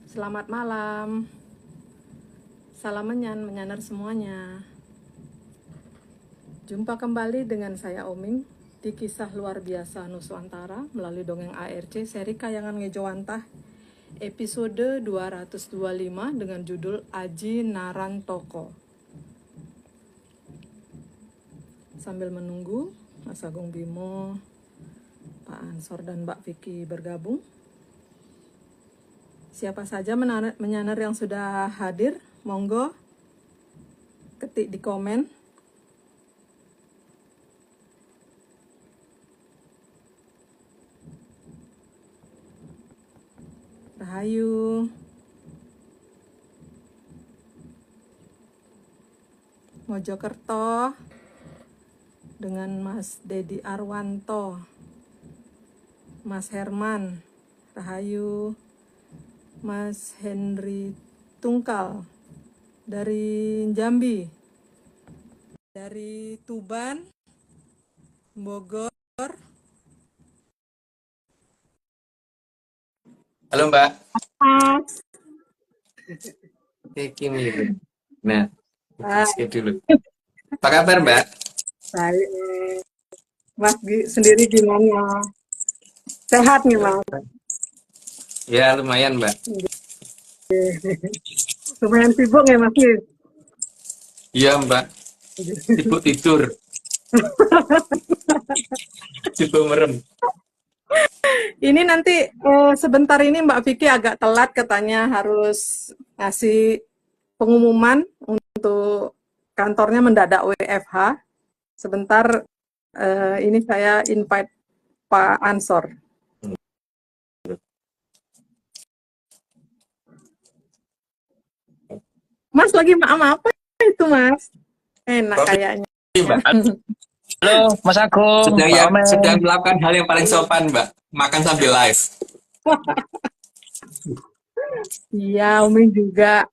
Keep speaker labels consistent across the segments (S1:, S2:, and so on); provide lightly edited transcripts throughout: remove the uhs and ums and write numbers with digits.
S1: Selamat malam. Salam menyanar semuanya. Jumpa kembali dengan saya Oming di kisah luar biasa Nuswantara melalui dongeng ARC seri Kayangan Ngejowantah episode 225 dengan judul Aji Narantoko. Sambil menunggu Mas Agung Bimo, Pak Ansor dan Mbak Vicky bergabung. Siapa saja menyanar yang sudah hadir, monggo ketik di komen. Rahayu. Mojokerto dengan Mas Dedi Arwanto, Mas Herman, Rahayu, Mas Henry Tungkal dari Jambi, dari Tuban, Bogor.
S2: Halo Mbak.
S1: Mas.
S2: Kimi. Nah, skip dulu. Apa kabar Mbak?
S1: Baik. Mas sendiri gimana? Sehat nih Mas?
S2: Ya lumayan Mbak.
S1: Lumayan sibuk ya Mas?
S2: Iya Mbak. Sibuk tidur. Sibuk merem.
S1: Ini nanti sebentar ini Mbak Vicky agak telat katanya harus ngasih pengumuman untuk kantornya mendadak WFH. Sebentar ini saya invite Pak Ansor. Mas lagi apa itu Mas? Enak kayaknya.
S3: Halo Mas Agung,
S2: sedang melakukan hal yang paling sopan Mbak. Makan sambil live.
S1: Iya, Oming juga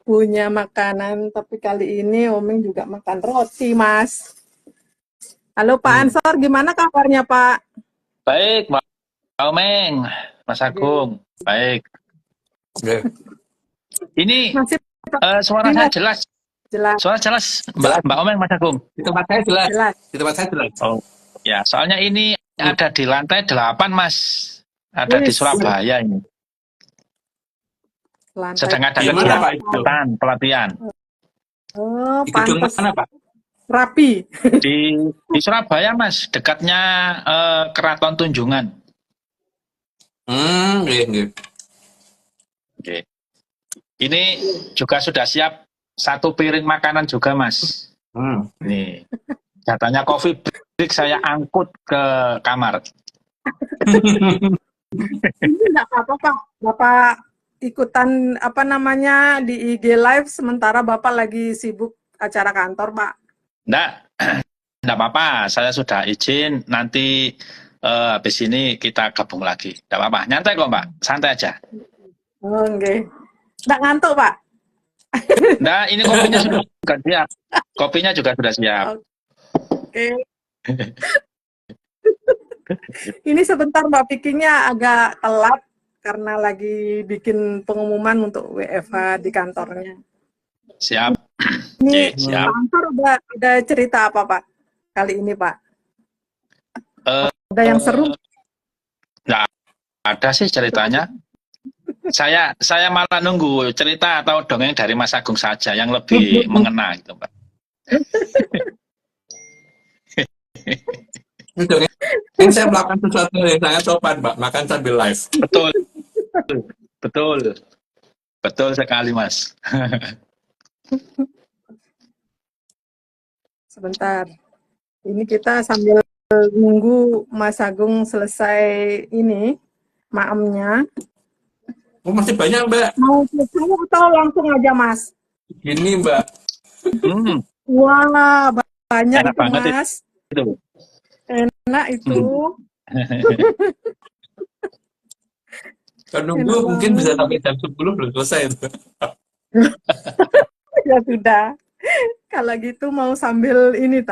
S1: punya makanan, tapi kali ini Oming juga makan roti, Mas. Halo Pak Ansor, gimana kabarnya Pak?
S3: Baik, Mbak Omeng, Mas Agung, baik. Ini suara saya jelas. Suara jelas, Mbak Omeng, Mas Agung.
S2: Di tempat saya jelas. Di tempat saya jelas.
S3: Oh, ya, soalnya ini ada di lantai 8, Mas. Ada di Surabaya ini. Sedang ada kegiatan pelatihan.
S1: Oh,
S2: di gedung mana Pak?
S1: Rapi.
S3: Di Surabaya, Mas, dekatnya Keraton Tunjungan. Oke. Ini juga sudah siap 1 piring makanan juga, Mas. Nih, katanya coffee break saya angkut ke kamar.
S1: Ini enggak apa-apa, Pak. Bapak ikutan di IG Live sementara Bapak lagi sibuk acara kantor, Pak.
S3: Enggak apa-apa, saya sudah izin, nanti habis ini kita gabung lagi. Enggak apa-apa, nyantai kok Mbak, santai aja.
S1: Oh, enggak. Enggak ngantuk, Pak?
S3: Nah, ini kopinya sudah siap. Kopinya juga sudah siap.
S1: Oke. Ini sebentar Mbak Vicky-nya agak telat karena lagi bikin pengumuman untuk WFH di kantornya.
S3: Siap.
S1: Ini
S3: siap.
S1: Pak Ansor ada cerita apa Pak kali ini Pak? Ada yang seru?
S3: Nggak ada sih ceritanya. Saya malah nunggu cerita atau dongeng dari Mas Agung saja yang lebih mengena gitu Pak.
S2: Ini saya melakukan sesuatu yang sangat sopan Mbak, makan sambil live. Betul
S3: sekali Mas.
S1: Sebentar, ini kita sambil nunggu Mas Agung selesai ini maamnya.
S2: Oh, masih banyak Mbak.
S1: Mau selesai atau langsung aja Mas?
S2: Gini Mbak.
S1: Wah, banyak
S3: enak
S1: itu Mas.
S3: Itu.
S1: Enak itu.
S2: Kalau nunggu mungkin bisa sampai jam 10 belum selesai.
S1: Ya sudah. Kalau gitu mau sambil ini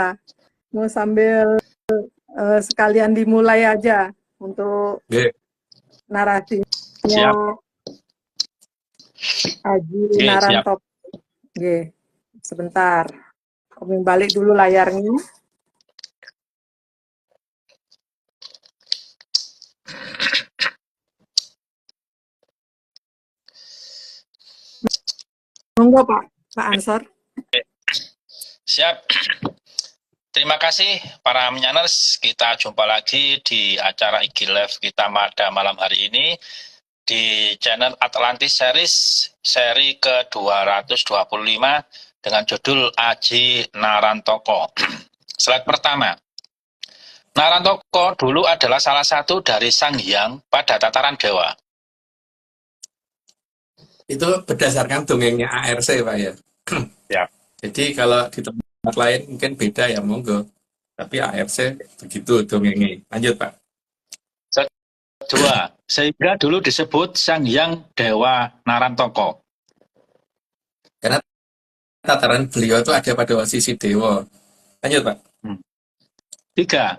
S1: mau sambil sekalian dimulai aja untuk narasinya.
S3: Siap.
S1: Aji
S3: Oke, siap.
S1: Narantop. Oke, sebentar. Oming balik dulu layarnya. Monggo Pak Ansor.
S3: Siap. Terima kasih para Menyaners. Kita jumpa lagi di acara IG Live kita pada malam hari ini di channel Atlantis Series seri ke-225 dengan judul Aji Narantoko. Slide pertama. Narantoko dulu adalah salah satu dari Sang Hyang pada tataran dewa.
S2: Itu berdasarkan dongengnya ARC, Pak ya.
S3: Ya.
S2: Jadi kalau di tempat lain mungkin beda ya, monggo. Tapi ARC begitu dongengnya. Lanjut, Pak.
S3: Kedua, sehingga dulu disebut Sang Hyang Dewa Narantoko.
S2: Karena tataran beliau itu ada pada posisi dewa. Lanjut, Pak.
S3: Tiga,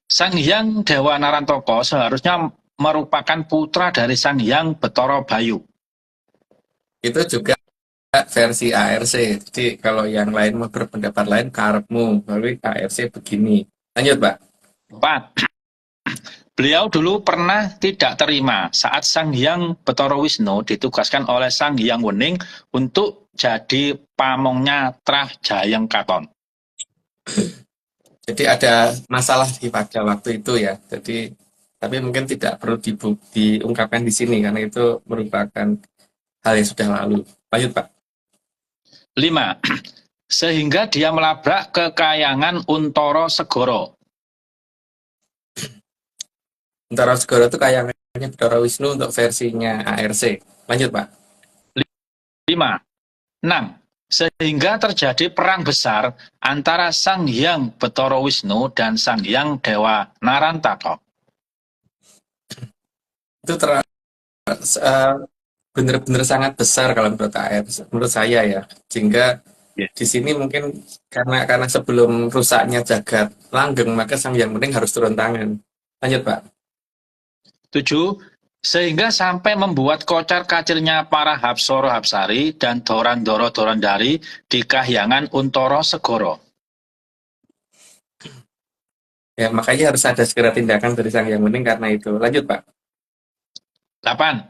S3: Sang Hyang Dewa Narantoko seharusnya merupakan putra dari Sang Hyang Betara Bayu.
S2: Itu juga versi ARC. Jadi kalau yang lain mau berpendapat lain, karepmu. Lalu ARC begini. Lanjut, Pak.
S3: 4. Beliau dulu pernah tidak terima saat Sang Hyang Betara Wisnu ditugaskan oleh Sang Hyang Wening untuk jadi pamongnya Trah Jayeng Katon.
S2: Jadi ada masalah pada waktu itu ya. Jadi tapi mungkin tidak perlu diungkapkan di sini karena itu merupakan hal yang sudah lalu. Lanjut, Pak.
S3: 5. Sehingga dia melabrak ke Kahyangan Untara Segoro.
S2: Untara Segoro itu kayangannya Betara Wisnu untuk versinya ARC. Lanjut, Pak.
S3: 5. 6. Sehingga terjadi perang besar antara Sang Hyang Betara Wisnu dan Sang Hyang Dewa Narantaka.
S2: Itu benar-benar sangat besar kalau menurut saya ya. Sehingga di sini mungkin karena sebelum rusaknya jagat langgeng maka Sang Hyang Wening harus turun tangan. Lanjut, Pak.
S3: 7. Sehingga sampai membuat kocar-kacirnya para Hapsara Hapsari dan Dorandara Dorandari di Kahyangan Untara Segoro.
S2: Ya, makanya harus ada segera tindakan dari Sang Hyang Wening karena itu. Lanjut, Pak.
S3: 8.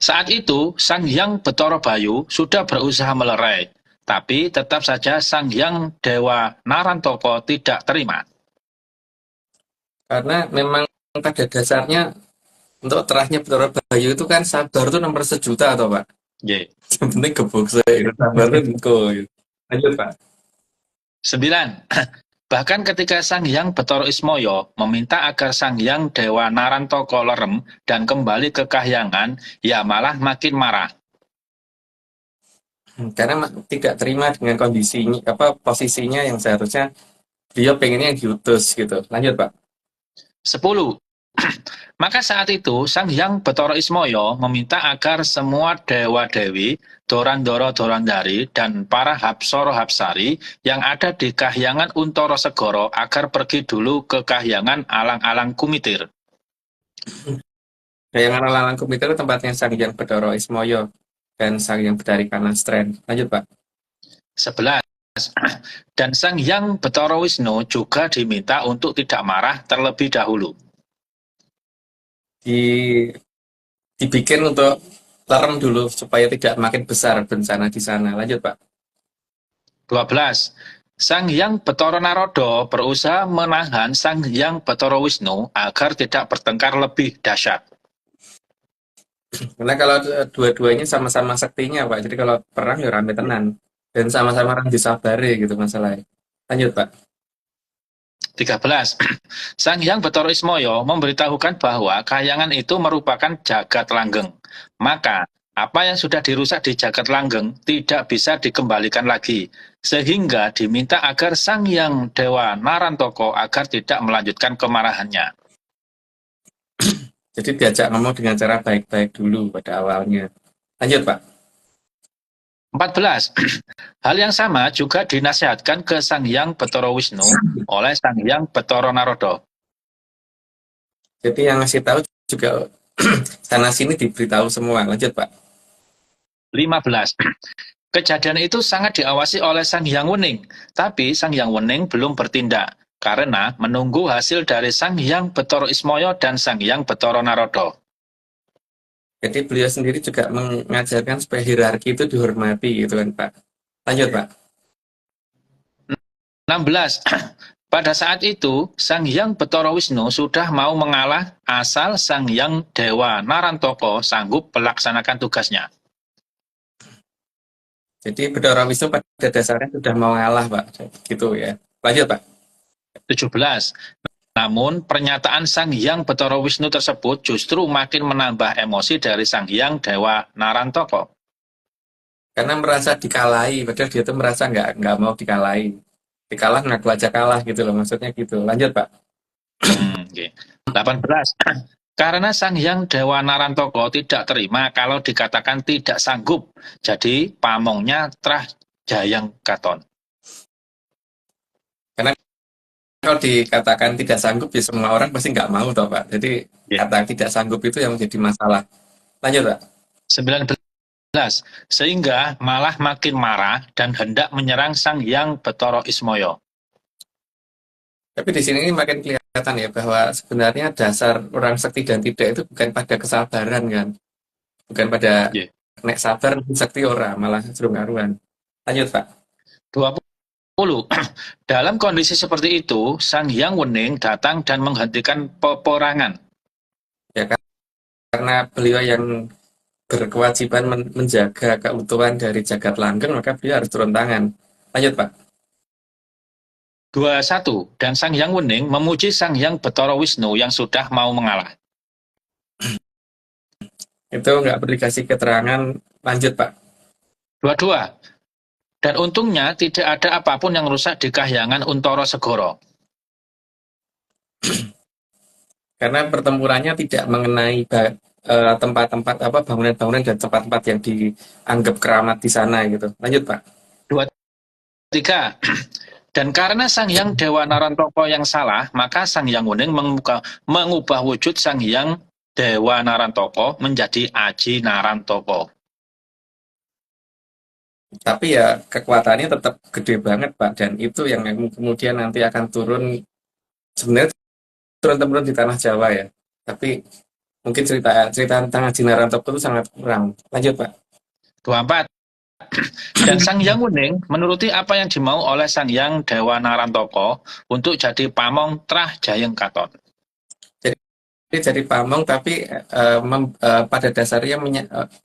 S3: Saat itu, Sang Hyang Betara Bayu sudah berusaha melerai, tapi tetap saja Sang Hyang Dewa Narantoko tidak terima.
S2: Karena memang pada dasarnya untuk terahnya Betara Bayu itu kan sabar itu nomor sejuta atau Pak?
S3: Ye.
S2: Yang penting gebuk saya, sabar itu. Lanjut, Pak.
S3: 9. Bahkan ketika Sang Hyang Betara Ismaya meminta agar Sang Hyang Dewa Narantoko lerem dan kembali ke Kahyangan, ya malah makin marah.
S2: Karena tidak terima dengan kondisinya, posisinya yang seharusnya dia pengennya yang diutus gitu. Lanjut, Pak.
S3: 10. Maka saat itu Sang Hyang Betara Ismaya meminta agar semua dewa-dewi, Dorandara Dorandari, dan para Hapsara Hapsari yang ada di Kahyangan Untara Segoro agar pergi dulu ke Kahyangan Alang-Alang Kumitir.
S2: Kahyangan Alang-Alang Kumitir itu tempatnya Sang Hyang Betara Ismaya dan Sang Hyang Betari Kanastren. Lanjut, Pak.
S3: 11. Dan Sang Hyang Betara Wisnu juga diminta untuk tidak marah terlebih dahulu.
S2: Dibikin untuk lerem dulu supaya tidak makin besar bencana di sana. Lanjut, Pak.
S3: 12. Sang Hyang Betara Narada berusaha menahan Sang Hyang Betara Wisnu agar tidak bertengkar lebih dahsyat.
S2: Karena kalau dua-duanya sama-sama saktinya, Pak. Jadi kalau perang ya rame tenan dan sama-sama orang disabari gitu masalahnya. Lanjut, Pak.
S3: 13. Sang Hyang Betara Ismaya memberitahukan bahwa Kahyangan itu merupakan jagat langgeng. Maka, apa yang sudah dirusak di jagat langgeng tidak bisa dikembalikan lagi, sehingga diminta agar Sang Hyang Dewa Narantoko agar tidak melanjutkan kemarahannya.
S2: Jadi diajak ngomong dengan cara baik-baik dulu pada awalnya. Lanjut, Pak.
S3: 14. Hal yang sama juga dinasihatkan ke Sang Hyang Betara Wisnu oleh Sang Hyang Betara Narada.
S2: Jadi yang ngasih tahu juga sana sini diberitahu semua. Lanjut, Pak.
S3: 15. Kejadian itu sangat diawasi oleh Sang Hyang Wening, tapi Sang Hyang Wening belum bertindak karena menunggu hasil dari Sang Hyang Bathara Ismaya dan Sang Hyang Bathara Narada.
S2: Jadi beliau sendiri juga mengajarkan supaya hierarki itu dihormati gitu kan Pak. Lanjut Pak.
S3: 16. Pada saat itu, Sang Hyang Bathara Wisnu sudah mau mengalah asal Sang Hyang Dewa Narantaka sanggup melaksanakan tugasnya.
S2: Jadi Bathara Wisnu pada dasarnya sudah mau ngalah Pak. Gitu ya. Lanjut Pak.
S3: 17. Namun, pernyataan Sang Hyang Bathara Wisnu tersebut justru makin menambah emosi dari Sang Hyang Dewa Narantaka.
S2: Karena merasa dikalahi, padahal dia tuh merasa nggak mau dikalahi. Dikalah ngaku aja kalah gitu loh, maksudnya gitu. Lanjut Pak.
S3: Okay. 18. Karena Sang Hyang Dewa Narantaka tidak terima kalau dikatakan tidak sanggup, jadi pamongnya Trah Jayang Katon.
S2: Karena kalau dikatakan tidak sanggup ya semua orang pasti nggak mau toh Pak. Jadi kata tidak sanggup itu yang menjadi masalah. Lanjut Pak.
S3: 19. Sehingga malah makin marah dan hendak menyerang Sang Hyang Bathara Ismaya.
S2: Tapi di sini ini makin kelihatan ya bahwa sebenarnya dasar orang sakti dan tidak itu bukan pada kesabaran kan. Bukan pada nek sabar sakti ora, malah serung-aruan. Lanjut Pak.
S3: 20. Dalam kondisi seperti itu, Sang Hyang Wening datang dan menghentikan peperangan.
S2: Ya kan, karena beliau yang berkewajiban menjaga keutuhan dari jagat langgeng, maka beliau harus turun tangan. Lanjut Pak.
S3: 21. Dan Sang Hyang Wening memuji Sang Hyang Bathara Wisnu yang sudah mau mengalah.
S2: Itu nggak perlu dikasih keterangan. Lanjut Pak.
S3: 22. Dan untungnya tidak ada apapun yang rusak di Kahyangan Untara Segara.
S2: Karena pertempurannya tidak mengenai tempat-tempat bangunan-bangunan dan tempat-tempat yang dianggap keramat di sana gitu. Lanjut Pak.
S3: 23. Dan karena Sang Hyang Dewa Narantaka yang salah, maka Sang Hyang Wening mengubah wujud Sang Hyang Dewa Narantaka menjadi Aji Narantaka.
S2: Tapi ya kekuatannya tetap gede banget Pak, dan itu yang kemudian nanti akan turun, sebenarnya turun-temurun di tanah Jawa ya. Tapi mungkin cerita tentang Aji Narantaka itu sangat kurang. Lanjut Pak.
S3: 24. Dan Sang Hyang Wening menuruti apa yang dimau oleh Sang Hyang Dewa Narantaka untuk jadi pamong Trah Jayeng Katon.
S2: Jadi pamong tapi pada dasarnya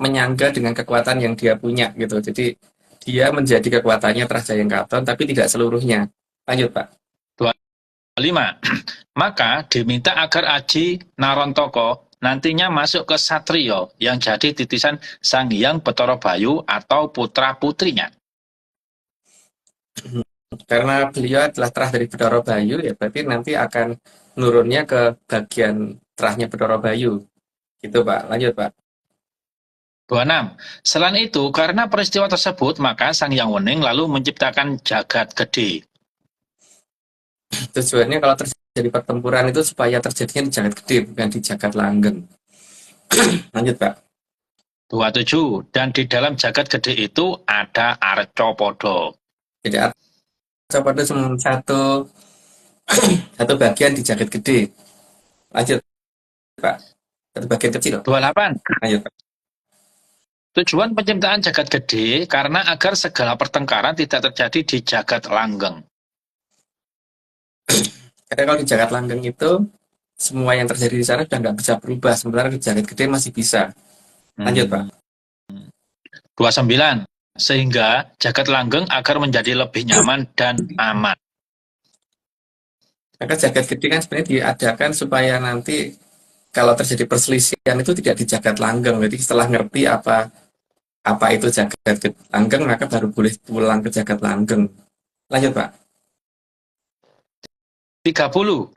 S2: menyangga dengan kekuatan yang dia punya gitu. Jadi dia menjadi kekuatannya Trah Jayeng Katon tapi tidak seluruhnya. Lanjut Pak.
S3: 25. Maka diminta agar Aji Narantaka nantinya masuk ke Satriya yang jadi titisan Sang Hyang Bathara Bayu atau putra-putrinya.
S2: Karena beliau adalah terah dari Bathara Bayu, ya berarti nanti akan nurunnya ke bagian terahnya Bathara Bayu. Gitu Pak. Lanjut Pak.
S3: 26. Selain itu, karena peristiwa tersebut, maka Sang Hyang Wening lalu menciptakan jagat gede.
S2: Tujuannya kalau terjadi pertempuran itu supaya terjadinya di jagat gede, bukan di jagat langgeng. Lanjut Pak.
S3: 27. Dan di dalam jagat gede itu ada Arcapada.
S2: Jadi Arcapada cuma satu bagian di jagat gede. Lanjut Pak. Satu bagian kecil.
S3: 28.
S2: Lanjut Pak.
S3: Tujuan penciptaan jagat gede karena agar segala pertengkaran tidak terjadi di jagat langgeng.
S2: Karena kalau di jagat langgeng itu semua yang terjadi di sana sudah nggak bisa berubah, sementara di jagat gede masih bisa. Lanjut Pak.
S3: 29. Sehingga jagat langgeng agar menjadi lebih nyaman dan aman.
S2: Maka jagat gede kan sebenarnya diadakan supaya nanti kalau terjadi perselisihan itu tidak di jagat langgeng. Jadi setelah ngerti apa itu jagat langgeng, maka baru boleh pulang ke jagat langgeng. Lanjut Pak.
S3: 30.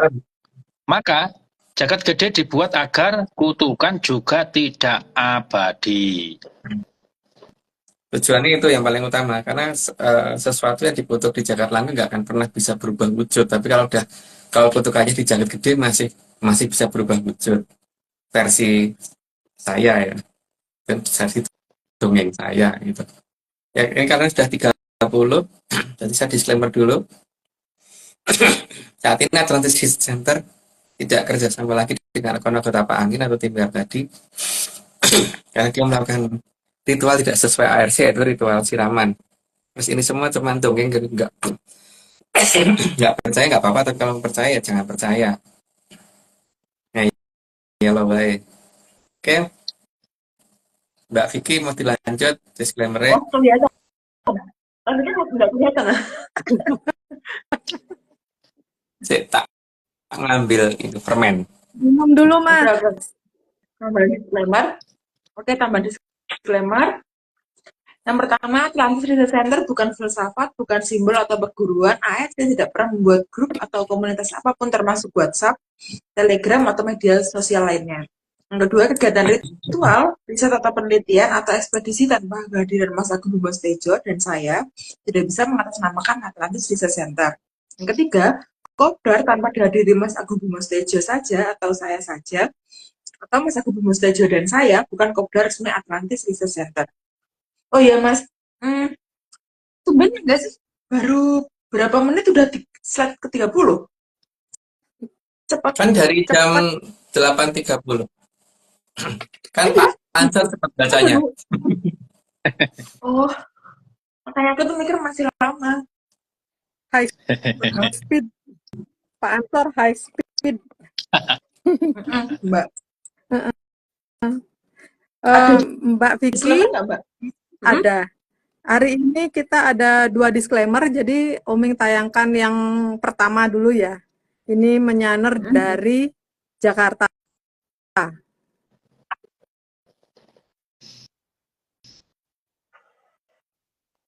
S3: Maka jagat gede dibuat agar kutukan juga tidak abadi.
S2: Tujuannya itu yang paling utama, karena sesuatu yang dibentuk di jagat langgeng nggak akan pernah bisa berubah wujud. Tapi kalau kutukannya di jagat gede masih bisa berubah wujud. Versi saya ya. Dan versi dongeng saya gitu. Ya ini karena sudah 30, jadi saya disclaimer dulu. Saat ini Atlantis Kids Center tidak kerjasama lagi dengan akun Pak Angin atau tim tadi, karena dia melakukan ritual tidak sesuai ARC, yaitu ritual siraman. Terus ini semua cuma dongeng, nggak percaya nggak apa-apa, tapi kalau percaya jangan percaya. Nah, ya lo baik. Oke, Mbak Vicky mau dilanjut disclaimer-nya.
S4: Oh, kelihatan. Tapi kan nggak kelihatan.
S2: Saya tak ngambil itu permen.
S1: Minum dulu, Mas.
S4: Tambah disclaimer. Oke, tambah disclaimer. Yang pertama, Atlantis Research Center bukan filsafat, bukan simbol atau perguruan. ARC tidak pernah membuat grup atau komunitas apapun termasuk WhatsApp, Telegram, atau media sosial lainnya. Yang kedua, kegiatan ritual, riset atau penelitian, atau ekspedisi tanpa kehadiran Mas Agung Bumostejo dan saya tidak bisa mengatasnamakan Atlantis Research Center. Yang ketiga, kopdar tanpa dihadiri Mas Agung Bumostejo saja atau saya saja, atau Mas Agung Bumostejo dan saya bukan kopdar resmi Atlantis Research Center. Oh iya Mas, sebenarnya nggak sih? Baru berapa menit udah di slide ke-30? Cepat.
S2: Kan dari jam 8.30. Kan Pak Ansor cepat bacanya.
S4: Oh, makanya aku tuh mikir masih lama.
S1: High speed. Pak Ansor high speed.
S4: Mbak.
S1: Mbak Vicky,
S4: Mbak?
S1: ada. Hari ini kita ada 2 disclaimer, jadi Oming tayangkan yang pertama dulu ya. Ini menyaner dari Jakarta.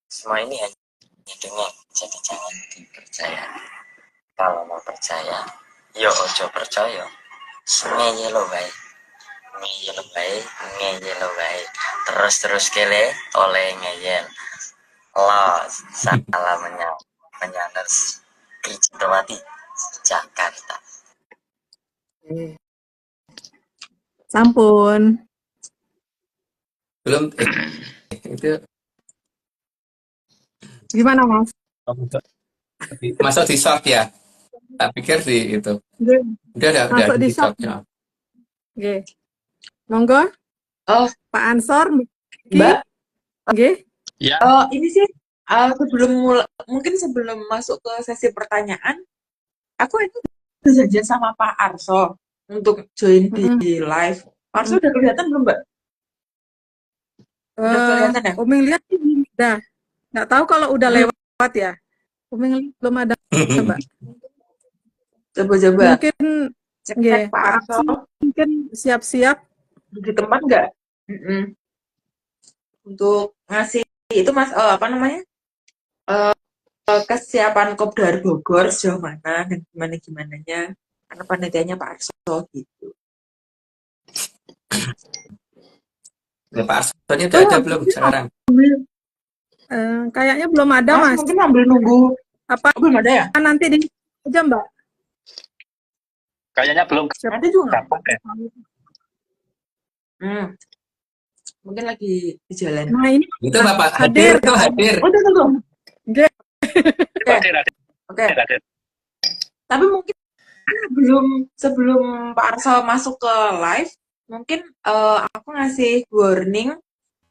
S5: Semua ini hanya dongeng, jadi jangan dipercaya. Kalau mau percaya, yo ojo percaya. Ngeyel lo bae. Ngeyel lo bae, ngeyel lo bae. Terus kele oleh ngeyel. Lo salah menyanners Krisdawati Jakarta.
S1: Sampun.
S2: Belum itu
S1: Gimana, Mas?
S2: masuk di short ya. Tak pikir di itu. Udah
S1: Masuk di short.
S2: shortnya.
S1: Oke. Monggo.
S4: Oh,
S1: Pak Ansor,
S4: Mbak.
S1: Oke.
S3: Ya.
S4: Ini sih mungkin sebelum masuk ke sesi pertanyaan, aku itu udah janjian sama Pak Arso untuk join di live. Pak Arso udah kelihatan belum, Mbak? Udah kelihatan ya?
S1: Oming lihat udah. Nggak tahu kalau udah lewat ya. Oming lihat belum ada, Mbak.
S4: Coba-coba
S1: Mungkin
S4: cek Pak Arso
S1: mungkin siap-siap
S4: di tempat nggak? Untuk ngasih itu Mas, apa namanya? Kesiapan Kopdar Bogor sejauh mana dan gimana-gimananya, karena panitianya Pak Arso gitu.
S2: Ya, Pak Arsonya udah ada belum sekarang?
S1: kayaknya belum ada, Mas.
S4: Mungkin sambil nunggu.
S1: Apa?
S4: Belum ada ya?
S1: Nanti di aja, Mbak.
S3: Kayaknya belum.
S4: Nanti juga
S3: dapat ya.
S4: Mungkin lagi di jalan.
S1: Nah, ini
S2: Itu Bapak hadir.
S4: Oh, tunggu.
S3: Oke.
S4: Tapi mungkin sebelum Pak Arso masuk ke live, mungkin aku ngasih warning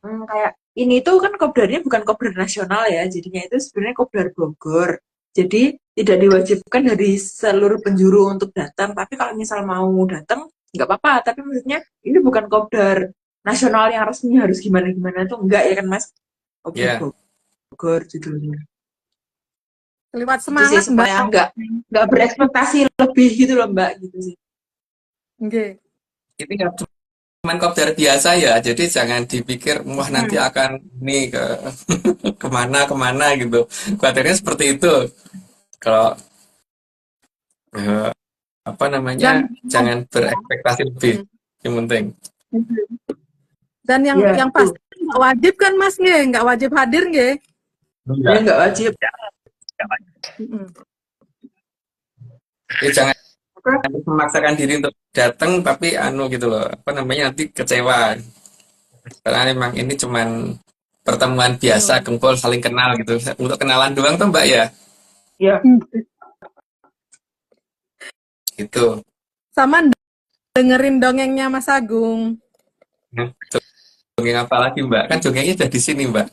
S4: kayak ini tuh kan kopdarnya bukan kopdar nasional ya, jadinya itu sebenarnya kopdar Bogor. Jadi tidak diwajibkan dari seluruh penjuru untuk datang, tapi kalau misal mau datang nggak apa-apa. Tapi maksudnya ini bukan kopdar nasional yang resmi harus gimana-gimana tuh enggak ya kan Mas? Kopdar Bogor judulnya.
S1: Kelewat semangat,
S4: sih, supaya nggak berekspektasi lebih gitu loh Mbak gitu sih.
S1: Oke.
S2: Ini nggak cuma kopdar biasa ya, jadi jangan dipikir wah nanti akan nih ke kemana gitu. Kuatirnya seperti itu. Kalau apa namanya, jangan berekspektasi lebih, yang penting.
S1: Dan yang pasti nggak wajib kan Mas nggak wajib hadir nggih?
S4: Ya nggak wajib.
S2: Jangan memaksakan diri untuk datang tapi gitu loh, apa namanya, nanti kecewa. Karena memang ini cuman pertemuan biasa, kumpul saling kenal gitu. Untuk kenalan doang tuh Mbak ya,
S4: Ya,
S2: gitu.
S1: Sama dengerin dongengnya Mas Agung.
S2: Nah, dongeng apa lagi Mbak? Kan dongengnya udah di sini Mbak.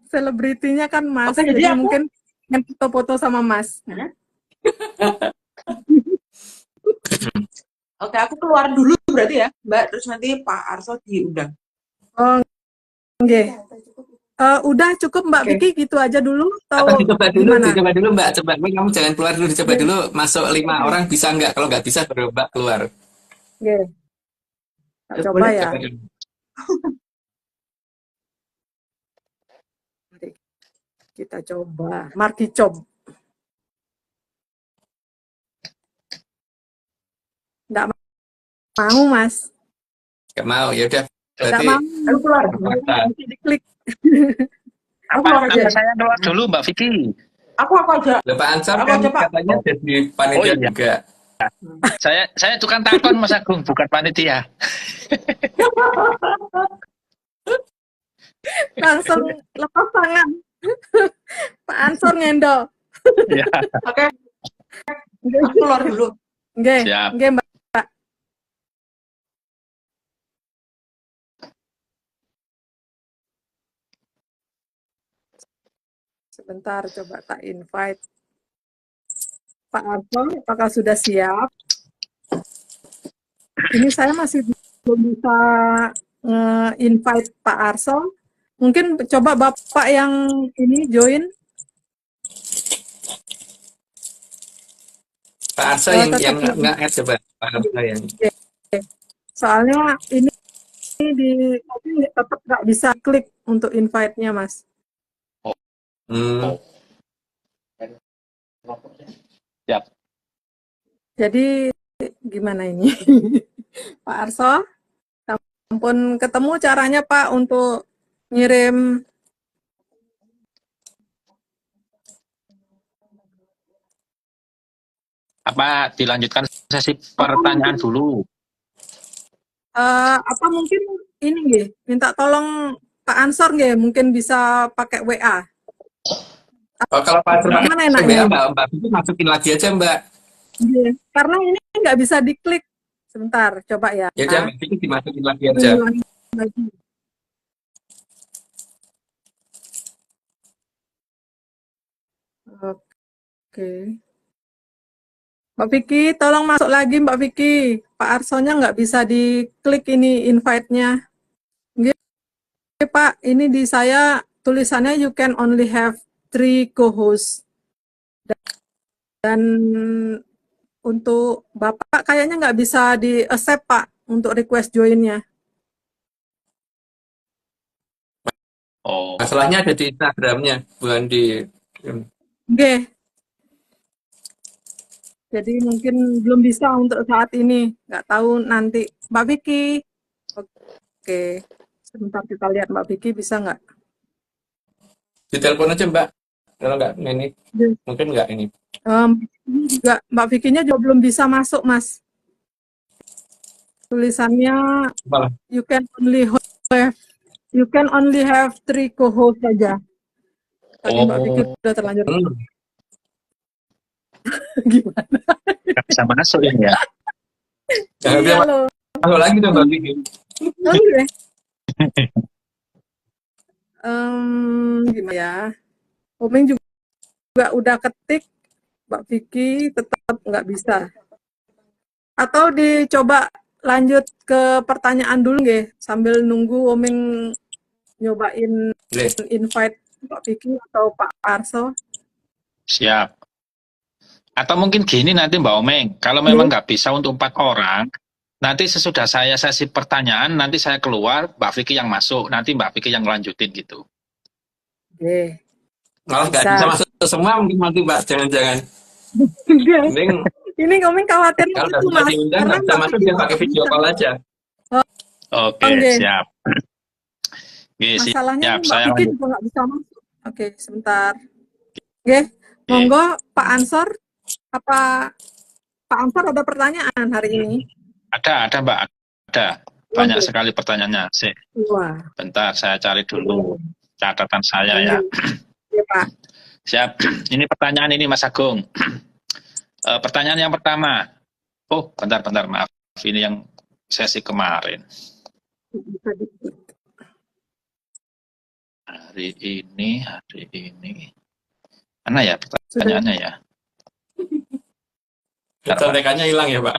S1: Selebritinya kan Mas,
S4: oke, jadi
S1: jadi
S4: aku
S1: mungkin yang foto-foto sama Mas.
S4: oke, aku keluar dulu berarti ya, Mbak. Terus nanti Pak Arso diundang.
S1: Oh, oke. Udah cukup Mbak
S4: Oke.
S1: Vicky gitu aja dulu
S2: Atau
S1: atau gimana?
S2: dicoba dulu Mbak. Coba kamu jangan keluar dulu, dicoba
S1: Oke,
S2: dulu masuk 5 orang bisa nggak? Kalau nggak bisa baru Mbak keluar.
S1: oke. Tak coba
S4: Boleh?
S1: ya.
S2: Coba dulu.
S1: Mari kita coba. Marki cob. Nggak mau Mas.
S2: Nggak mau, ya udah.
S1: Nggak
S2: Berarti
S1: mau.
S4: Aku keluar.
S2: terpaksa.
S1: Nanti diklik.
S4: Aku
S3: Apa,
S4: keluar aja.
S3: apa saya keluar dulu Mbak Vicky?
S4: Aku aja.
S2: Loh, Pak Ansor
S4: Aku
S2: kan
S4: aja, Pak.
S2: katanya jadi
S3: Oh
S2: panitia
S3: iya,
S2: juga.
S3: saya tukang takon Mas Agung, bukan panitia.
S1: Langsung lepas tangan. Pak Ansor ngendol.
S3: Ya,
S4: Oke, aku keluar dulu.
S1: Oke,
S3: siap.
S1: oke Mbak. Sebentar, coba tak invite. Pak Arso, apakah sudah siap? Ini saya masih belum bisa invite Pak Arso. Mungkin coba Bapak yang ini join.
S2: Pak Arso yang
S1: Tetap
S2: nge-add coba. Pak Arso yang.
S1: soalnya ini tapi tetap nggak bisa klik untuk invite-nya, Mas.
S2: Hmm.
S3: Siap.
S1: Jadi gimana ini? Pak Arso, ampun ketemu caranya Pak untuk ngirim
S3: Apa dilanjutkan sesi pertanyaan dulu?
S1: apa mungkin ini nggih, minta tolong Pak Ansor nggih, mungkin bisa pakai WA.
S2: Oh, kalau Pak Ansor
S1: Gimana
S2: pakai
S1: enaknya?
S2: WA Mbak itu masukin lagi aja Mbak.
S1: Nggih, karena ini nggak bisa diklik. Sebentar, coba ya.
S2: Ya udah Mbak itu dimasukin lagi aja.
S1: Lagi. Oke. Mbak Vicky, tolong masuk lagi Mbak Vicky. Pak Arsonya nggak bisa diklik ini invite-nya. Nggih, Pak, ini di saya tulisannya you can only have 3 co-host. Dan untuk Bapak kayaknya nggak bisa di-accept Pak untuk request join-nya.
S3: Oh,
S2: Masalahnya ada di Instagramnya, bukan di.
S1: Oke. Jadi mungkin belum bisa untuk saat ini. Nggak tahu nanti. Mbak Vicky. Oke. Sebentar kita lihat Mbak Vicky bisa nggak?
S2: Di telepon aja Mbak. Kalau nggak ini, mungkin nggak ini.
S1: Ini juga Mbak Vicky-nya juga belum bisa masuk, Mas. Tulisannya
S2: Malah.
S1: you can only have 3 co-host saja. Tadi Mbak Vicky udah terlanjur. Gimana?
S3: nggak bisa masuk ini ya.
S2: Jangan
S1: Iya
S2: dia
S1: loh.
S2: masuk lagi dong Mbak Vicky.
S1: Oke. Gimana ya? Omeng juga udah ketik, Mbak Vicky tetap nggak bisa. Atau dicoba lanjut ke pertanyaan dulu nggih, sambil nunggu Omeng nyobain invite Mbak Vicky atau Pak Arso.
S3: Siap. Atau mungkin gini nanti Mbak Omeng, kalau memang nggak bisa untuk 4 orang, nanti sesudah saya sesi pertanyaan, nanti saya keluar, Mbak Vicky yang masuk, nanti Mbak Vicky yang lanjutin gitu.
S1: Oke.
S2: Malah nggak bisa masuk semua mungkin nanti Mbak, jangan-jangan.
S1: Ini Omeng khawatir
S2: Kalau
S1: itu,
S2: udah
S1: Mas.
S2: diundang
S1: Karena
S2: nggak bisa masuk, dia pakai video call aja.
S3: Oke, siap. Oke,
S1: Masalahnya
S3: siap.
S1: Mbak
S3: Saya
S1: Vicky juga nggak bisa masuk. Oke, sebentar. Oke, monggo Pak Ansor, apa Pak Amsar ada pertanyaan hari ini?
S3: Ada Mbak, ada. Banyak
S1: Lanjut.
S3: sekali pertanyaannya.
S1: Wah,
S3: Bentar, saya cari dulu catatan saya ya.
S1: ya Pak.
S3: Siap. Ini pertanyaan ini Mas Agung. Pertanyaan yang pertama. Oh, bentar, maaf. Ini yang sesi kemarin.
S1: Bisa dikit.
S3: Hari ini. Mana ya pertanyaannya ya?
S2: Contekannya hilang ya Pak.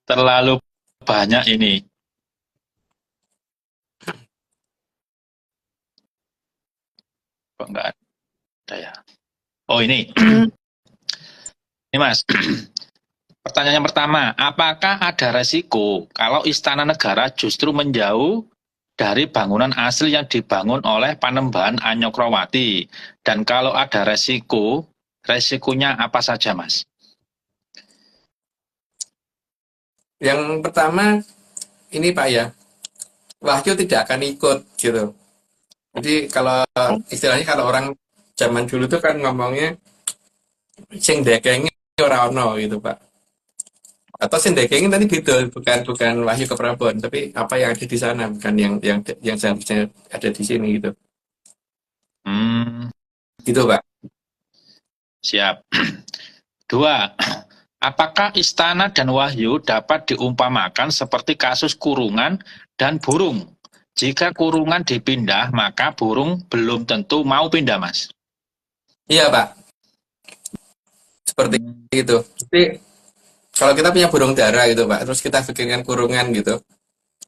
S3: Terlalu banyak ini. Kok nggak ada ya? Oh ini. Ini Mas. Pertanyaan yang pertama, apakah ada resiko kalau istana negara justru menjauh dari bangunan asli yang dibangun oleh Panembahan Anyokrowati? Dan kalau ada resikonya apa saja, Mas?
S2: Yang pertama ini Pak ya, Wahyu tidak akan ikut gitu. Jadi kalau istilahnya kalau orang zaman dulu tuh kan ngomongnya sing dekengi ora ono gitu Pak. Atau sing dekengi tadi gitu, bukan Wahyu ke Prabon, tapi apa yang ada di sana bukan yang seharusnya ada di sini gitu. Gitu Pak.
S3: Siap. 2. Apakah istana dan Wahyu dapat diumpamakan seperti kasus kurungan dan burung? Jika kurungan dipindah, maka burung belum tentu mau pindah, Mas.
S2: Iya Pak. Seperti itu. Jadi kalau kita punya burung dara gitu Pak, terus kita bikinkan kurungan gitu,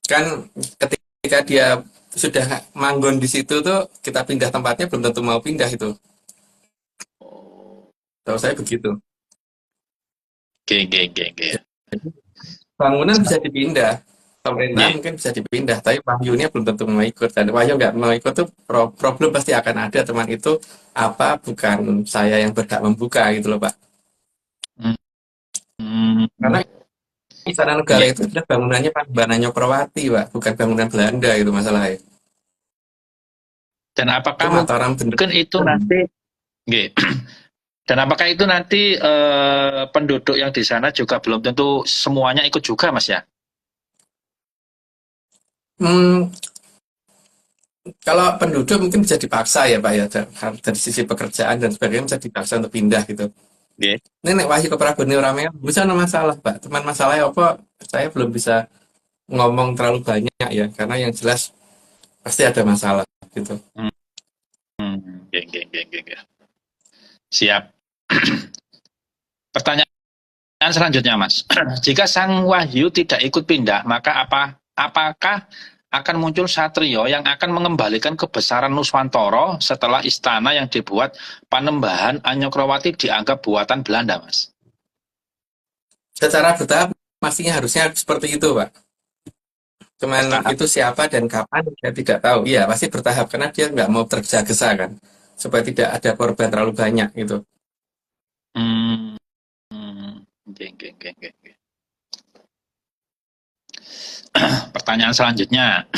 S2: kan ketika dia sudah manggon di situ tuh kita pindah tempatnya belum tentu mau pindah itu. Tahu saya begitu. Bangunan bisa dipindah, pemerintah mungkin bisa dipindah, tapi Wahyunya belum tentu mau ikut. Dan Wahyu nggak mau ikut tuh problem pasti akan ada. Teman itu apa? Bukan saya yang berhak membuka gitu loh Pak. Karena istana negara itu adalah bangunannya Panembahan Anyokrowati Pak, bukan bangunan Belanda itu masalahnya.
S3: Dan apakah
S2: Mataram
S3: mungkin itu nanti dan apakah itu nanti penduduk yang di sana juga belum tentu semuanya ikut juga, Mas ya?
S2: Kalau penduduk mungkin bisa dipaksa ya Pak ya, dari sisi pekerjaan dan sebagainya bisa dipaksa untuk pindah gitu. Nenek Wahyu ke Prabon Ramean bisa ada masalah Pak. Teman masalahnya apa? Saya belum bisa ngomong terlalu banyak ya, karena yang jelas pasti ada masalah gitu.
S3: Siap. Pertanyaan selanjutnya, Mas. Jika Sang Wahyu tidak ikut pindah, maka apakah akan muncul satrio yang akan mengembalikan kebesaran Nuswantara setelah istana yang dibuat Panembahan Anyokrowati dianggap buatan Belanda, Mas?
S2: Secara bertahap pastinya harusnya seperti itu Pak. Cuman itu siapa dan kapan saya tidak tahu. Iya pasti bertahap karena dia nggak mau tergesa-gesa kan, supaya tidak ada korban terlalu banyak gitu.
S3: Pertanyaan selanjutnya,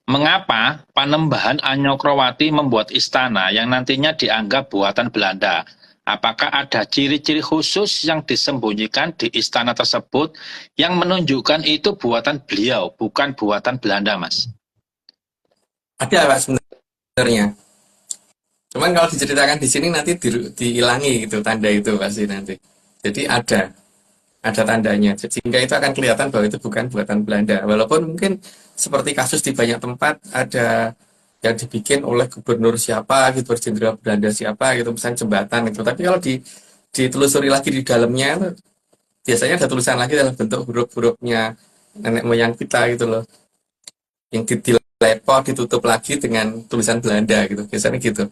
S3: mengapa Panembahan Anyokrowati membuat istana yang nantinya dianggap buatan Belanda? Apakah ada ciri-ciri khusus yang disembunyikan di istana tersebut yang menunjukkan itu buatan beliau, bukan buatan Belanda, Mas?
S2: Ada Pak sebenarnya. Cuman kalau diceritakan di sini nanti dihilangi gitu tanda itu pasti nanti. Jadi ada tandanya, sehingga itu akan kelihatan bahwa itu bukan buatan Belanda. Walaupun mungkin seperti kasus di banyak tempat ada yang dibikin oleh gubernur siapa gitu, jenderal Belanda siapa gitu, misalnya jembatan gitu. Tapi kalau ditelusuri lagi di dalamnya itu biasanya ada tulisan lagi dalam bentuk huruf-hurufnya nenek moyang kita gitu loh, yang dilepot ditutup lagi dengan tulisan Belanda gitu, biasanya gitu.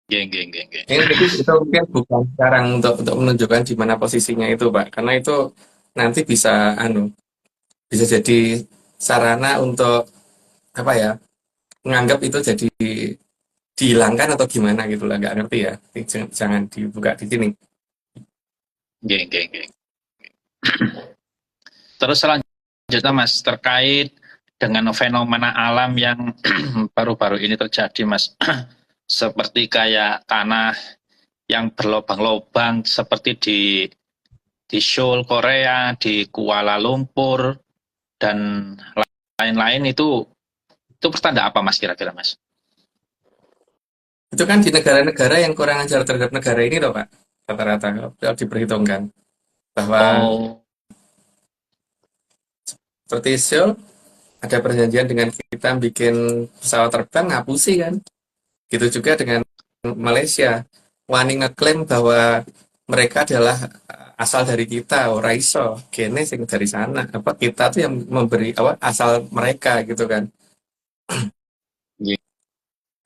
S2: Itu mungkin bukan sekarang untuk menunjukkan di mana posisinya itu Pak, karena itu nanti bisa bisa jadi sarana untuk apa ya, menganggap itu jadi dihilangkan atau gimana gitu lah, nggak ngerti ya. Jangan dibuka di sini.
S3: Terus selanjutnya Mas, terkait dengan fenomena alam yang baru-baru ini terjadi Mas, seperti kayak tanah yang berlobang-lobang seperti di Seoul, Korea, di Kuala Lumpur, dan lain-lain itu pertanda apa Mas kira-kira Mas?
S2: Itu kan di negara-negara yang kurang ajar terhadap negara ini loh Pak, rata-rata kalau diperhitungkan. Bahwa
S3: Oh,
S2: seperti Seoul, ada perjanjian dengan kita bikin pesawat terbang, ngapusi kan. Gitu juga dengan Malaysia. Wani ngeklaim bahwa mereka adalah asal dari kita, ora iso. Gene sing dari sana. Apa kita tuh yang memberi apa asal mereka gitu kan.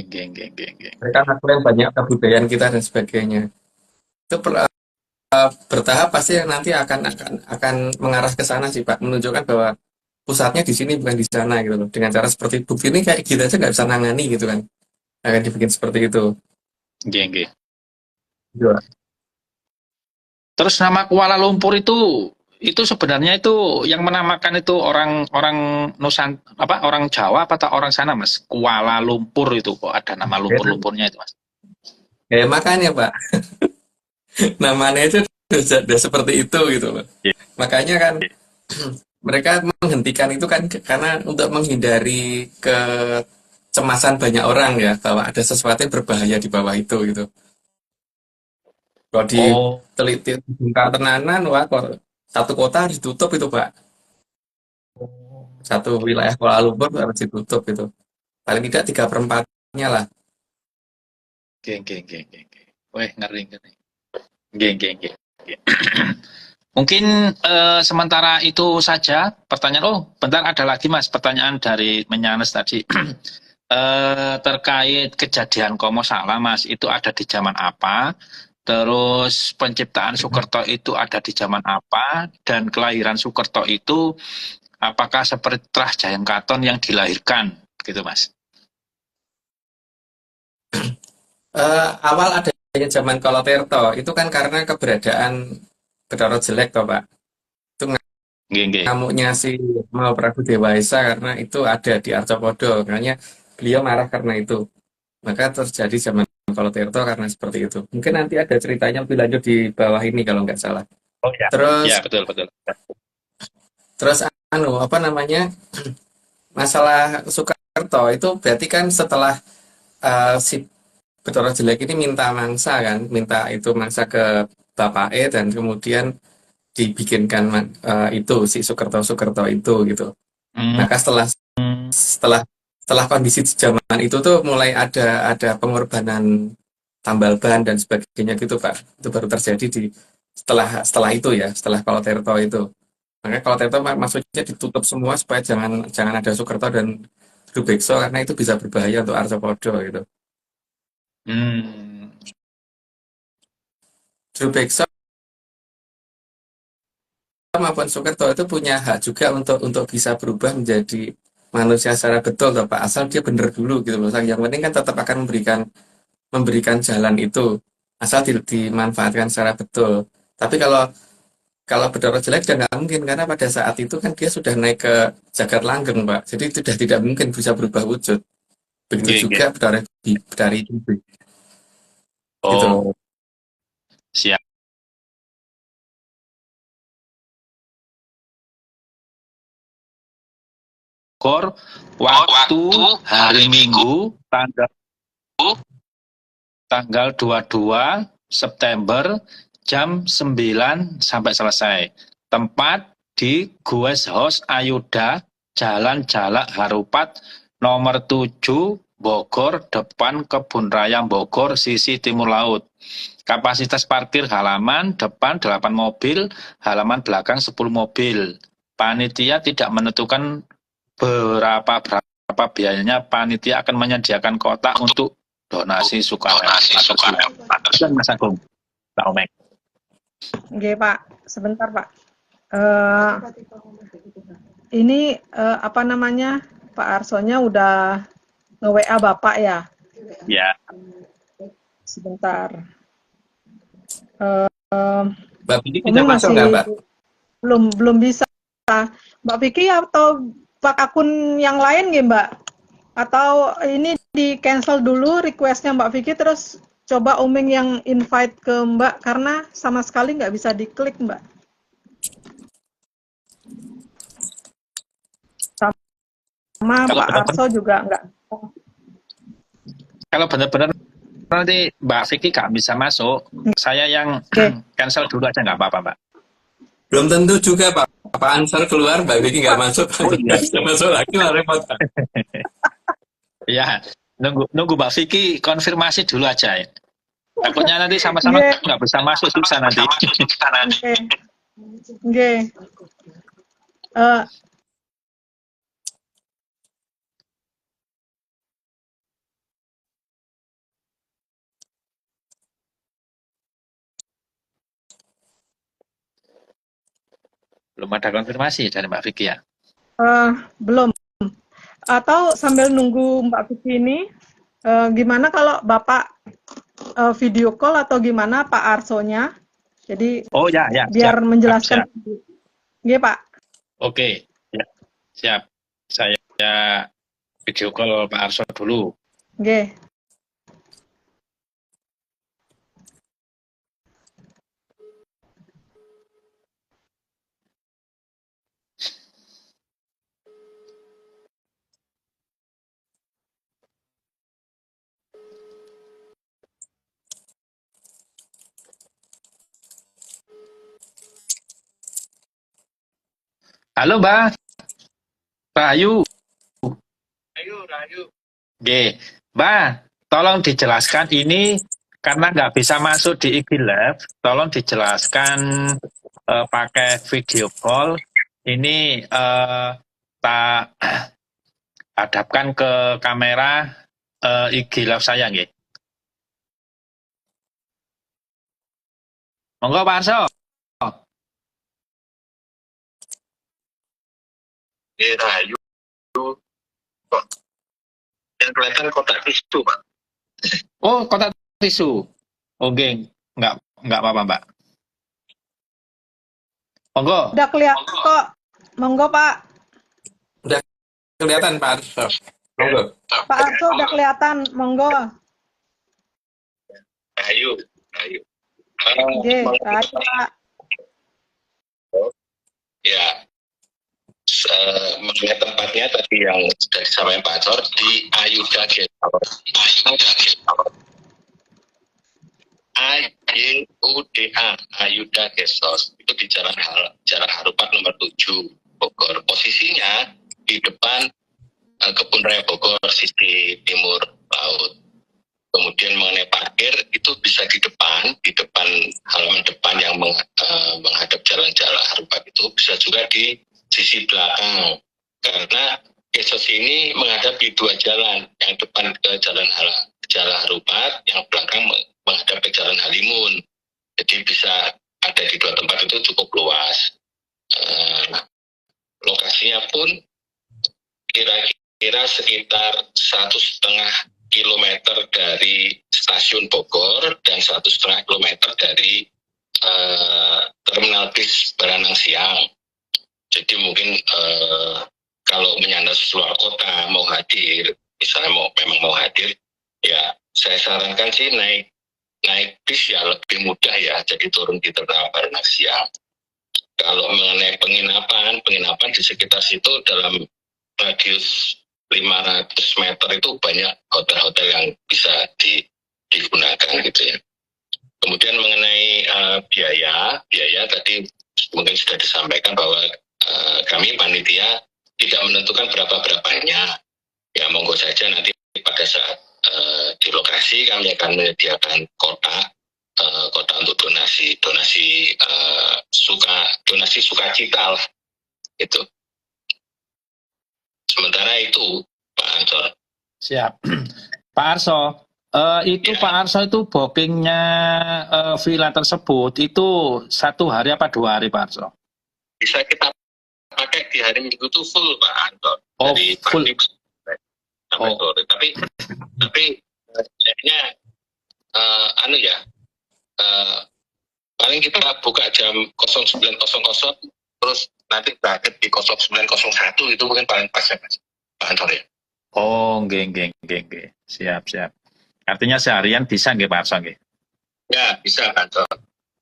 S3: geng.
S2: Mereka ngeklaim banyak kebudayaan kita dan sebagainya. Itu bertahap pasti nanti akan mengarah ke sana sih Pak, menunjukkan bahwa pusatnya di sini bukan di sana gitu loh. Dengan cara seperti bukti ini kayak gitu aja nggak bisa nangani gitu kan. Akan dibikin seperti itu.
S3: Geng.
S2: Iya.
S3: Terus nama Kuala Lumpur itu sebenarnya itu yang menamakan itu orang orang Jawa apa orang sana Mas? Kuala Lumpur itu kok ada nama lumpur-lumpurnya itu Mas.
S2: Makanya Pak, namanya itu udah seperti itu gitu loh.
S3: Iya.
S2: Makanya kan mereka menghentikan itu kan karena untuk menghindari kecemasan banyak orang ya bahwa ada sesuatu yang berbahaya di bawah itu gitu. Kalau
S3: Oh,
S2: diteliti bongkar tenanan, wah kok satu kota harus ditutup itu Pak. Satu wilayah Kuala Lumpur harus ditutup itu. Paling tidak 3/4-nya lah.
S3: geng. Weh, ngeri. Geng. Mungkin sementara itu saja pertanyaan. Oh, bentar ada lagi Mas pertanyaan dari Menyanes tadi. Terkait kejadian Komo Salah Mas, itu ada di zaman apa? Terus penciptaan Soekerto itu ada di zaman apa? Dan kelahiran Soekerto itu apakah seperti Trah Jayang Katon yang dilahirkan gitu Mas?
S2: Awal adanya zaman Koloterto itu kan karena keberadaan Bedoro Jelek toh Pak. Itu
S3: Geng.
S2: ngamuknya si Mahaprabu Dewasa karena itu ada di Arcopodo. Makanya beliau marah karena itu. Maka terjadi zaman Koloterto karena seperti itu. Mungkin nanti ada ceritanya lebih lanjut di bawah ini kalau nggak salah.
S3: Oh ya.
S2: Terus
S3: Ya, betul.
S2: terus apa namanya masalah Soekarto itu berarti kan setelah si Betoro Jelek ini minta mangsa kan, minta itu mangsa ke Bapak E dan kemudian dibikinkan itu si Soekerto itu gitu.
S3: Hmm.
S2: Maka setelah setelah kondisi zaman itu tuh mulai ada pengorbanan tambal ban dan sebagainya gitu Pak. Itu baru terjadi di setelah itu ya, setelah Koloterto itu. Makanya Koloterto maksudnya ditutup semua supaya jangan ada Soekerto dan Drubekso karena itu bisa berbahaya untuk Arcopodo gitu.
S3: Hmm.
S2: Drubekso maupun Soekerto itu punya hak juga untuk bisa berubah menjadi manusia secara betul toh Pak, asal dia benar dulu gitu loh. Yang penting kan tetap akan memberikan jalan itu asal dimanfaatkan secara betul. Tapi kalau Bedoro Jelek sudah nggak mungkin karena pada saat itu kan dia sudah naik ke jagat langgeng Pak, jadi itu sudah tidak mungkin bisa berubah wujud. Begitu
S3: Geng.
S2: juga Bedari itu gitu.
S3: Oh, siap. Kor waktu hari Minggu tanggal 22 September jam 9 sampai selesai. Tempat di Guest House Ayuda, Jalan Jalak Harupat, nomor 7, Bogor, depan Kebun Raya Bogor, sisi timur laut. Kapasitas parkir halaman depan 8 mobil, halaman belakang 10 mobil. Panitia tidak menentukan berapa biayanya. Panitia akan menyediakan kotak untuk donasi sukarela. Mas Agung, Pak Omek.
S1: Oke Pak, sebentar Pak. Ini apa namanya, Pak Arsonya udah nge-WA Bapak ya?
S3: Ya.
S1: Sebentar.
S2: Mbak Vicky
S1: Umi
S2: bisa masuk nggak Mbak?
S1: belum bisa. Mbak Vicky atau Pak akun yang lain nggih Mbak? Atau ini di cancel dulu requestnya Mbak Vicky terus coba Omeng yang invite ke Mbak karena sama sekali nggak bisa diklik Mbak. Sama
S3: Kalau
S1: Pak
S3: benar-benar
S1: Arso juga nggak.
S3: kalau benar-benar nanti Mbak Vicky nggak bisa masuk, saya yang
S1: Oke.
S3: cancel dulu aja nggak apa-apa, Mbak.
S2: Belum tentu juga Pak. Pak Ansar keluar, Mbak Vicky nggak masuk,
S3: Oh iya.
S2: nggak bisa masuk lagi, malah repot Pak.
S3: Ya, nunggu Mbak Vicky konfirmasi dulu aja ya. Takutnya nanti sama-sama
S1: Nggih.
S3: nggak bisa masuk susah nanti.
S1: Oke. Nggih.
S3: Belum ada konfirmasi dari Mbak Vicky ya.
S1: Belum. Atau sambil nunggu Mbak Vicky ini, gimana kalau Bapak video call atau gimana Pak Arsonya? Jadi
S3: Oh ya,
S1: biar
S3: siap,
S1: menjelaskan.
S3: siap.
S1: Nggih Pak.
S3: Oke, ya, siap. Saya video call Pak Arso dulu.
S1: Nggih.
S3: Halo Mbak Rahayu.
S2: Rayu.
S3: Oke, Mbak, tolong dijelaskan ini karena nggak bisa masuk di IG Live, tolong dijelaskan pakai video call. Ini tak hadapkan ke kamera IG Live saya, nggih. Monggo Pak Arso.
S6: Rahayu yang kelihatan kotak tisu Pak.
S3: Oh, kotak tisu. Oke, nggak apa-apa Mbak. Monggo.
S1: Udah kelihatan kok. Monggo Pak.
S2: Kelihatan Pak Arso. Monggo.
S1: Pak Arso udah kelihatan. Monggo.
S6: Rahayu
S1: Nggih, Pak.
S6: ya mengenai tempatnya tadi yang sudah disampaikan Pak Cor di Ayuda Guest House. AYUDA Ayuda Guest House itu di Jalan Harupat nomor 7 Bogor. Posisinya di depan Kebun Raya Bogor sisi timur laut. Kemudian mengenai parkir itu bisa di depan halaman depan yang menghadap jalan Harupat itu, bisa juga di sisi belakang karena Kesos ini menghadapi dua jalan, yang depan ke jalan Harupat, yang belakang menghadap ke jalan Halimun. Jadi bisa ada di dua tempat itu cukup luas. Lokasinya pun kira-kira sekitar 1,5 kilometer dari stasiun Bogor dan 1,5 kilometer dari terminal bis Baranang Siang. Jadi mungkin kalau menyandas luar kota mau hadir, misalnya memang mau hadir, ya saya sarankan sih naik bis ya lebih mudah ya. Jadi turun di terminal Baranang Siang. Kalau mengenai penginapan di sekitar situ dalam radius 500 meter itu banyak hotel-hotel yang bisa digunakan gitu ya. Kemudian mengenai biaya tadi mungkin sudah disampaikan bahwa kami panitia tidak menentukan berapa-berapanya. Ya monggo saja nanti pada saat di lokasi kami akan menyediakan kotak untuk donasi sukacita lah itu. Sementara itu Pak Ansor.
S3: Siap. Pak Arso, itu
S6: Ya.
S3: Pak Arso itu bookingnya villa tersebut itu 1 hari apa 2 hari Pak Arso?
S6: Bisa kita pakai di hari Minggu itu full Pak Ansor.
S3: Oh,
S6: Dari
S3: full.
S6: pagi sampai sore. Tapi jadinya paling kita buka jam 09.00 terus nanti berakhir di 09.01 itu mungkin paling pas ya Mas Pak Ansor ya.
S3: Oh, nggih. Siap. Artinya seharian bisa nggih Pak Arso nggih?
S6: Ya, bisa Pansor.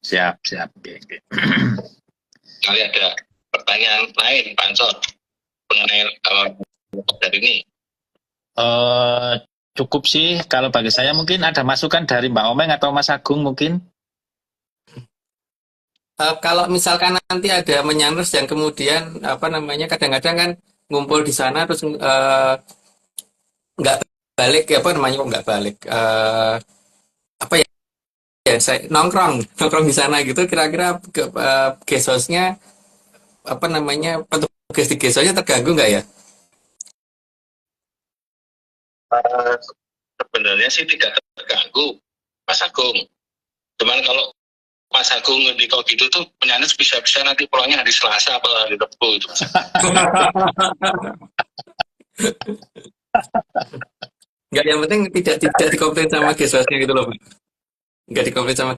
S3: Siap, siap. Nggih, nggih.
S6: Kali ada pertanyaan lain Pansor mengenai dari ini.
S3: Cukup sih kalau bagi saya. Mungkin ada masukan dari Mbak Omeng atau Mas Agung mungkin.
S2: Kalau misalkan nanti ada menyanders yang kemudian apa namanya kadang-kadang kan ngumpul di sana terus nggak balik apa namanya kok nggak balik apa ya, saya nongkrong di sana gitu kira-kira guest house-nya apa namanya petugas di guest house-nya terganggu nggak ya?
S6: Eh, Sebenarnya sih tidak terganggu Mas Agung. Cuman kalau Mas Agung di kau gitu tuh penyanyi bisa-bisa nanti pulangnya hari Selasa atau hari Rabu itu.
S2: Nggak, yang penting tidak dikomplain sama guest house-nya gitu loh, Pak. Nggak dikomplain sama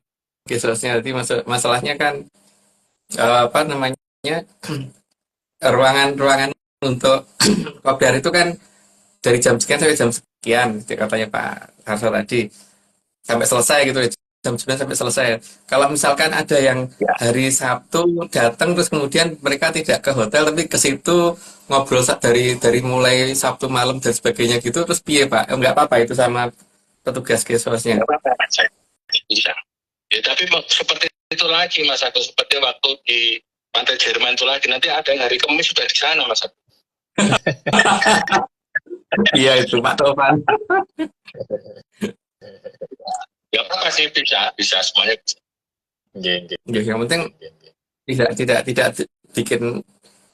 S2: guest house-nya. Jadi masalahnya kan apa namanya ruangan untuk kopdar itu kan dari jam sekian sampai jam sekian, katanya Pak Harso tadi, sampai selesai gitu ya, jam 9 sampai selesai. Kalau misalkan ada yang
S3: Ya.
S2: hari Sabtu datang terus kemudian mereka tidak ke hotel tapi ke situ ngobrol dari mulai Sabtu malam dan sebagainya gitu, terus piye Pak? Enggak apa-apa itu sama petugas guest house-nya.
S6: Nggak apa-apa, saya bisa. Ya, tapi seperti itu lagi Mas Agung, seperti waktu di Pantai Jerman itu lagi, nanti ada yang hari Kamis sudah di sana Mas Agung.
S2: Iya itu Pak Tovan.
S6: Ya apa sih, bisa semuanya bisa.
S3: Nggih, nggih.
S2: Ya, yang penting
S3: Nggih, nggih.
S2: tidak bikin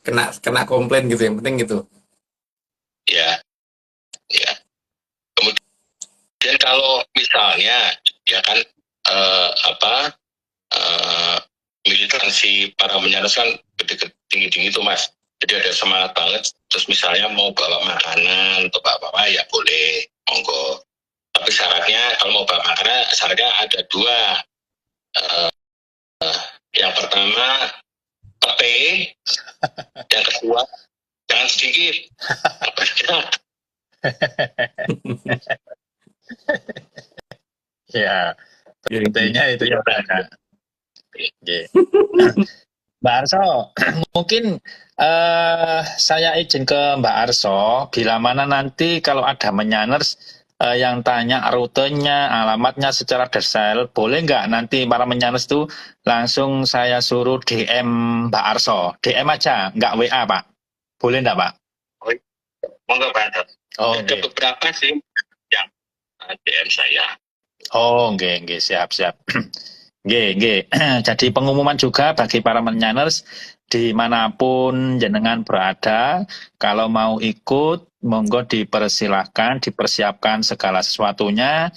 S2: kena komplain gitu, yang penting gitu.
S6: Ya, ya. Kemudian kalau misalnya ya kan militansi para penyaris kan tinggi-tinggi itu Mas. Jadi ada semangat banget. Terus misalnya mau bawa makanan untuk bawa ya boleh, monggo. Tapi syaratnya kalau mau bawa makanan syaratnya ada dua. Yang pertama petai, yang kedua jangan sedikit.
S3: Ya, pentingnya itu ya Pak. Nggih. Mbak Arso, mungkin saya izin ke Mbak Arso, bila mana nanti kalau ada menyaners yang tanya rutenya, alamatnya secara detail, boleh nggak nanti para menyaners itu langsung saya suruh DM Mbak Arso, DM aja, nggak WA Pak, boleh nggak Pak?
S6: Monggo Pak.
S3: Oh,
S6: Ada
S3: nggih.
S6: beberapa sih yang DM saya.
S3: Oh, nggih, nggih, siap. Nggih, nggih. Jadi pengumuman juga bagi para menyaners dimanapun jenengan berada, kalau mau ikut, monggo dipersilahkan, dipersiapkan segala sesuatunya,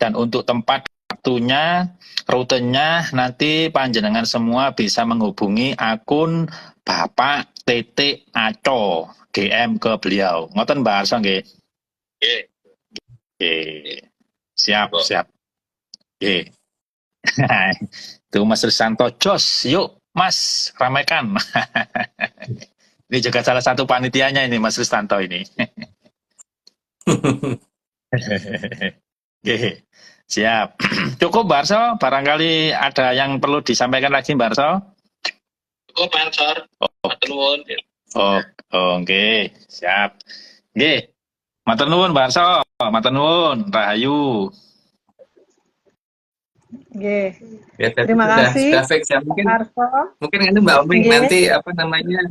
S3: dan untuk tempat waktunya, rutenya, nanti panjenengan semua bisa menghubungi akun Bapak Titik Aco, DM ke beliau. Ngoten Mbak Arso, nggih?
S6: Nggih.
S3: Nggih. Siap. Nggih. Tuh Mas Risanto, jos, yuk Mas, ramaikan. Ini juga salah satu panitianya ini Mas Risanto ini. Oke, siap. Cukup Mbak Arso, barangkali ada yang perlu disampaikan lagi Mbak Arso?
S6: Cukup Pansor. Matur nuwun.
S3: Oke, siap. Nggih. Matur nuwun Mbak Arso, matur nuwun, rahayu.
S1: Oke.
S2: Ya,
S1: Terima kasih,
S2: sudah fix ya. Mungkin nanti Mbak Oming
S1: Nggih.
S2: nanti apa namanya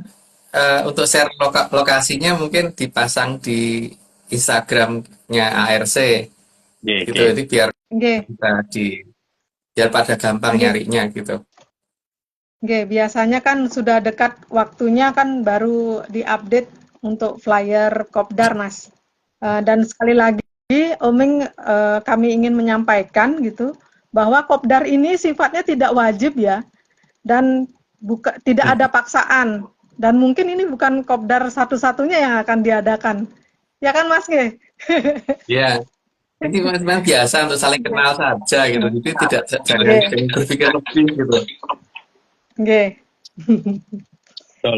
S2: untuk share lokasinya mungkin dipasang di Instagramnya ARC gitu. Jadi biar biar pada gampang nyarinya gitu.
S1: Oke, biasanya kan sudah dekat waktunya kan baru diupdate untuk flyer Kopdar, Mas. Dan sekali lagi, Oming, kami ingin menyampaikan gitu bahwa Kopdar ini sifatnya tidak wajib ya, dan tidak ada paksaan. Dan mungkin ini bukan Kopdar satu-satunya yang akan diadakan, ya kan Mas?
S2: Ya, ini memang biasa untuk saling kenal saja gitu. Jadi jangan berpikir lebih gitu.
S1: Oke.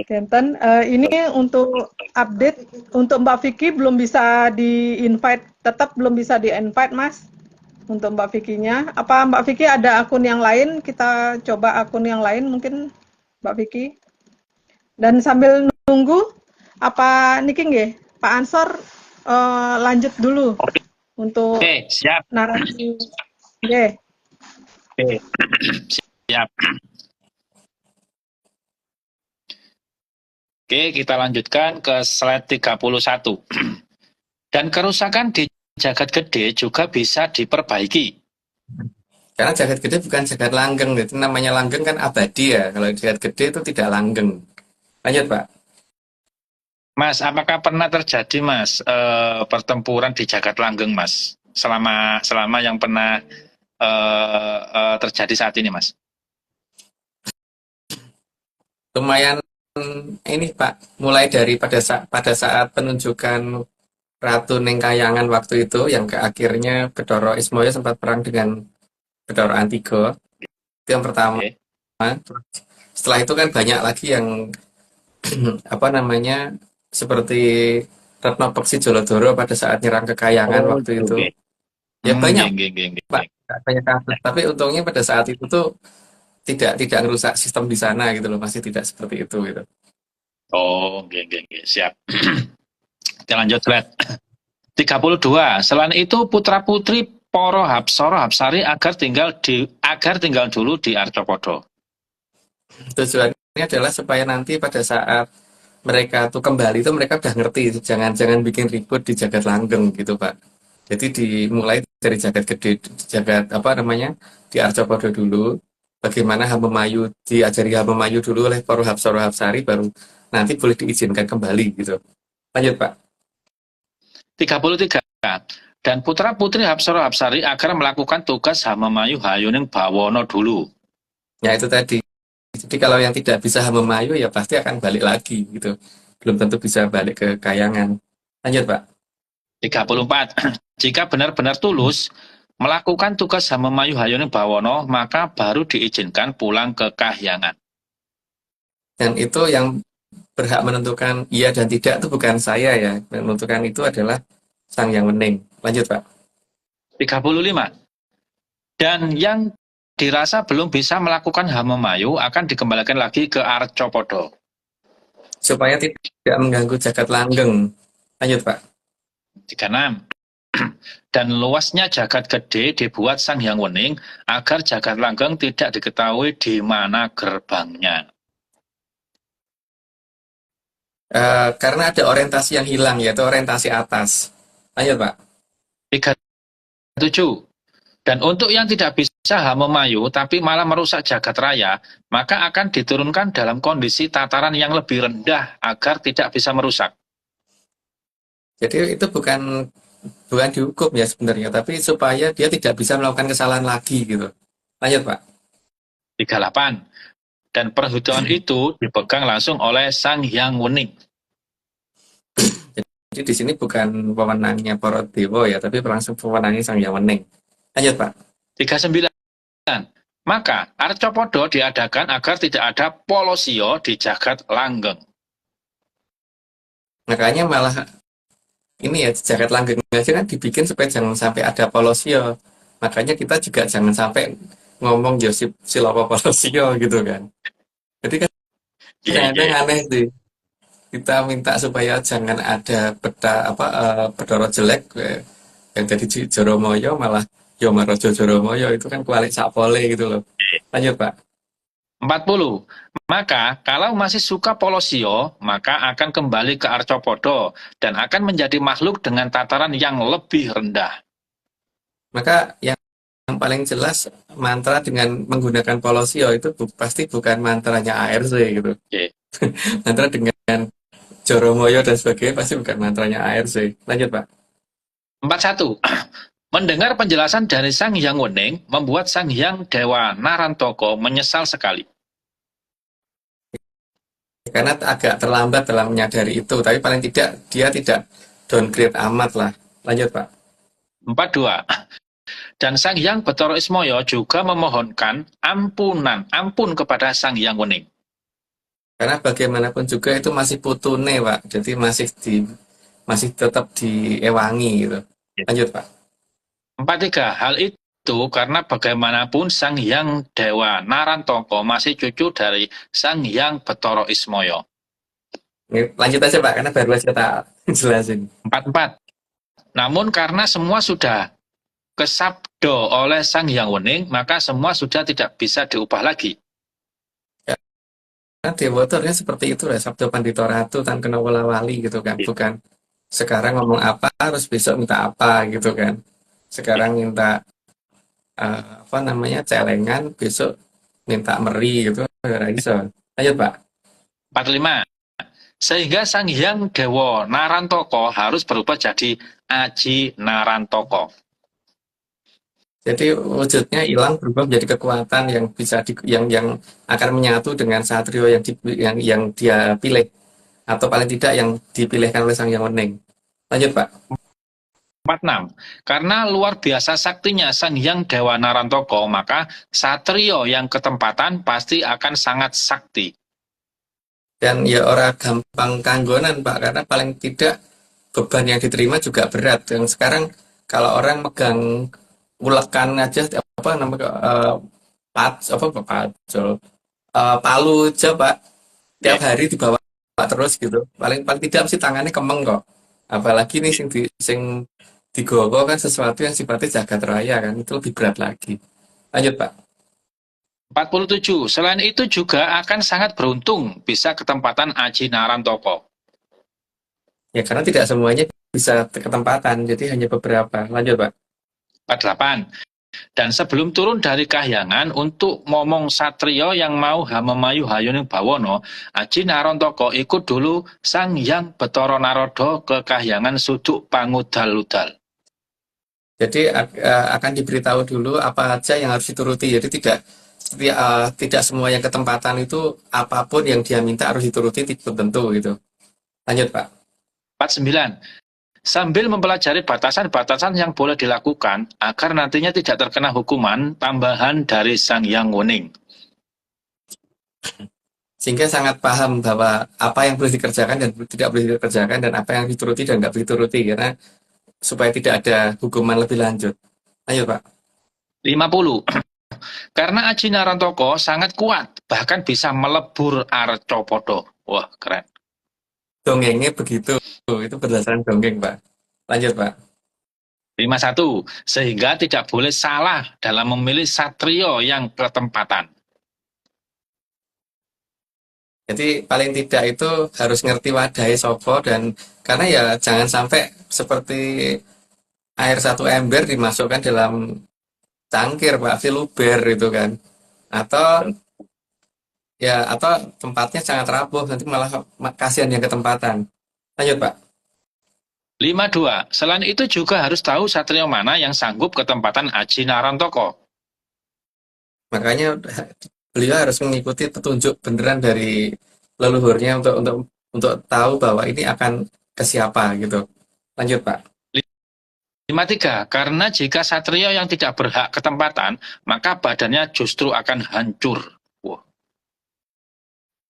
S1: Kenten, ini untuk update untuk Mbak Vicky belum bisa di-invite, tetap belum bisa di-invite, Mas. untuk Mbak Vicky-nya. Apa Mbak Vicky ada akun yang lain? Kita coba akun yang lain mungkin Mbak Vicky. Dan sambil nunggu, apa niki nggih, Pak Ansor lanjut dulu untuk
S3: Oke, siap.
S1: narasi. Nggih.
S3: Oke, siap. Oke, kita lanjutkan ke slide 31. Dan kerusakan di jagat gede juga bisa diperbaiki.
S2: Karena jagat gede bukan jagat langgeng, itu namanya langgeng kan abadi ya. Kalau jagat gede itu tidak langgeng. Lanjut Pak.
S3: Mas, apakah pernah terjadi Mas pertempuran di jagat langgeng Mas? Selama yang pernah terjadi saat ini Mas?
S2: Lumayan ini Pak, mulai dari pada saat penunjukan Ratu Nengkayangan waktu itu yang akhirnya Bathara Ismaya sempat perang dengan Bathara Antiga. Itu yang pertama.
S3: Oke.
S2: Setelah itu kan banyak lagi yang apa namanya seperti Retno Peksi Jolodoro pada saat nyerang ke Kayangan waktu itu.
S3: Oke.
S2: Ya banyak
S3: Nggih.
S2: Pak, banyak kasus. Tapi untungnya pada saat itu tuh tidak merusak sistem di sana gitu loh, masih tidak seperti itu gitu.
S3: Oh, nggih. Siap. Kita lanjut slide 32. Selain itu putra-putri para Hapsara Hapsari agar tinggal dulu di Arcapada.
S2: Tujuannya adalah supaya nanti pada saat mereka tuh kembali itu mereka udah ngerti, jangan bikin ribut di jagat langgeng gitu Pak. Jadi dimulai dari jagat gede, jagat apa namanya di Arcapada dulu. Bagaimana Hamemayu diajari Hamemayu dulu oleh para Hapsara Hapsari, baru nanti boleh diizinkan kembali gitu. Lanjut Pak.
S3: 33. Dan putra-putri Hapsara Hapsari agar melakukan tugas Hamemayu Hayuning Bawana dulu.
S2: Ya itu tadi. Jadi kalau yang tidak bisa Hamemayu ya pasti akan balik lagi gitu. Belum tentu bisa balik ke Kayangan. Lanjut Pak.
S3: 34. Jika benar-benar tulus melakukan tugas Hamemayu Hayuning Bawana, maka baru diizinkan pulang ke Kahyangan.
S2: Dan itu yang berhak menentukan iya dan tidak itu bukan saya ya. Menentukan itu adalah Sang Hyang Wening. Lanjut Pak.
S3: 35. Dan yang dirasa belum bisa melakukan Hamemayu akan dikembalikan lagi ke Arcapada.
S2: Supaya tidak mengganggu jagat langgeng. Lanjut Pak.
S3: 36. Dan luasnya jagat gede dibuat Sang Hyang Wening agar jagat langgeng tidak diketahui di mana gerbangnya.
S2: Karena ada orientasi yang hilang, yaitu orientasi atas. Lanjut Pak.
S3: 37. Dan untuk yang tidak bisa Hamemayu tapi malah merusak jagat raya, maka akan diturunkan dalam kondisi tataran yang lebih rendah agar tidak bisa merusak.
S2: Jadi itu bukan dihukum ya sebenarnya, tapi supaya dia tidak bisa melakukan kesalahan lagi gitu. Lanjut Pak.
S3: 38. Dan perhitungan itu dipegang langsung oleh Sang Hyang Wening.
S2: Jadi di sini bukan wewenangnya para dewa ya, tapi langsung wewenangnya Sang Hyang Wening. Lanjut Pak.
S3: 39. Maka Arcapada diadakan agar tidak ada polosio di jagat langgeng.
S2: Makanya malah ini ya jagat langgeng aja kan dibikin supaya jangan sampai ada polosio. Makanya kita juga jangan sampai ngomong Josip Silopo polosio gitu kan. Jadi kan kadang aneh sih. Kita minta supaya jangan ada Bathara jelek yang jadi Joromoyo malah Yomaraja Joromoyo itu kan kualik sakpole gitu loh. Lanjut Pak.
S3: 40. Maka kalau masih suka polosio, maka akan kembali ke Arcapada dan akan menjadi makhluk dengan tataran yang lebih rendah.
S2: Maka yang paling jelas mantra dengan menggunakan polosio itu pasti bukan mantranya ARC gitu.
S3: Oke.
S2: Mantra dengan Joromoyo dan sebagainya pasti bukan mantranya ARC. Lanjut Pak.
S3: 41. Mendengar penjelasan dari Sang Hyang Wening membuat Sang Hyang Dewa Narantaka menyesal sekali.
S2: Karena agak terlambat dalam menyadari itu, tapi paling tidak dia tidak downgrade amat lah. Lanjut Pak.
S3: 42. Dan Sang Hyang Bathara Ismaya juga memohonkan ampun kepada Sang Hyang Wening.
S2: Karena bagaimanapun juga itu masih putune Pak, jadi masih tetap diewangi gitu. Lanjut Pak.
S3: 43. Hal itu karena bagaimanapun Sang Hyang Dewa Narantaka masih cucu dari Sang Hyang Bathara Ismaya.
S2: Ini lanjut aja Pak, karena baru aja tak jelasin.
S3: 44. Namun karena semua sudah kesabdo oleh Sang Hyang Wening, maka semua sudah tidak bisa diubah lagi.
S2: Karena dewotornya seperti itu lah, Sabdo Pandito Ratu Tan Kena Wala Wali gitu kan. Bukan sekarang ngomong apa, harus besok minta apa gitu kan. Sekarang minta apa namanya celengan, besok minta meri gitu. Ora iso. Lanjut Pak.
S3: 45. Sehingga Sang Hyang Dewa Narantaka harus berubah jadi Aji Narantaka.
S2: Jadi wujudnya hilang berubah menjadi kekuatan yang bisa yang akan menyatu dengan satrio yang dia pilih, atau paling tidak yang dipilihkan oleh Sang Hyang Wening. Lanjut Pak.
S3: 46. Karena luar biasa saktinya Sang Hyang Dewa Narantaka, maka satrio yang ketempatan pasti akan sangat sakti.
S2: Dan ya orang gampang kanggonan Pak, karena paling tidak beban yang diterima juga berat. Dan sekarang kalau orang megang ulekan aja apa namanya palu aja Pak, tiap hari dibawa terus gitu. Paling tidak mesti tangannya kemeng kok. Apalagi nih sing digowo kan sesuatu yang sifatnya jagat raya kan, itu lebih berat lagi. Lanjut Pak.
S3: 47. Selain itu juga akan sangat beruntung bisa ketempatan Aji Narantaka.
S2: Ya karena tidak semuanya bisa ketempatan, jadi hanya beberapa. Lanjut Pak.
S3: 48. Dan sebelum turun dari kahyangan untuk momong satrio yang mau memayu hayuning bawono, Aji Narantaka ikut dulu Sang Hyang Bathara Narada ke kahyangan suduk pangudal-udal.
S2: Jadi akan diberitahu dulu apa aja yang harus dituruti. Jadi tidak semua yang ketempatan itu apapun yang dia minta harus dituruti, tidak tentu gitu. Lanjut Pak.
S3: 49. Sambil mempelajari batasan-batasan yang boleh dilakukan agar nantinya tidak terkena hukuman tambahan dari Sang Hyang Wening.
S2: Sehingga sangat paham bahwa apa yang boleh dikerjakan dan tidak boleh dikerjakan, dan apa yang dituruti dan nggak boleh dituruti, karena supaya tidak ada hukuman lebih lanjut. Lanjut Pak.
S3: 50. Karena Aji Narantaka sangat kuat, bahkan bisa melebur Arcapada. Wah, keren.
S2: Dongengnya begitu, itu berdasarkan dongeng Pak. Lanjut Pak.
S3: 51. Sehingga tidak boleh salah dalam memilih satrio yang ketempatan.
S2: Jadi paling tidak itu harus ngerti wadai sopo, dan karena ya jangan sampai seperti air satu ember dimasukkan dalam cangkir Pak, filuber itu kan. Atau tempatnya sangat rapuh, nanti malah kasihan yang ketempatan. Lanjut Pak.
S3: 52. Selain itu juga harus tahu satrio mana yang sanggup ketempatan Aji Narantaka.
S2: Makanya beliau harus mengikuti petunjuk beneran dari leluhurnya untuk tahu bahwa ini akan ke siapa gitu. Lanjut Pak.
S3: 53. Karena jika satrio yang tidak berhak ketempatan, maka badannya justru akan hancur. Wah.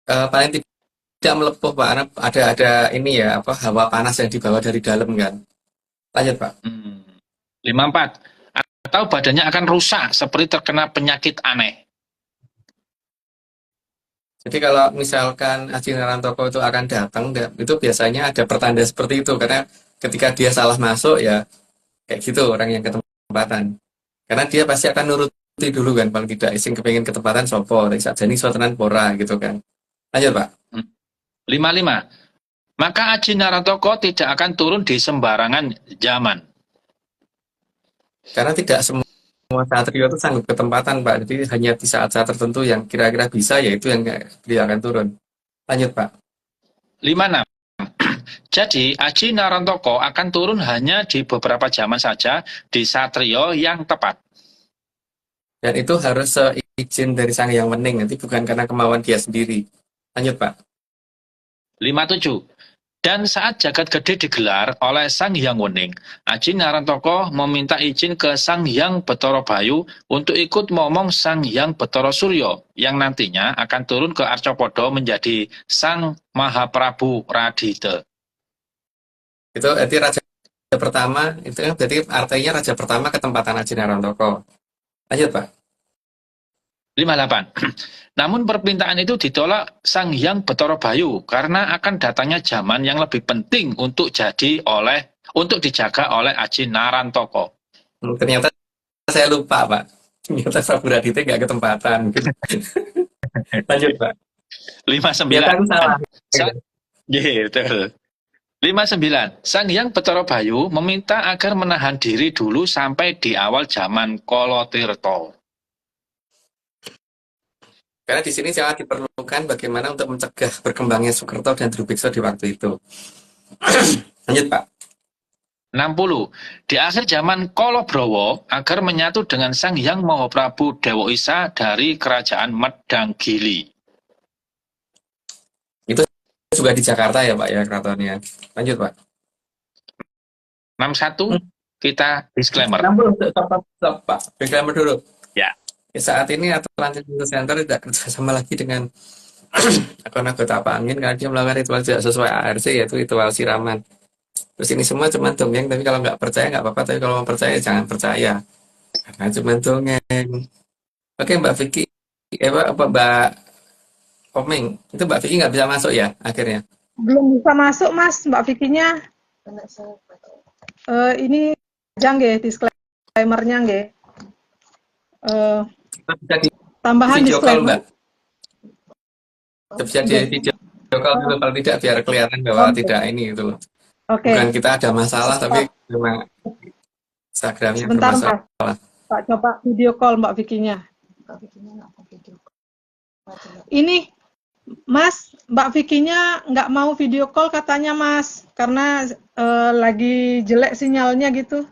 S2: Paling tidak melepuh Pak, karena ada ini ya, apa, hawa panas yang dibawa dari dalam kan. Lanjut Pak.
S3: 54. Atau badannya akan rusak seperti terkena penyakit aneh.
S2: Jadi kalau misalkan Aji Narantaka itu akan datang, itu biasanya ada pertanda seperti itu, karena ketika dia salah masuk ya kayak gitu orang yang ketempatan. Karena dia pasti akan nuruti dulu kan, paling tidak ising kepengin ketempatan sopo, sakjane iso tenan pora gitu kan. Lanjut Pak.
S3: 55. Maka Aji Narantaka tidak akan turun di sembarangan zaman.
S2: Karena tidak semua satrio itu sanggup ketempatan Pak, jadi hanya di saat-saat tertentu yang kira-kira bisa, yaitu yang beliau akan turun. Lanjut Pak.
S3: 56. Jadi Aji Narantaka akan turun hanya di beberapa zaman saja di satrio yang tepat.
S2: Dan itu harus seizin dari Sang Hyang Wening, nanti bukan karena kemauan dia sendiri. Lanjut Pak.
S3: 57. Dan saat jagat gede digelar oleh Sang Hyang Wening, Aji Narantaka meminta izin ke Sang Hyang Bathara Bayu untuk ikut momong Sang Hyang Bathara Surya yang nantinya akan turun ke Arcapada menjadi Sang Mahaprabu Radhita.
S2: Itu arti Raja pertama itu kan berarti artinya raja pertama ketempatan Aji Narantoko. Lanjut Pak.
S3: 58. Namun permintaan itu ditolak Sang Hyang Bathara Bayu karena akan datangnya zaman yang lebih penting untuk dijaga oleh Aji Narantoko.
S2: Ternyata saya lupa Pak. Ternyata Prabu Raditya nggak ketempatan. Lanjut Pak.
S3: 59.
S2: Ternyata aku salah.
S3: Gitu. 59. Sang Hyang Bathara Bayu meminta agar menahan diri dulu sampai di awal zaman Kolotirto.
S2: Karena di sini sangat diperlukan bagaimana untuk mencegah berkembangnya Sukerto dan Drubiksa di waktu itu. Lanjut Pak.
S3: 60. Di akhir zaman Kolobrowo agar menyatu dengan Sang Hyang Mahaprabu Dewa Isa dari kerajaan Medanggili.
S2: Itu juga di Jakarta ya Pak ya keratonnya. Lanjut Pak.
S3: 61. Kita disclaimer.
S2: 60 stop Pak. Disclaimer dulu.
S3: Ya.
S2: Saat ini Atlantis Research Center tidak kerjasama lagi dengan akun anggota Pak Angin karena dia melakukan ritual tidak sesuai ARC, yaitu ritual siraman. Terus ini semua cuma dongeng, tapi kalau nggak percaya nggak apa-apa, tapi kalau mau percaya jangan percaya karena cuma dongeng. Oke Mbak Vicky, Mbak Komeng, itu Mbak Vicky nggak bisa masuk ya akhirnya?
S1: Belum bisa masuk Mas, Mbak Vicky-nya. Ini aja nggih disclaimer-nya nggih.
S2: Bisa di
S1: Tambahan
S2: video call
S1: disclaimer.
S2: Mbak. Bisa di video call dulu kalau tidak biar kelihatan bahwa tidak ini gitu loh.
S1: Oke.
S2: Bukan kita ada masalah, tapi memang Instagramnya
S1: Sebentar
S2: bermasalah.
S1: Mas. Pak coba video call Mbak Vicky-nya. Ini Mas, Mbak Vicky-nya nggak mau video call katanya Mas, karena lagi jelek sinyalnya gitu.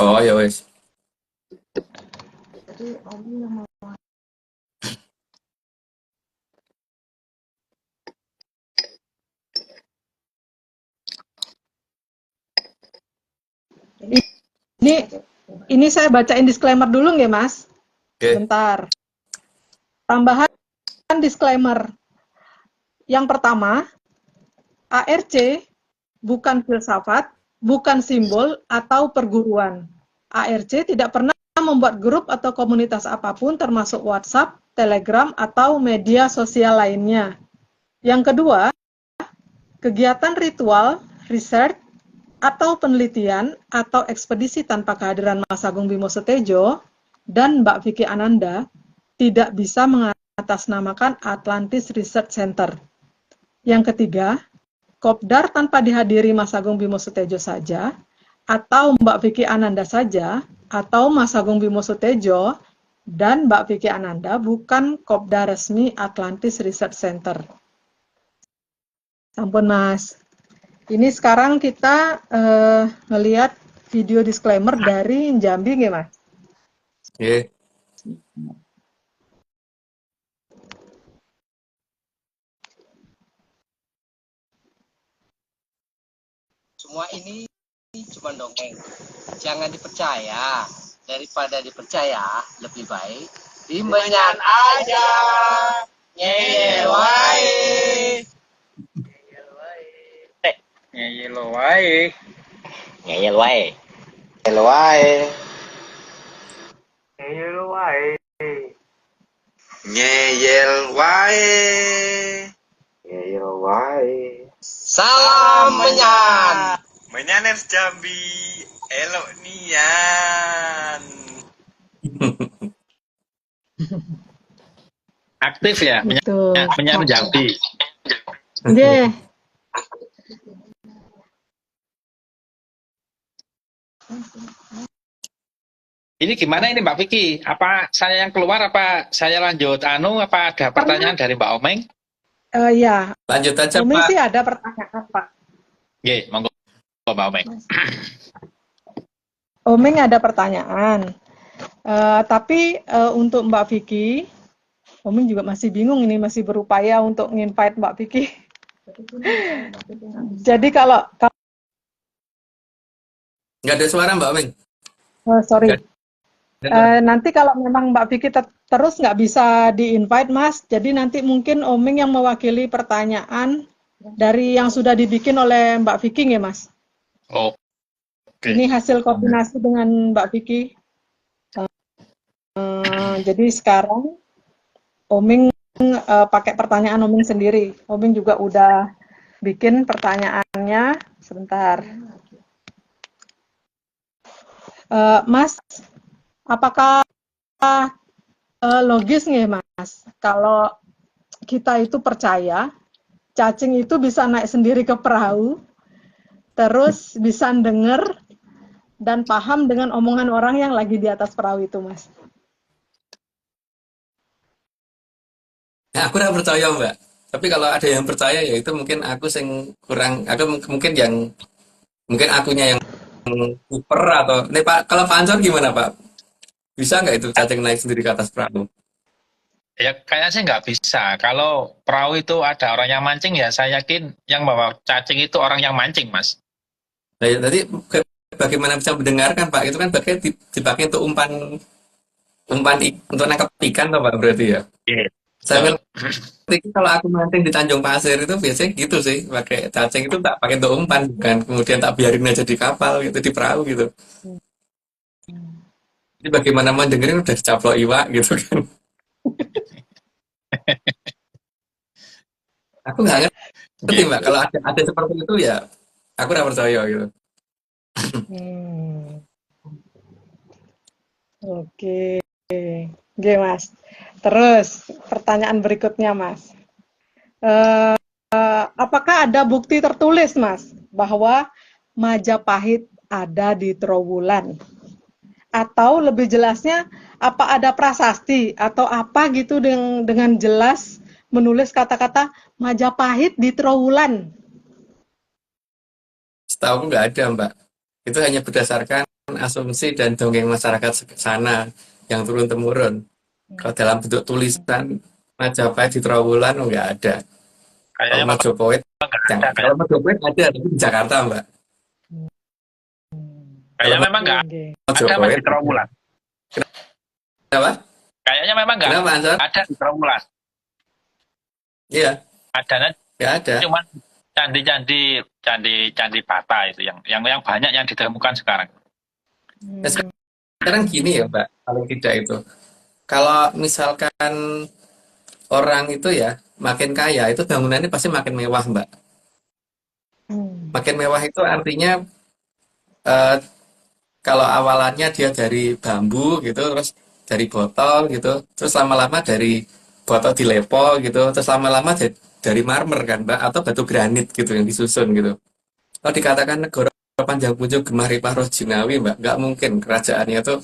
S2: Oh ya wes.
S1: Ini saya bacain disclaimer dulu nggih Mas?
S2: Oke.
S1: Bentar. Tambahan disclaimer. Yang pertama, ARC bukan filsafat, bukan simbol atau perguruan. ARC tidak pernah membuat grup atau komunitas apapun termasuk WhatsApp, Telegram, atau media sosial lainnya. Yang kedua, kegiatan ritual, research, atau penelitian atau ekspedisi tanpa kehadiran Mas Agung Bimo Setejo dan Mbak Vicky Ananda tidak bisa mengatasnamakan Atlantis Research Center. Yang ketiga, kopdar tanpa dihadiri Mas Agung Bimo Setejo saja, atau Mbak Vicky Ananda saja, atau Mas Agung Bimo Setejo dan Mbak Vicky Ananda bukan kopdar resmi Atlantis Research Center. Ampun Mas. Ini sekarang kita ngelihat video disclaimer dari Jambi nggih Mas?
S2: Oke.
S5: Semua ini cuma dongeng. Jangan dipercaya. Daripada dipercaya, lebih baik dimbenyan aja. Ngeyel wae.
S3: Ngeyel wae.
S5: Ngeyel wae. Ngeyel wae.
S7: Ngeyel wae. Ngeyel wae. Ngeyel wae.
S5: Salam menyan.
S7: Menyaners Jambi. Elok nian.
S3: Aktif ya,
S1: Betul.
S3: menyan Jambi.
S1: Nggih.
S3: Ini gimana ini Mbak Vicky? Apa saya yang keluar, apa saya lanjut apa ada pertanyaan dari Mbak Omeng?
S1: Ya,
S2: Lanjut aja
S1: Omeng
S2: Pak.
S1: sih ada pertanyaan Pak.
S3: Oke, monggo Mbak Omeng.
S1: Omeng ada pertanyaan. Tapi untuk Mbak Vicky, Omeng juga masih bingung ini, masih berupaya untuk nginvite Mbak Vicky. Jadi kalau
S2: Nggak ada suara Mbak Ming.
S1: sorry. Nanti kalau memang Mbak Vicky terus nggak bisa di-invite Mas, jadi nanti mungkin Omeng yang mewakili pertanyaan dari yang sudah dibikin oleh Mbak Vicky ya Mas?
S3: Oke.
S1: Ini hasil koordinasi dengan Mbak Vicky. Jadi sekarang Oming pakai pertanyaan Oming sendiri. Oming juga udah bikin pertanyaannya. Sebentar. Mas, apakah logis nih Mas, kalau kita itu percaya cacing itu bisa naik sendiri ke perahu, terus bisa denger dan paham dengan omongan orang yang lagi di atas perahu itu, Mas?
S2: Nah, aku nggak percaya mbak. Tapi kalau ada yang percaya ya itu mungkin aku sing kurang, aku mungkin akunya yang super atau nih Pak, kalau Pak Ansor gimana Pak? Bisa nggak itu cacing naik sendiri ke atas perahu?
S3: Ya kayaknya sih nggak bisa. Kalau perahu itu ada orang yang mancing ya saya yakin yang bawa cacing itu orang yang mancing, Mas.
S2: Nah, ya, tadi bagaimana bisa mendengarkan Pak? Itu kan dipakai untuk umpan untuk nangkap ikan toh Pak berarti ya.
S3: Iya.
S2: Saya
S3: Betul.
S2: ngerti kalau aku mancing di Tanjung Pasir itu biasanya gitu sih, pakai cacing itu tak pakai untuk umpan bukan kemudian tak biarin aja di kapal gitu di perahu gitu. Jadi bagaimana mendengarin udah dicaplok iwak gitu kan. Aku nggak ngerti Mbak, kalau ada seperti itu ya aku nggak percaya gitu.
S1: Oke, oke Mas. Terus pertanyaan berikutnya Mas. Apakah ada bukti tertulis Mas bahwa Majapahit ada di Trowulan? Atau lebih jelasnya apa ada prasasti atau apa gitu dengan jelas menulis kata-kata Majapahit di Trowulan?
S2: Setahu aku nggak ada Mbak. Itu hanya berdasarkan asumsi dan dongeng masyarakat sana yang turun temurun. Kalau dalam bentuk tulisan Majapahit di Trowulan nggak ada. Kalau
S3: Kayaknya memang
S2: Majapahit,
S3: nggak ada.
S2: kalau Majapahit ada tapi di Jakarta Mbak. Kalau
S3: Kayaknya memang nggak ada Mas
S2: Majapahit
S3: di Trawulan.
S2: apa?
S3: Kayaknya memang nggak
S2: Kenapa Ansar?
S3: ada di Trawulan.
S2: Iya,
S3: Adanya
S2: nggak ada.
S3: cuma candi bata itu yang banyak yang ditemukan sekarang.
S2: Nah, sekarang gini ya Mbak, paling tidak itu. Kalau misalkan orang itu ya makin kaya, itu bangunannya pasti makin mewah Mbak. Makin mewah itu artinya eh, kalau awalannya dia dari bambu gitu, terus dari botol gitu, terus lama-lama dari botol dilepo gitu, terus lama-lama dari marmer kan Mbak, atau batu granit gitu yang disusun gitu. Kalau dikatakan negara panjang pucuk gemah ripah roh jinawi Mbak, nggak mungkin kerajaannya itu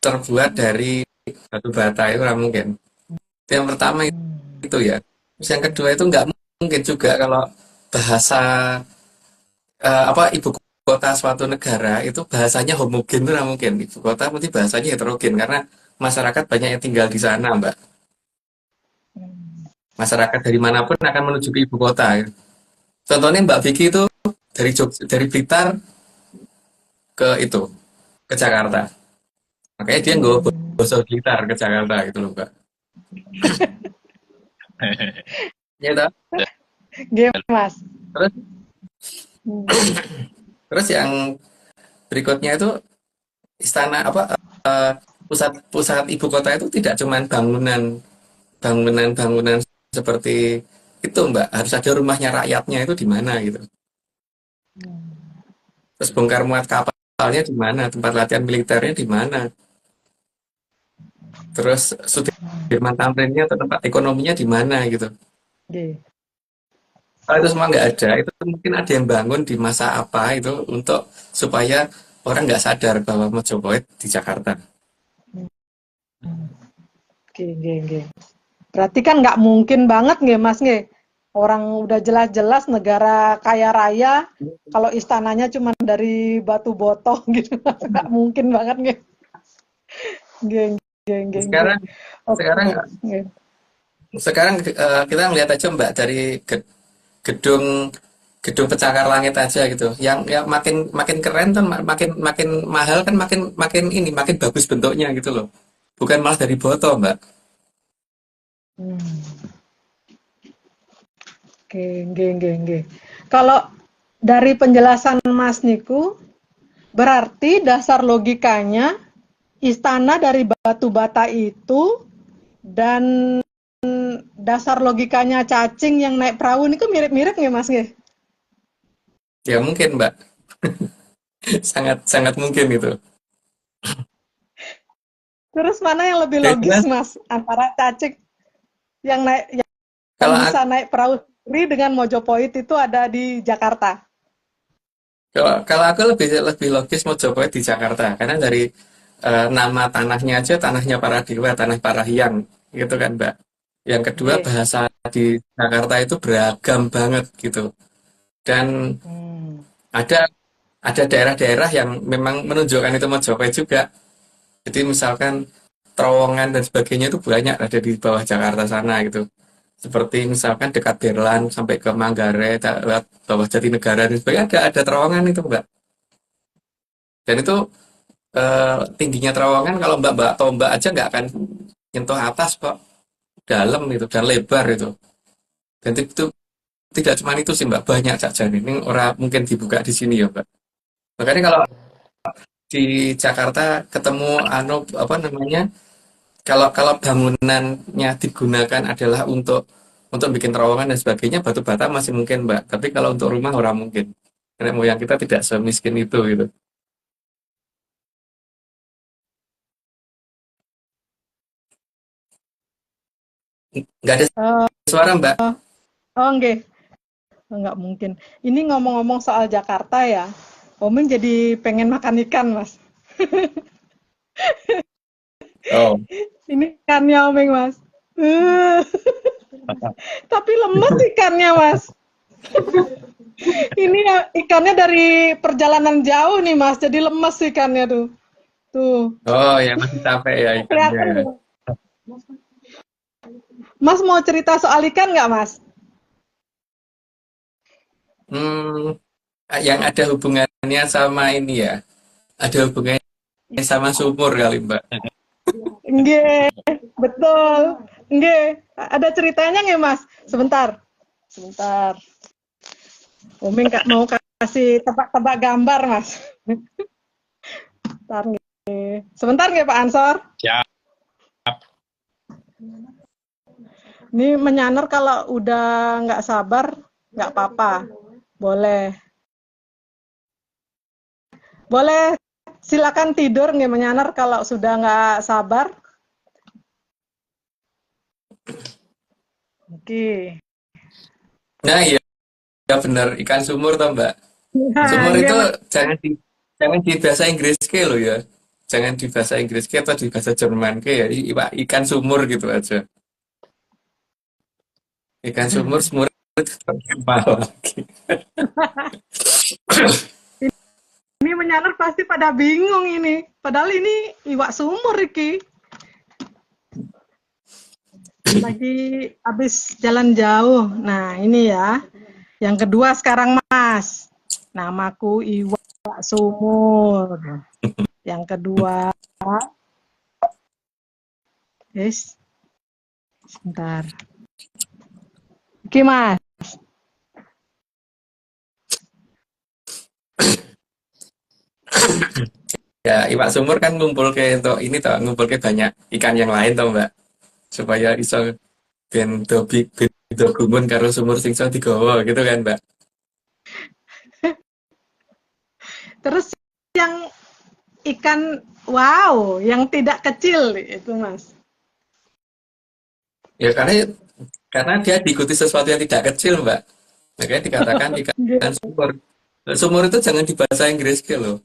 S2: terbuat dari batu bata, itu nggak mungkin. Itu yang pertama itu ya. Terus yang kedua itu nggak mungkin juga kalau bahasa ibu kota suatu negara itu bahasanya homogen itu nggak mungkin. Ibu kota mesti bahasanya heterogen karena masyarakat banyak yang tinggal di sana Mbak. Masyarakat dari manapun akan menuju ke ibu kota. Contohnya Mbak Vicky itu dari Blitar ke Jakarta. Makanya dia nggak bahasa Blitar ke Jakarta gitu loh Mbak. Ya toh?
S1: Game Mas.
S2: Terus terus yang berikutnya itu istana pusat ibu kota itu tidak cuma bangunan seperti itu Mbak, harus ada rumahnya rakyatnya itu di mana gitu. Terus bongkar muat kapalnya di mana, tempat latihan militernya di mana. Terus Sudirman Tamrinnya atau tempat ekonominya di mana gitu. Kalau itu semua nggak ada, itu mungkin ada yang bangun di masa apa itu untuk supaya orang nggak sadar bahwa Majapahit di Jakarta.
S1: Oke. Berarti kan nggak mungkin banget nggih Mas nggih. Orang udah jelas-jelas negara kaya raya, kalau istananya cuma dari batu botol gitu, nggak mungkin banget nggih. Nggih.
S2: Sekarang kita melihat aja Mbak dari gedung pencakar langit aja gitu. Yang makin keren kan makin mahal kan makin bagus bentuknya gitu loh. Bukan malah dari botol, Mbak.
S1: Oke. Kalau dari penjelasan Mas Niku, berarti dasar logikanya istana dari batu bata itu dan dasar logikanya cacing yang naik perahu ini kok mirip-mirip nggak Mas? Nggih?
S2: Ya mungkin Mbak, sangat sangat mungkin itu.
S1: Terus mana yang lebih
S2: Jadi
S1: logis
S2: Mas,
S1: Mas antara cacing yang
S2: kalau
S1: bisa naik perahu sendiri dengan Mojopahit itu ada di Jakarta?
S2: kalau kalau aku lebih lebih logis Mojopahit di Jakarta karena dari nama tanahnya aja tanahnya para dewa, tanah para hyang, gitu kan Mbak. Yang kedua
S1: Nggih.
S2: bahasa di Jakarta itu beragam banget gitu. Dan
S1: Hmm.
S2: ada ada daerah-daerah yang memang menunjukkan itu Mojopahit juga. Jadi misalkan terowongan dan sebagainya itu banyak ada di bawah Jakarta sana gitu. Seperti misalkan dekat Berlan sampai ke Manggarai, lewat bawah Jatinegara dan sebagainya ada terowongan itu Mbak. Dan itu tingginya terowongan kalau Mbak tombak aja nggak akan nyentuh atas kok, dalam itu dan lebar itu. Dan itu tidak cuma itu sih Mbak, banyak saja ini orang mungkin dibuka di sini ya Mbak. Makanya kalau di Jakarta ketemu apa namanya, kalau kalau bangunannya digunakan adalah untuk bikin terowongan dan sebagainya, batu bata masih mungkin Mbak. Tapi kalau untuk rumah orang mungkin. Karena moyang kita tidak semiskin itu gitu. Nggak ada
S1: Oh,
S2: suara Mbak.
S1: oh nggih. Nggak mungkin. Ini ngomong-ngomong soal Jakarta ya, Omeng jadi pengen makan ikan, Mas.
S2: Oh,
S1: Ini ikannya Omeng, Mas. Eh, Tapi lemes ikannya, Mas. Ini ikannya dari perjalanan jauh nih, Mas. Jadi lemes ikannya tuh. Tuh,
S2: oh ya masih capek ya ikannya
S1: kelihatan
S2: ya.
S1: nggak? Mas mau cerita soal ikan nggak, Mas?
S2: Hmm, yang ada hubungannya sama ini ya. Ada hubungannya sama sumur kali Mbak.
S1: Nggih, betul. Nggih, ada ceritanya nggak, Mas? Sebentar. Sebentar. Omeng Kak mau kasih tebak-tebak gambar, Mas. Sebentar nggih. Sebentar nggih, Pak Ansor.
S3: Siap.
S1: Ini menyaner kalau udah nggak sabar, nggak apa-apa. Boleh. Boleh silakan tidur nggih menyaner kalau sudah nggak sabar. Oke.
S2: Nah iya, ya benar ikan sumur toh Mbak.
S1: Nah,
S2: Sumur
S1: nggih,
S2: itu
S1: Mas.
S2: jangan di bahasa Inggris ke lo ya. Jangan di bahasa Inggris ke atau di bahasa Jerman ke ya. Ikan sumur gitu aja. Ikan sumur semur itu terkenal lagi.
S1: Ini menyaner pasti pada bingung ini. Padahal ini iwak sumur iki. Lagi habis jalan jauh. Nah, ini ya. Yang kedua sekarang, Mas. Namaku iwak sumur. Yang kedua, guys. Sebentar. Oke, Mas.
S2: Ya iwak sumur kan ngumpul ke untuk ini toh, ngumpul ke banyak ikan yang lain toh Mbak. Supaya iso ben do gumun karo sumur sing iso digawa gitu kan Mbak.
S1: Terus yang ikan wow, yang tidak kecil itu, Mas.
S2: Ya karena dia diikuti sesuatu yang tidak kecil Mbak. Makanya dikatakan ikan sumur. Sumur itu jangan di bahasa Inggris ke loh.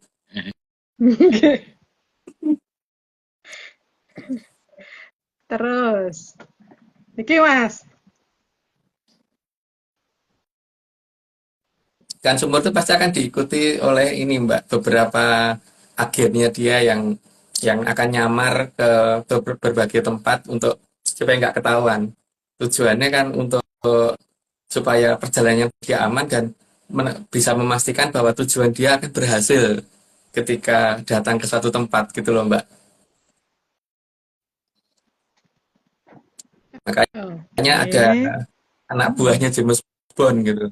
S1: Terus, iki Mas.
S2: Ikan sumur itu pasti akan diikuti oleh ini Mbak, beberapa agennya dia yang akan nyamar ke berbagai tempat untuk supaya nggak ketahuan. Tujuannya kan untuk supaya perjalanannya dia aman dan bisa memastikan bahwa tujuan dia akan berhasil ketika datang ke suatu tempat gitu loh Mbak. Makanya ada
S1: Oke.
S2: anak buahnya James Bond gitu.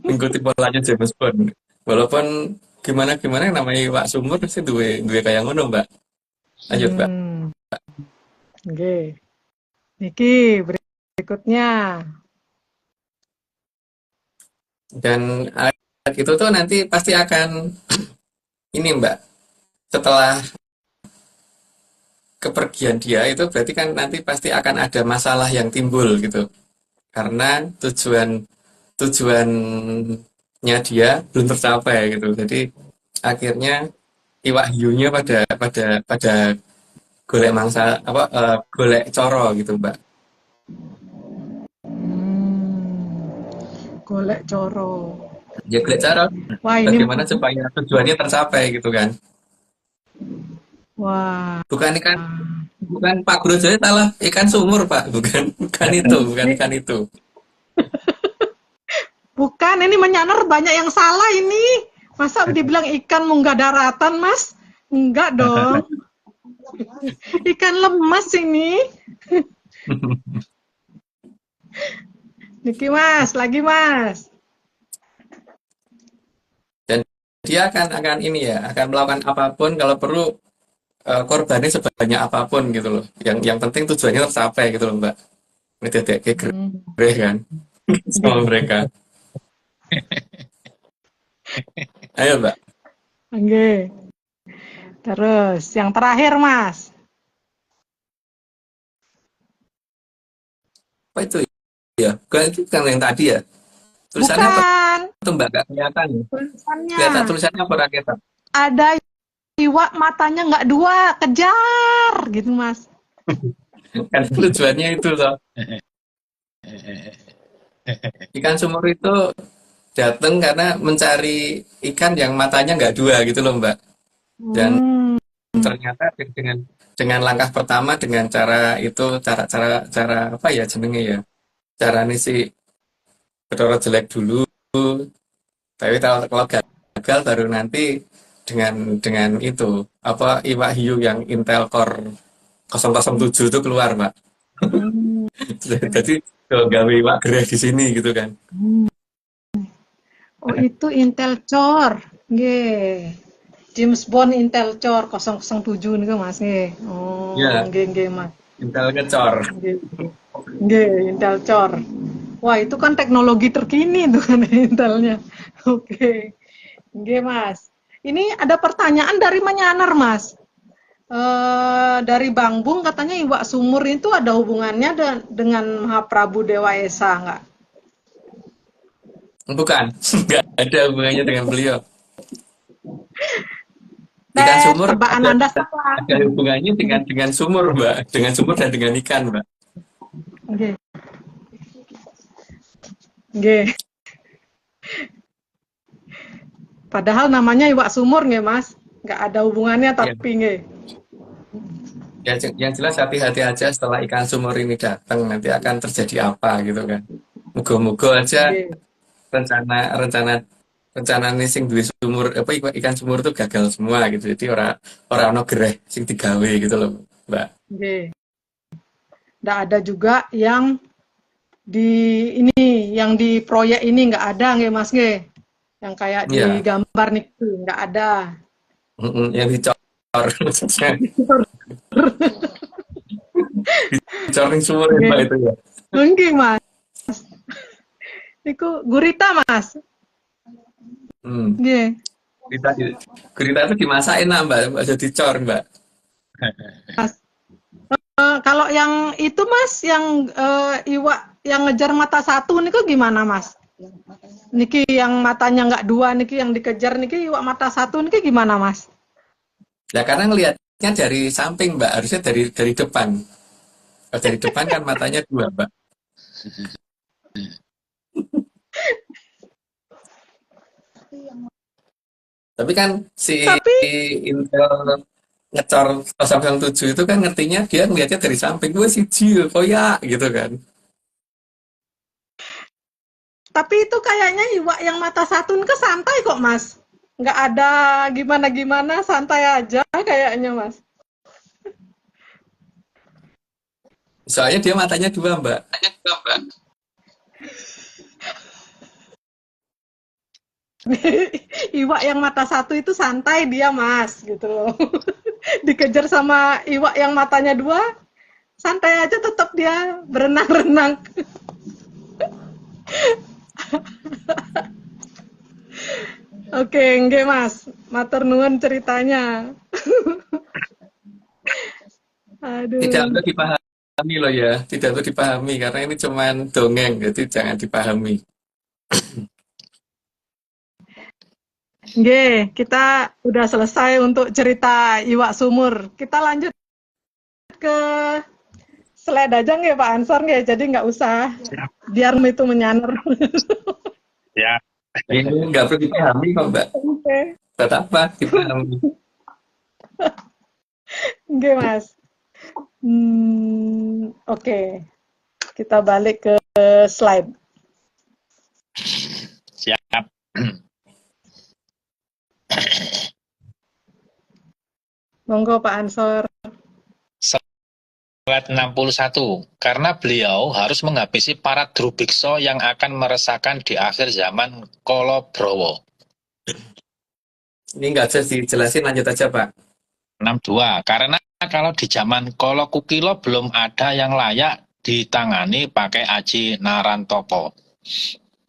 S2: Mengikuti polanya James Bond. Walaupun gimana namanya iwak sumur sih duwe kayak ngono, Mbak. Lanjut, Mbak.
S1: Hmm, oke. Niki berikutnya.
S2: Dan itu tuh nanti pasti akan ini, Mbak. Setelah kepergian dia itu berarti kan nanti pasti akan ada masalah yang timbul gitu. Karena tujuannya dia belum tercapai gitu. Jadi akhirnya iwak hiunya pada golek mangsa apa golek coro gitu, Mbak.
S1: Golek coro.
S2: Ya golek coro
S1: Wah, ini
S2: bagaimana supaya tujuannya tercapai gitu kan.
S1: wah.
S2: Bukan Pak Guru Joyo salah ikan sumur, Pak. Bukan itu, bukan ikan itu.
S1: Bukan, ini menyaner banyak yang salah ini. Masa dibilang ikan munggah daratan, Mas? Enggak dong. Ikan lemas ini. Niki Mas, lagi Mas.
S2: Dan dia akan ini ya, akan melakukan apapun kalau perlu korbannya sebanyak apapun gitu loh. Yang penting tujuannya tercapai gitu loh, Mbak. Ngedek gereh kan sama mereka. Ayo, Mbak.
S1: Oke. Terus yang terakhir, Mas.
S2: Apa itu ya? Bukan itu kan yang tadi ya? Tulisannya apa
S1: Bukan.
S2: tuh, Mbak? Gak kelihatan.
S1: Tulisannya.
S2: Kelihatan tulisannya apa rakyat?
S1: Ada iwak matanya nggak dua, kejar gitu, Mas.
S2: Kan tujuannya itu loh. Ikan sumur itu datang karena mencari ikan yang matanya nggak dua gitu loh, Mbak. Dan ternyata dengan langkah pertama dengan cara itu cara apa ya jenenge ya? Cara nisi bedoro jelek dulu. Tapi kalau gagal baru nanti dengan itu apa iwak hiu yang Intel Core 007 itu keluar, Mbak. Jadi gawe iwak gereh di sini gitu kan.
S1: Oh, itu Intel Core. Nggih. James Bond Intel Core 007 niku Mas nggih. Oh,
S2: Ya,
S1: nggih Mas.
S2: Intel ngecor.
S1: Nggih. Nggih, Intel Core. Wah, itu kan teknologi terkini tuh kan Intelnya. Oke. Nggih, Mas. Ini ada pertanyaan dari Menyaner, Mas. Dari Bang Bung katanya iwak sumur itu ada hubungannya dengan Mahaprabu Dewa Esa nggak?
S2: Bukan, nggak ada hubungannya dengan beliau. Ikan sumur
S1: Tebakan Anda salah.
S2: ada hubungannya dengan sumur, Mbak. Dengan sumur dan dengan ikan, Mbak.
S1: Oke. Oke. Padahal namanya iwak sumur nggih, Mas. Nggak ada hubungannya tapi nggih.
S2: Ya, yang jelas hati-hati aja setelah ikan sumur ini datang nanti akan terjadi apa gitu kan. Moga-moga aja
S1: Nggih.
S2: rencana nih sing duwe sumur apa ikan sumur itu gagal semua gitu. Jadi ora ono gereh sing digawe gitu loh, Mbak.
S1: Nggih. Nggak ada juga yang yang di proyek ini nggak ada nggih, Mas nggih. Yang kayak di
S2: Iya.
S1: gambar nih nggak ada.
S2: Yang dicor maksudnya. Dicor ning sumur ya, Mbak, itu ya.
S1: Nggih, Mas. Iku gurita, Mas. Nggih.
S2: Gurita itu dimasakin lah, Mbak, aja dicor, Mbak.
S1: Mas. Kalau yang itu, Mas, yang iwak yang ngejar mata satu niku gimana, Mas? Niki yang matanya nggak dua, niki yang dikejar niki iwak mata satu niki gimana, Mas?
S2: Ya karena ngelihatnya dari samping, Mbak, harusnya dari depan. Kalau dari depan kan matanya dua, Mbak. Tapi kan si Intel ngecor 007 itu kan ngertinya dia ngelihatnya dari samping, gue si Jil, koyak gitu kan.
S1: Tapi itu kayaknya iwak yang mata satu ke santai kok, Mas. Nggak ada gimana-gimana, santai aja kayaknya, Mas.
S2: Soalnya dia matanya dua, Mbak.
S1: Iwak yang mata satu itu santai dia, Mas, gitu loh. Dikejar sama iwak yang matanya dua, santai aja tetap dia berenang-renang. Oke, nggih Mas. Matur nuwun ceritanya.
S2: Tidak
S1: Aduh.
S2: untuk dipahami loh ya, tidak untuk dipahami karena ini cuman dongeng, jadi jangan dipahami.
S1: Nggih, kita udah selesai untuk cerita iwak sumur. Kita lanjut ke slide aja nggih Pak Ansor nggih, jadi nggak usah
S3: Siap.
S1: biar itu menyaner.
S3: Ya.
S2: Ini nggak perlu dipahami kok Mbak,
S1: Oke,
S2: tetap apa dipahami.
S1: nggih Mas. Oke. Kita balik ke slide.
S3: Siap.
S1: Monggo Pak Ansor.
S3: Slide 61. Karena beliau harus menghabisi para drubiksa yang akan meresahkan di akhir zaman Kolobrowo.
S2: Ini nggak usah dijelasin, lanjut aja Pak.
S3: 62. Karena kalau di zaman Kolo Kukilo belum ada yang layak ditangani pakai Aji Narantoko.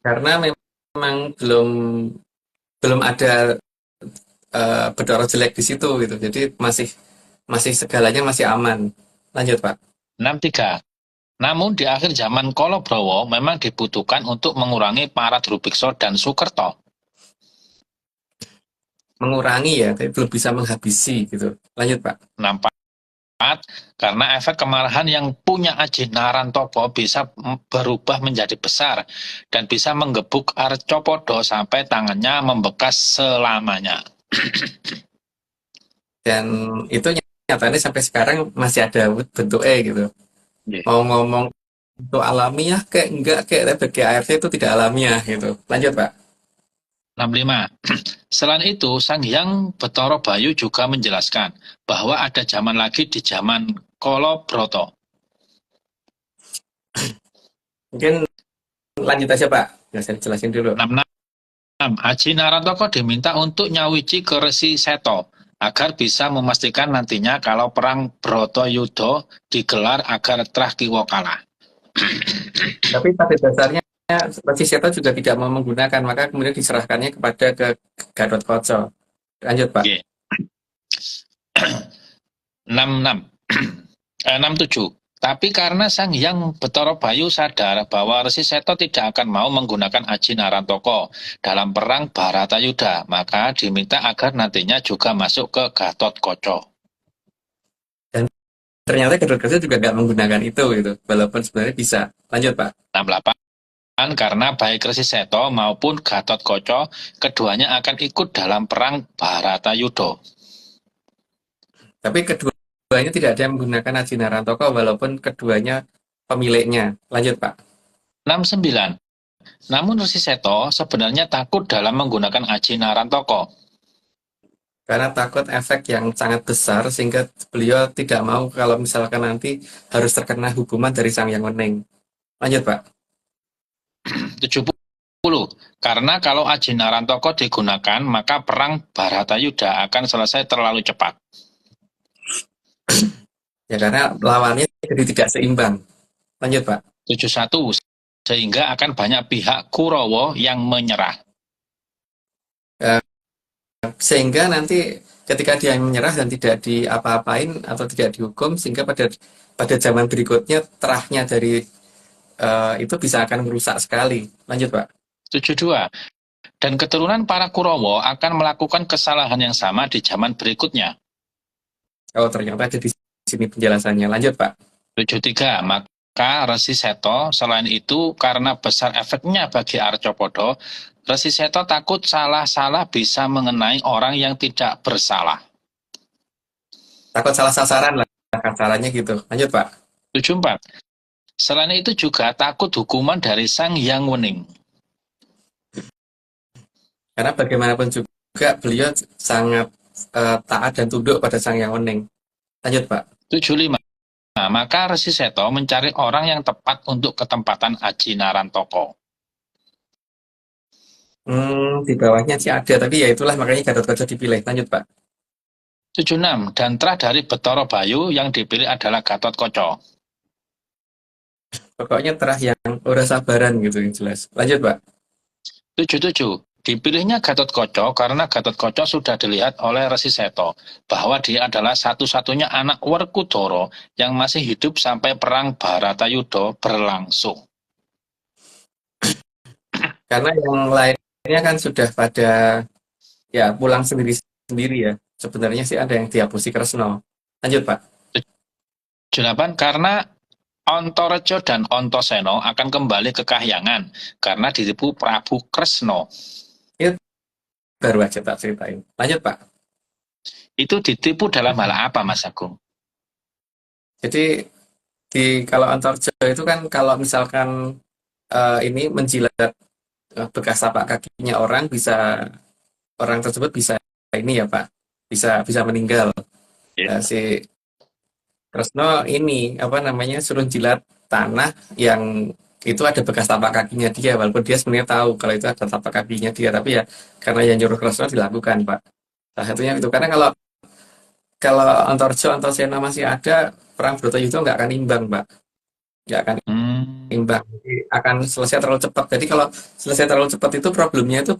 S2: Karena memang belum ada Bedoro jelek di situ gitu, jadi masih segalanya masih aman. Lanjut Pak.
S3: 63. Namun di akhir zaman Kolobrowo memang dibutuhkan untuk mengurangi para drubiksa dan Sukerto.
S2: Mengurangi ya, tapi belum bisa menghabisi gitu. Lanjut Pak.
S3: 64. Karena efek kemarahan yang punya Aji Narantoko bisa berubah menjadi besar dan bisa menggebuk Arcopodo sampai tangannya membekas selamanya.
S2: Dan itu nyatanya sampai sekarang masih ada bentuknya gitu.
S3: Yeah.
S2: Mau ngomong itu alamiah kayak enggak, kayak bagi ARC itu tidak alamiah gitu. Lanjut Pak.
S3: 65. Selain itu, Sang Hyang Betara Bayu juga menjelaskan bahwa ada zaman lagi di zaman Kolobroto.
S2: Mungkin lanjut aja Pak. Nggak saya jelasin dulu.
S3: 66. Aji Narantoko diminta untuk nyawiji ke Resi Seto agar bisa memastikan nantinya kalau perang Bratayuda digelar agar Trah Kiwa kalah.
S2: Tapi pada dasarnya Resi Seto juga tidak mau menggunakan, maka kemudian diserahkannya kepada ke Gatotkaca. Lanjut Pak.
S3: Oke. 67. Tapi karena Sang Hyang Betara Bayu sadar bahwa Resi Seto tidak akan mau menggunakan Aji Narantoko dalam perang Bharatayuda, maka diminta agar nantinya juga masuk ke Gatotkaca.
S2: Ternyata Gatotkaca juga nggak menggunakan itu gitu, walaupun sebenarnya bisa. Lanjut Pak.
S3: 68. Karena baik Resi Seto maupun Gatotkaca keduanya akan ikut dalam perang Bharatayuda.
S2: Tapi keduanya tidak ada yang menggunakan Aji Narantoko walaupun keduanya pemiliknya. Lanjut Pak.
S3: 69. Namun Resi Seto sebenarnya takut dalam menggunakan Aji Narantoko.
S2: Karena takut efek yang sangat besar sehingga beliau tidak mau kalau misalkan nanti harus terkena hukuman dari Sang Hyang Wening. Lanjut Pak.
S3: 70. Karena kalau Aji Narantoko digunakan, maka perang Bharatayuda akan selesai terlalu cepat.
S2: Ya karena lawannya jadi tidak seimbang. Lanjut Pak.
S3: 71. Sehingga akan banyak pihak Kurawa yang menyerah.
S2: Sehingga nanti ketika dia menyerah dan tidak diapa-apain atau tidak dihukum, sehingga pada zaman berikutnya terahnya dari itu bisa akan merusak sekali. Lanjut Pak.
S3: 72. Dan keturunan para Kurawa akan melakukan kesalahan yang sama di zaman berikutnya.
S2: Oh ternyata ada di sini penjelasannya. Lanjut Pak.
S3: 73. Maka Resi Seto selain itu karena besar efeknya bagi Arcopodo, Resi Seto takut salah-salah bisa mengenai orang yang tidak bersalah.
S2: Takut salah sasaran lah kasarannya gitu. Lanjut Pak.
S3: 74. Selain itu juga takut hukuman dari Sang Hyang Wening.
S2: Karena bagaimanapun juga beliau sangat taat dan tunduk pada Sang Hyang Wening. Lanjut Pak.
S3: 75. Nah, maka Resi Seto mencari orang yang tepat untuk ketempatan Aji Narantoko.
S2: Di bawahnya sih ada, tapi ya itulah makanya Gatot Kaca dipilih. Lanjut, Pak.
S3: 76. Dan terah dari Betara Bayu yang dipilih adalah Gatotkaca.
S2: Pokoknya terah yang ora sabaran gitu yang jelas. Lanjut, Pak.
S3: 77. Dipilihnya Gatotkaca karena Gatotkaca sudah dilihat oleh Resi Seta bahwa dia adalah satu-satunya anak Werkudara yang masih hidup sampai perang Bharatayuddha berlangsung.
S2: Karena yang lainnya kan sudah pada ya pulang sendiri-sendiri ya. Sebenarnya sih ada yang dihapusi Kresna. Lanjut, Pak.
S3: 78. Karena Antareja dan Antasena akan kembali ke Kahyangan karena ditipu Prabu Kresna.
S2: Itu baru aja tak ceritain. Lanjut, Pak.
S3: Itu ditipu dalam hal apa, Mas Agung?
S2: Jadi kalau Antarjo itu kan kalau misalkan ini menjilat bekas tapak kakinya orang tersebut bisa ini ya Pak, bisa meninggal. Si Kresna ini apa namanya suruh jilat tanah yang itu ada bekas tapak kakinya dia, walaupun dia sebenarnya tahu kalau itu ada tapak kakinya dia, tapi ya karena yang nyuruh Kresna dilakukan Pak. Salah satunya itu karena kalau Antarjo Antasena masih ada, perang Bratayuda nggak akan imbang Pak, nggak akan imbang. Jadi akan selesai terlalu cepat. Jadi kalau selesai terlalu cepat itu problemnya itu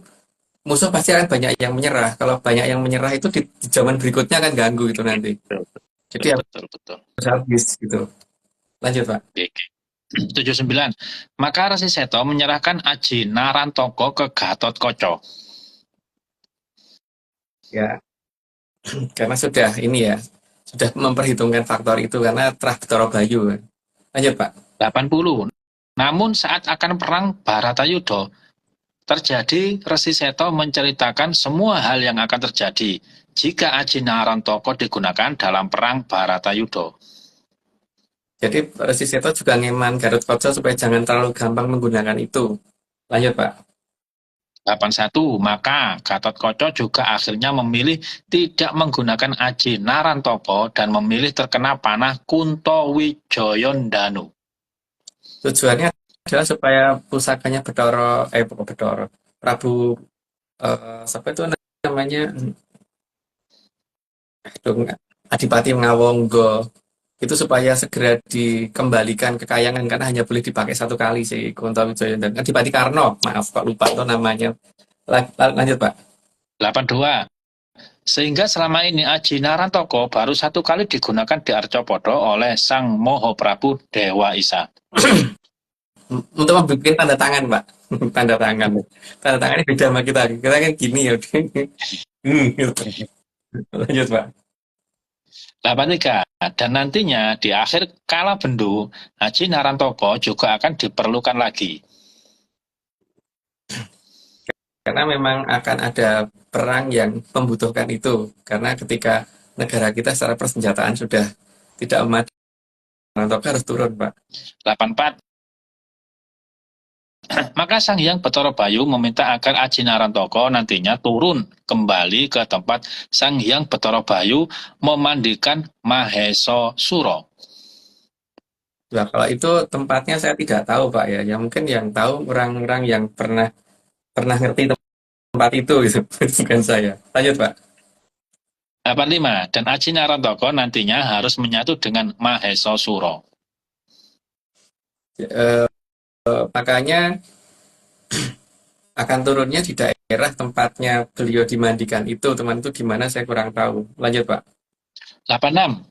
S2: musuh pasti akan banyak yang menyerah. Kalau banyak yang menyerah itu di zaman berikutnya akan ganggu itu nanti. Jadi
S3: Betul.
S2: harus habis gitu. Lanjut, Pak.
S3: 79. Maka Resi Seta menyerahkan Aji Narantaka ke Gatotkaca.
S2: Ya, karena sudah ini ya, sudah memperhitungkan faktor itu karena terah Betara Bayu. Lanjut, Pak.
S3: 80. Namun saat akan perang Bharatayuddha terjadi, Resi Seta menceritakan semua hal yang akan terjadi jika Aji Narantaka digunakan dalam perang Bharatayuddha.
S2: Jadi Resi Seta juga ngeman Gatotkaca supaya jangan terlalu gampang menggunakan itu. Lanjut, Pak.
S3: 81. Maka Gatotkaca juga akhirnya memilih tidak menggunakan Aji Narantaka dan memilih terkena panah Kuntawijayandanu.
S2: Tujuannya adalah supaya pusakanya Prabu siapa itu namanya Adipati Ngawangga itu supaya segera dikembalikan ke Kahyangan karena hanya boleh dipakai satu kali si Kuntawijaya dan Adipati Karno, maaf Pak lupa tuh namanya. Lanjut Pak.
S3: 82. Sehingga selama ini Aji Narantaka baru satu kali digunakan di Arcapada oleh Sang Mahaprabu Dewa Isa.
S2: Untuk membuat tanda tangan Pak. Tanda tangannya beda sama kita kan gini ya. Lanjut Pak.
S3: 83. Dan nantinya di akhir kala bendu, Aji Narantaka juga akan diperlukan lagi.
S2: Karena memang akan ada perang yang membutuhkan itu. Karena ketika negara kita secara persenjataan sudah tidak memadai, Narantaka harus turun, Pak.
S3: 84. Maka Sang Hyang Betara Bayu meminta agar Aji Narantaka nantinya turun kembali ke tempat Sang Hyang Betara Bayu memandikan Mahesa Sura.
S2: Nah, kalau itu tempatnya saya tidak tahu, Pak ya. Ya mungkin yang tahu orang-orang yang pernah ngerti tempat itu gitu. Bukan saya. Lanjut, Pak.
S3: 85. Dan Aji Narantaka nantinya harus menyatu dengan Mahesa Sura.
S2: Makanya akan turunnya di daerah tempatnya beliau dimandikan itu. Teman itu di mana saya kurang tahu. Lanjut, Pak.
S3: 86.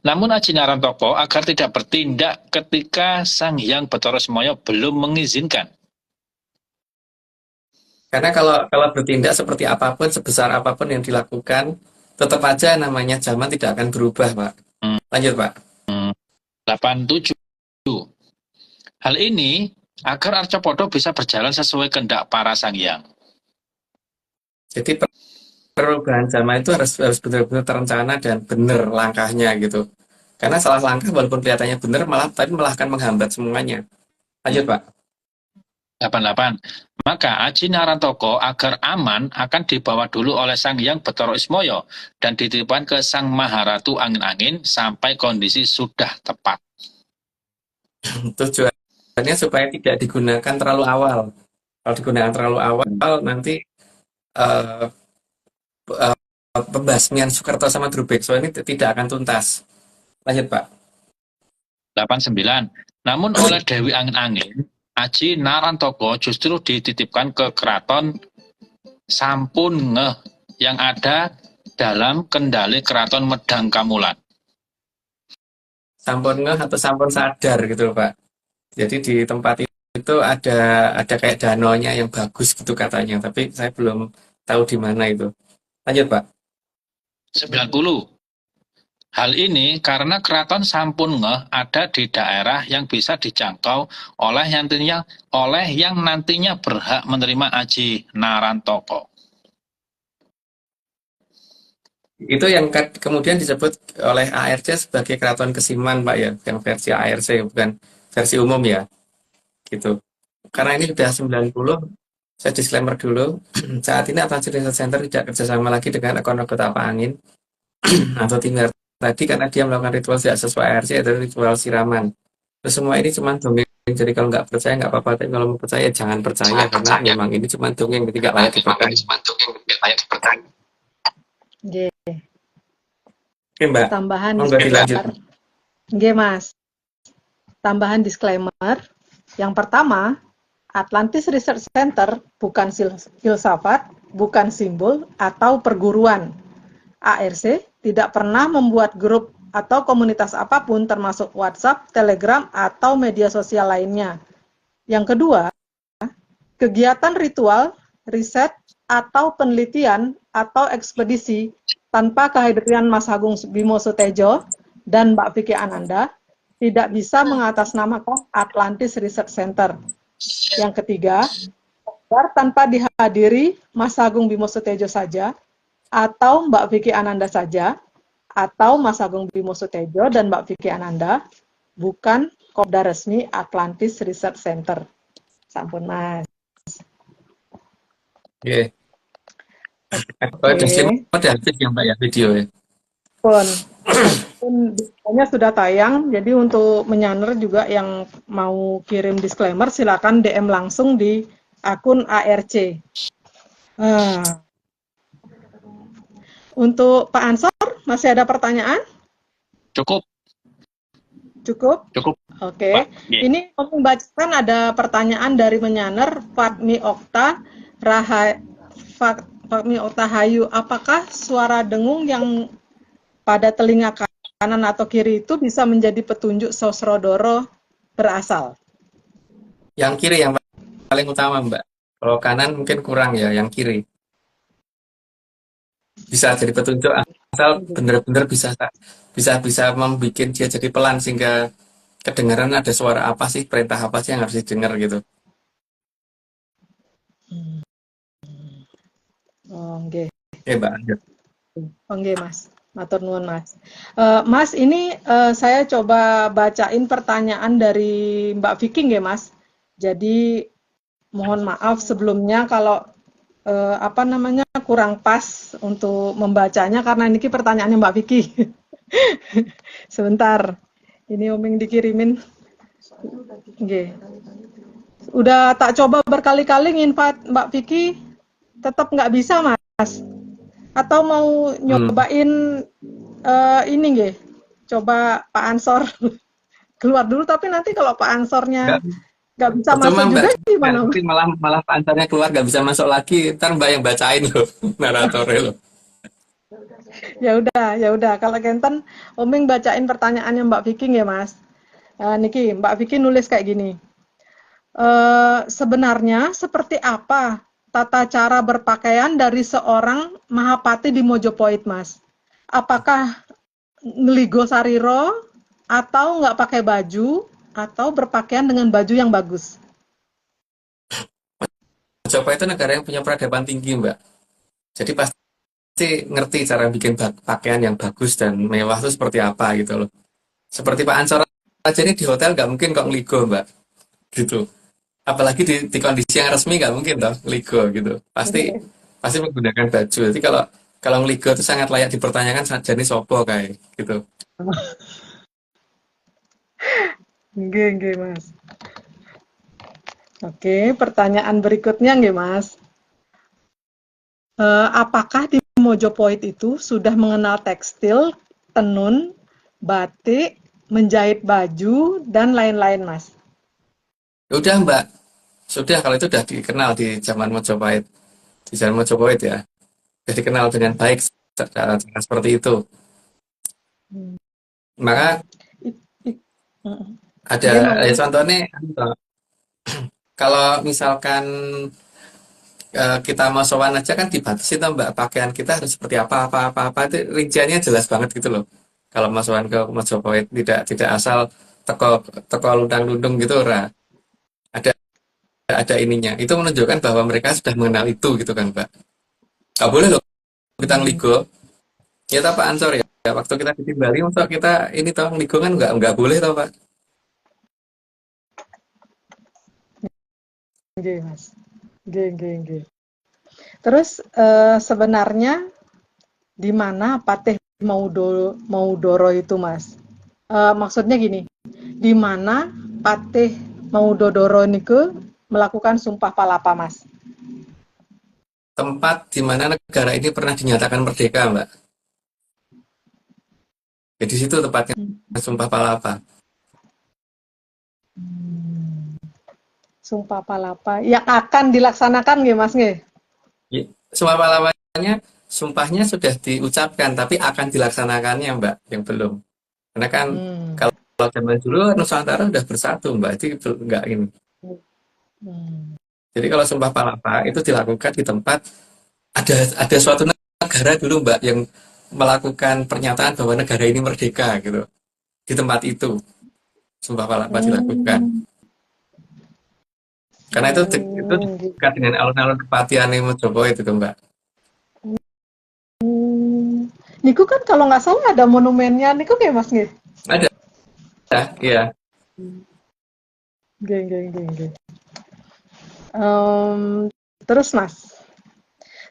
S3: Namun Aji Narantaka agar tidak bertindak ketika Sang Hyang Betara Semaya belum mengizinkan.
S2: Karena kalau bertindak seperti apapun, sebesar apapun yang dilakukan, tetap aja namanya zaman tidak akan berubah, Pak. Lanjut, Pak.
S3: 87. Hal ini agar Arcapada bisa berjalan sesuai kehendak para Sang Hyang.
S2: Jadi perubahan zaman itu harus benar-benar terencana dan benar langkahnya gitu. Karena salah langkah walaupun kelihatannya benar tapi malah akan menghambat semuanya. Lanjut, Pak.
S3: 88. Maka Aji Narantaka agar aman akan dibawa dulu oleh Sang Hyang Betara Ismaya dan dititipkan ke Sang Maharatu Angin-Angin sampai kondisi sudah tepat.
S2: Tujuannya supaya tidak digunakan terlalu awal. Kalau digunakan terlalu awal nanti eh, eh, pembasmian Soekarto sama Drubekso ini tidak akan tuntas. Lanjut Pak.
S3: 89. Namun oleh Dewi Angin-Angin, Aji Narantoko justru dititipkan ke keraton Sampun Ngeh yang ada dalam kendali keraton Medang Kamulan.
S2: Sampun ngeh atau sampun sadar gitu loh Pak. Jadi di tempat itu ada kayak danaunya yang bagus gitu katanya, tapi saya belum tahu di mana itu. Lanjut Pak.
S3: 90. Hal ini karena keraton Sampun Ngeh ada di daerah yang bisa dijangkau oleh yang nantinya berhak menerima Aji Narantoko.
S2: Itu yang kemudian disebut oleh ARC sebagai Keraton Kesiman Pak ya, yang versi ARC bukan versi umum ya. Gitu. Karena ini sudah 90, saya disclaimer dulu. Saat ini Atlantis Research Center tidak kerjasama lagi dengan akun-akun apa angin atau tim tadi karena dia melakukan ritual tidak sesuai ARC atau ritual siraman. Terus semua ini cuma dongeng. Jadi kalau nggak percaya nggak apa-apa, tapi kalau mau percaya jangan percaya karena memang ini cuma dongeng ketika layak dipercaya.
S1: Nggih,
S2: Oke Mbak,
S1: tambahan
S2: monggo dilanjut.
S1: disclaimer. Nggih, Mas. Tambahan disclaimer. Yang pertama, Atlantis Research Center bukan filsafat, bukan simbol atau perguruan. ARC tidak pernah membuat grup atau komunitas apapun termasuk WhatsApp, Telegram, atau media sosial lainnya. Yang kedua, kegiatan ritual, riset, atau penelitian atau ekspedisi tanpa kehadiran Mas Agung Bimo Sutejo dan Mbak Vicky Ananda tidak bisa mengatasnamakan Atlantis Research Center. Yang ketiga, tanpa dihadiri Mas Agung Bimo Sutejo saja, atau Mbak Vicky Ananda saja, atau Mas Agung Bimo Sutejo dan Mbak Vicky Ananda, bukan kopdar resmi Atlantis Research Center. Sampun Mas.
S2: Oke. Ada habis ya Mbak ya video ya.
S1: Pun videonya sudah tayang, jadi untuk menyaner juga yang mau kirim disclaimer silakan DM langsung di akun ARC. Untuk Pak Ansor, masih ada pertanyaan?
S3: Cukup.
S1: Cukup?
S3: Cukup.
S1: Oke.
S3: Pak, yeah.
S1: Ini mau membacakan ada pertanyaan dari menyaner Fatmi Okta Fatmi Okta Hayu. Apakah suara dengung yang pada telinga kanan atau kiri itu bisa menjadi petunjuk Sosrodoro berasal?
S2: Yang kiri yang paling utama Mbak. Kalau kanan mungkin kurang ya, yang kiri. Bisa jadi petunjuk asal benar-benar bisa membuat dia jadi pelan sehingga kedengaran ada suara apa sih, perintah apa sih yang harus didengar gitu.
S1: Oh, nggih.
S2: Oke, Mbak.
S1: Oh, nggih, Mas. Matur nuwun, Mas. Mas, ini saya coba bacain pertanyaan dari Mbak Vicky nggih, Mas. Jadi mohon maaf sebelumnya kalau kurang pas untuk membacanya karena ini pertanyaannya Mbak Vicky. Sebentar. Ini Oming dikirimin. Nggih. Udah tak coba berkali-kali nginvite Mbak Vicky, tetap nggak bisa, Mas. Atau mau nyobain ini nggih. Coba Pak Ansor keluar dulu, tapi nanti kalau Pak Ansornya nggak bisa masuk juga gimana?
S2: Nanti malah Pak Ansarnya keluar nggak bisa masuk lagi, ntar Mbak yang bacain loh, naratornya loh.
S1: Ya udah. Kalau Kenten, Oming bacain pertanyaannya Mbak Vicky ya Mas. Niki, Mbak Vicky nulis kayak gini. Sebenarnya seperti apa tata cara berpakaian dari seorang Mahapati di Mojopahit, Mas? Apakah ngeligo sariro atau nggak pakai baju atau berpakaian dengan baju yang bagus?
S2: Mojopahit itu negara yang punya peradaban tinggi, Mbak. Jadi pasti ngerti cara bikin pakaian yang bagus dan mewah itu seperti apa gitu loh. Seperti Pak Ansor aja ini di hotel nggak mungkin kok ngeligo, Mbak. Gitu. Apalagi di kondisi yang resmi nggak mungkin toh ngeligo gitu. Pasti menggunakan baju. Jadi kalau ngeligo itu sangat layak dipertanyakan jenis sopo kayak gitu.
S1: Nggih, Mas. Oke, pertanyaan berikutnya nggih, Mas. Apakah di Mojopahit itu sudah mengenal tekstil, tenun, batik, menjahit baju, dan lain-lain, Mas?
S2: Udah Mbak, sudah kalau itu udah dikenal di zaman Mojopahit. Di zaman Mojopahit ya, sudah dikenal dengan baik cara seperti itu.
S1: Hmm.
S2: Maka
S1: I- i- mm.
S2: ada
S1: Nggih, monggo.
S2: contohnya kalau misalkan kita mau sowan aja kan dibatasi tuh Mbak, pakaian kita harus seperti apa itu rinciannya jelas banget gitu loh. Kalau mau sowan ke Mojopahit tidak asal teko teko lundang-lundung gitu ora. Ada ada ininya. Itu menunjukkan bahwa mereka sudah mengenal itu gitu kan Mbak. Gak boleh loh kita
S1: Hmm.
S2: ngeligo. Ya tak Pak Ansor ya. Waktu kita di Bali untuk kita ini toh ngeligo kan nggak boleh toh Pak.
S1: Nggih, Mas. Nggih, nggih, nggih. Terus sebenarnya di mana Patih Maudoro itu, Mas? Maksudnya gini, di mana Patih Maudodoro niku melakukan Sumpah Palapa, Mas?
S2: Tempat di mana negara ini pernah dinyatakan merdeka Mbak. Jadi situ tempatnya Sumpah Palapa.
S1: Sumpah Palapa yang akan dilaksanakan nggih, Mas nggih?
S2: Ya, Sumpah Palapanya, sumpahnya sudah diucapkan, tapi akan dilaksanakannya Mbak, yang belum. Karena kan
S1: Hmm.
S2: kalau zaman dulu Nusantara udah bersatu Mbak, itu nggak ini.
S1: Hmm.
S2: Jadi kalau Sumpah Palapa itu dilakukan di tempat ada suatu negara dulu Mbak yang melakukan pernyataan bahwa negara ini merdeka gitu. Di tempat itu Sumpah Palapa dilakukan.
S1: Hmm.
S2: Karena itu
S1: Gitu.
S2: dekat dengan alun-alun kepatian Mojopahit itu Mbak.
S1: Niku kan kalau nggak salah ada monumennya niku kayak Mas nggih.
S2: Ada, iya.
S1: Nggih, nggih, nggih, nggih. Terus Mas,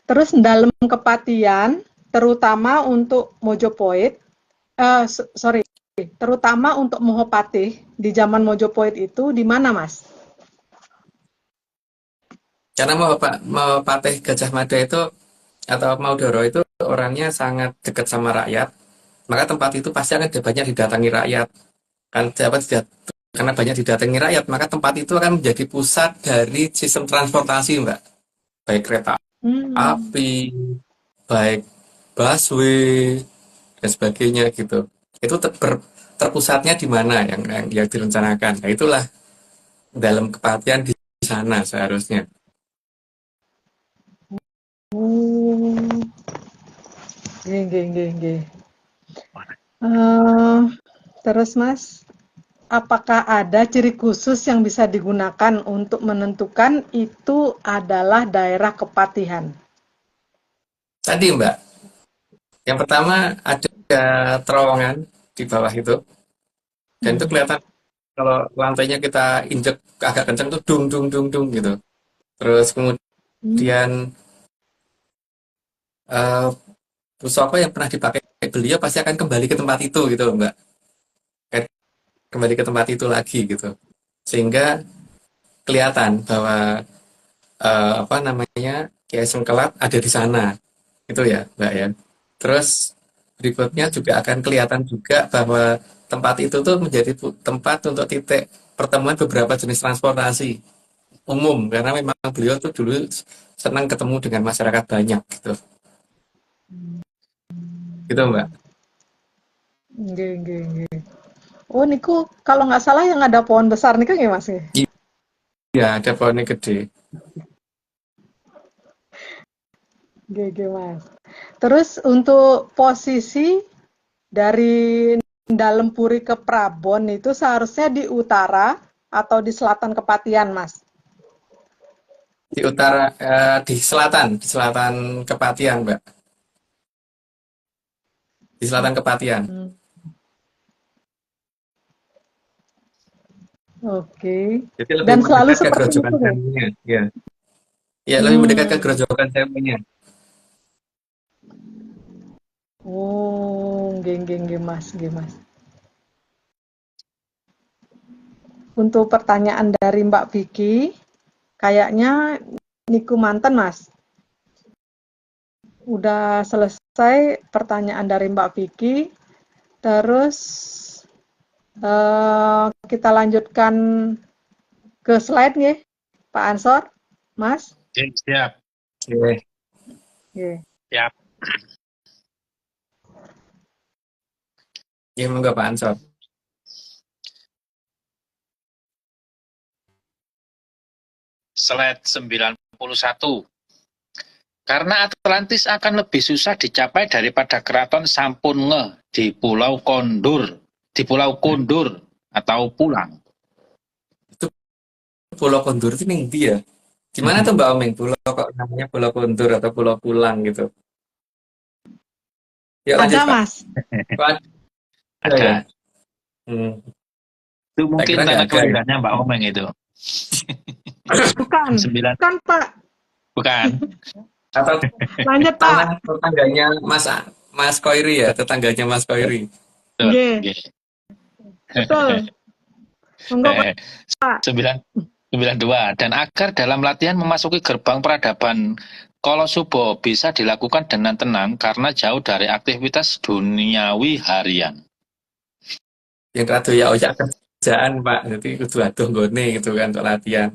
S1: terus dalam kepatian terutama untuk Mojopahit, sorry, terutama untuk Mohopatih di zaman Mojopahit itu di mana Mas?
S2: Karena mau Patih Gajah Mada itu atau Maudoro itu orangnya sangat dekat sama rakyat, maka tempat itu pasti akan banyak didatangi rakyat. Kan karena banyak didatangi rakyat, maka tempat itu akan menjadi pusat dari sistem transportasi, Mbak. Baik kereta
S1: Hmm.
S2: api, baik busway dan sebagainya gitu. Itu terpusatnya di mana yang direncanakan. Nah, itulah dalam kepatian di sana seharusnya.
S1: Hmm. Nggih, nggih, nggih, nggih. Eh, terus Mas, apakah ada ciri khusus yang bisa digunakan untuk menentukan itu adalah daerah kepatihan?
S2: Tadi, Mbak, yang pertama ada terowongan di bawah itu, dan itu
S1: Hmm.
S2: kelihatan kalau lantainya kita injek agak kencang tuh dung dung dung dung gitu. Terus
S1: Hmm.
S2: kemudian eh, pusaka yang pernah dipakai beliau pasti akan kembali ke tempat itu gitu loh, Mbak. Kan kembali ke tempat itu lagi gitu. Sehingga kelihatan bahwa apa namanya Kiai Sengkelat ada di sana. Itu ya, Mbak ya. Terus berikutnya juga akan kelihatan juga bahwa tempat itu tuh menjadi tempat untuk titik pertemuan beberapa jenis transportasi umum karena memang beliau tuh dulu senang ketemu dengan masyarakat banyak gitu. Gitu, Mbak.
S1: Nggih, nggih, nggih. Oh, niku kalau nggak salah yang ada pohon besar niku nggih Mas nggih?
S2: Iya, ada pohonnya gede.
S1: Nggih, nggih Mas. Terus untuk posisi dari Dalem Puri ke Prabon itu seharusnya di utara atau di selatan Kepatian, Mas?
S2: Di utara, di selatan Kepatian, Mbak. Di selatan Kepatian.
S1: Hmm. Oke.
S2: Jadi lebih
S1: Dan selalu
S2: mendekat ke
S1: seperti
S2: Grojogan
S1: itu nih?
S2: Semuanya. Ya, ya lebih mendekat ke
S1: Hmm.
S2: Grojogan Semuanya.
S1: Oh, nggih, nggih, nggih Mas, nggih Mas. Untuk pertanyaan dari Mbak Vicky, kayaknya niku manten Mas. Udah selesai pertanyaan dari Mbak Vicky. Terus kita lanjutkan ke slide nih, Pak Ansor, Mas.
S3: Siap.
S2: Oke.
S3: Siap.
S2: Ya, monggo Pak Ansor.
S3: Slide 91. Karena Atlantis akan lebih susah dicapai daripada keraton Sampunge di Pulau Kondur atau Pulang.
S2: Pulau Kondur itu ning ndi ya? Gimana tuh Mbak Omeng? Pulau kok namanya Pulau Kondur atau Pulau Pulang gitu? Yuk lanjut
S1: Ada
S2: Pak.
S1: Mas.
S2: Kok ada ya? Hmm.
S3: Itu mungkin
S2: kira nggak
S3: tanah
S2: ada ya?
S3: kelahirannya Mbak Omeng itu.
S1: Bukan.
S3: 9.
S1: Bukan Pak.
S3: Bukan.
S2: Atau
S1: Lanjut Pak.
S2: tanah tetangganya Mas Koiri ya, tetangganya Mas Koiri.
S3: Betul.
S1: Nggih.
S3: Nggih.
S1: Betul. Monggo Pak.
S3: 92. Dan agar dalam latihan memasuki gerbang peradaban Kolosubo bisa dilakukan dengan tenang karena jauh dari aktivitas duniawi harian.
S2: Yang rado ya oyak kerjaan Pak, jadi kudu aduh nggone gitu kan untuk latihan.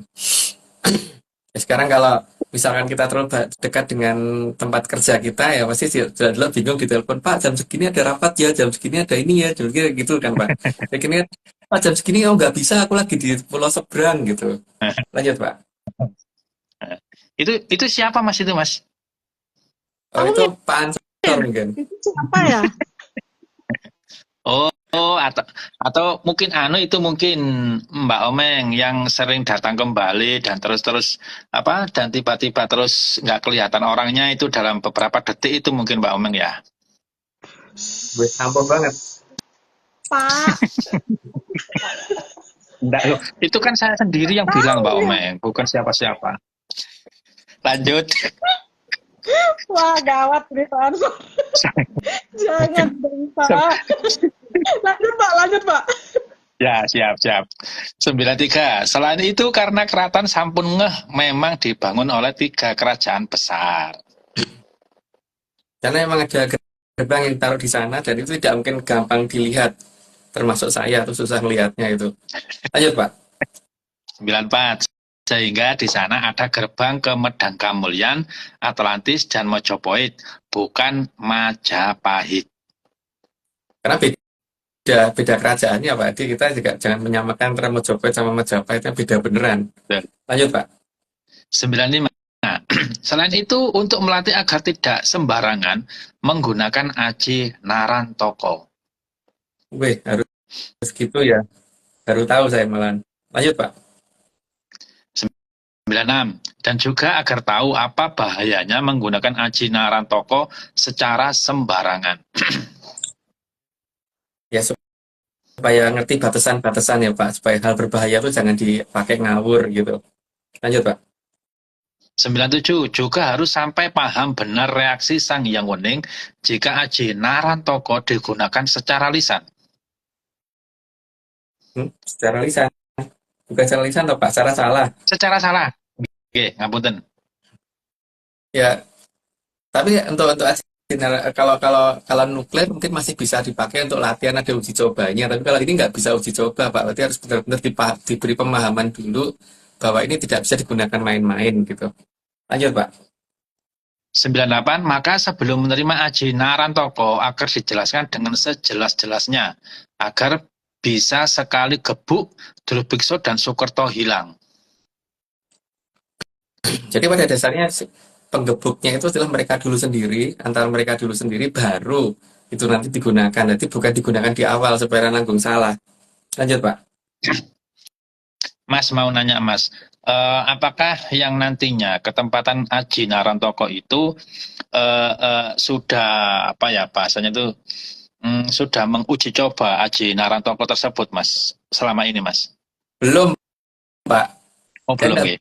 S2: Ya, sekarang kalau misalkan kita terlalu dekat dengan tempat kerja kita ya pasti sudah bingung ditelepon, Pak jam segini ada rapat ya, jam segini ada ini ya, jam segini gitu kan Pak. Akhirnya Pak jam segini nggak bisa, aku lagi di pulau seberang gitu. Lanjut Pak.
S3: Itu siapa Mas itu Mas?
S2: Oh itu Pak Ansor mungkin.
S1: Itu siapa ya?
S3: Oh, atau mungkin itu mungkin Mbak Omeng yang sering datang kembali dan terus dan tiba-tiba terus nggak kelihatan orangnya itu dalam beberapa detik itu mungkin Mbak Omeng ya.
S2: Ampun banget.
S1: Pak.
S3: Enggak loh, itu kan saya sendiri yang bilang Mbak Omeng, bukan siapa-siapa. Lanjut.
S1: Wah, gawat nih Pak Ansor. Jangan dong Pak. Lanjut Pak.
S3: Ya, siap. 93. Selain itu karena keraton Sampunge memang dibangun oleh 3 kerajaan besar.
S2: Karena memang ada gerbang yang taruh di sana dan itu tidak mungkin gampang dilihat. Termasuk saya tuh susah melihatnya itu. Lanjut Pak.
S3: 94. Sehingga di sana ada gerbang ke Medang Kamulyan, Atlantis, dan Mojopahit, bukan Majapahit.
S2: Karena beda kerajaannya Pak. Jadi kita juga jangan menyamakan antara Mojopahit sama Majapahit, itu beda beneran. Lanjut Pak.
S3: 95. Selain itu, untuk melatih agar tidak sembarangan, menggunakan Aji Narantoko.
S2: Wih, harus gitu ya. Baru tahu saya malah. Lanjut Pak.
S3: 96. Dan juga agar tahu apa bahayanya menggunakan Aji Narantoko secara sembarangan.
S2: Ya supaya ngerti batasan-batasan ya Pak, supaya hal berbahaya itu jangan dipakai ngawur gitu. Lanjut Pak.
S3: 97. Juga harus sampai paham benar reaksi Sang Hyang Wening jika Aji Narantoko digunakan secara lisan.
S2: Secara lisan. Bukan secara lisan toh Pak, secara salah.
S3: Secara salah. Oke, ngapunten.
S2: Ya, tapi untuk kalau nuklir mungkin masih bisa dipakai untuk latihan, ada uji cobanya. Tapi kalau ini nggak bisa uji coba Pak, berarti harus benar-benar diberi pemahaman dulu bahwa ini tidak bisa digunakan main-main gitu. Lanjut Pak.
S3: 98. Maka sebelum menerima Aji Narantoko agar dijelaskan dengan sejelas-jelasnya agar bisa sekali gebuk Drubikso dan Sukerto hilang.
S2: Jadi pada dasarnya penggebuknya itu adalah mereka dulu sendiri, antara mereka dulu sendiri baru itu nanti digunakan. Nanti bukan digunakan di awal supaya nanggung salah. Lanjut Pak.
S3: Mas mau nanya Mas, apakah yang nantinya ketempatan Aji Narantoko itu sudah bahasanya itu sudah menguji coba Aji Narantoko tersebut Mas selama ini Mas?
S2: Belum Pak.
S3: Oh belum ya?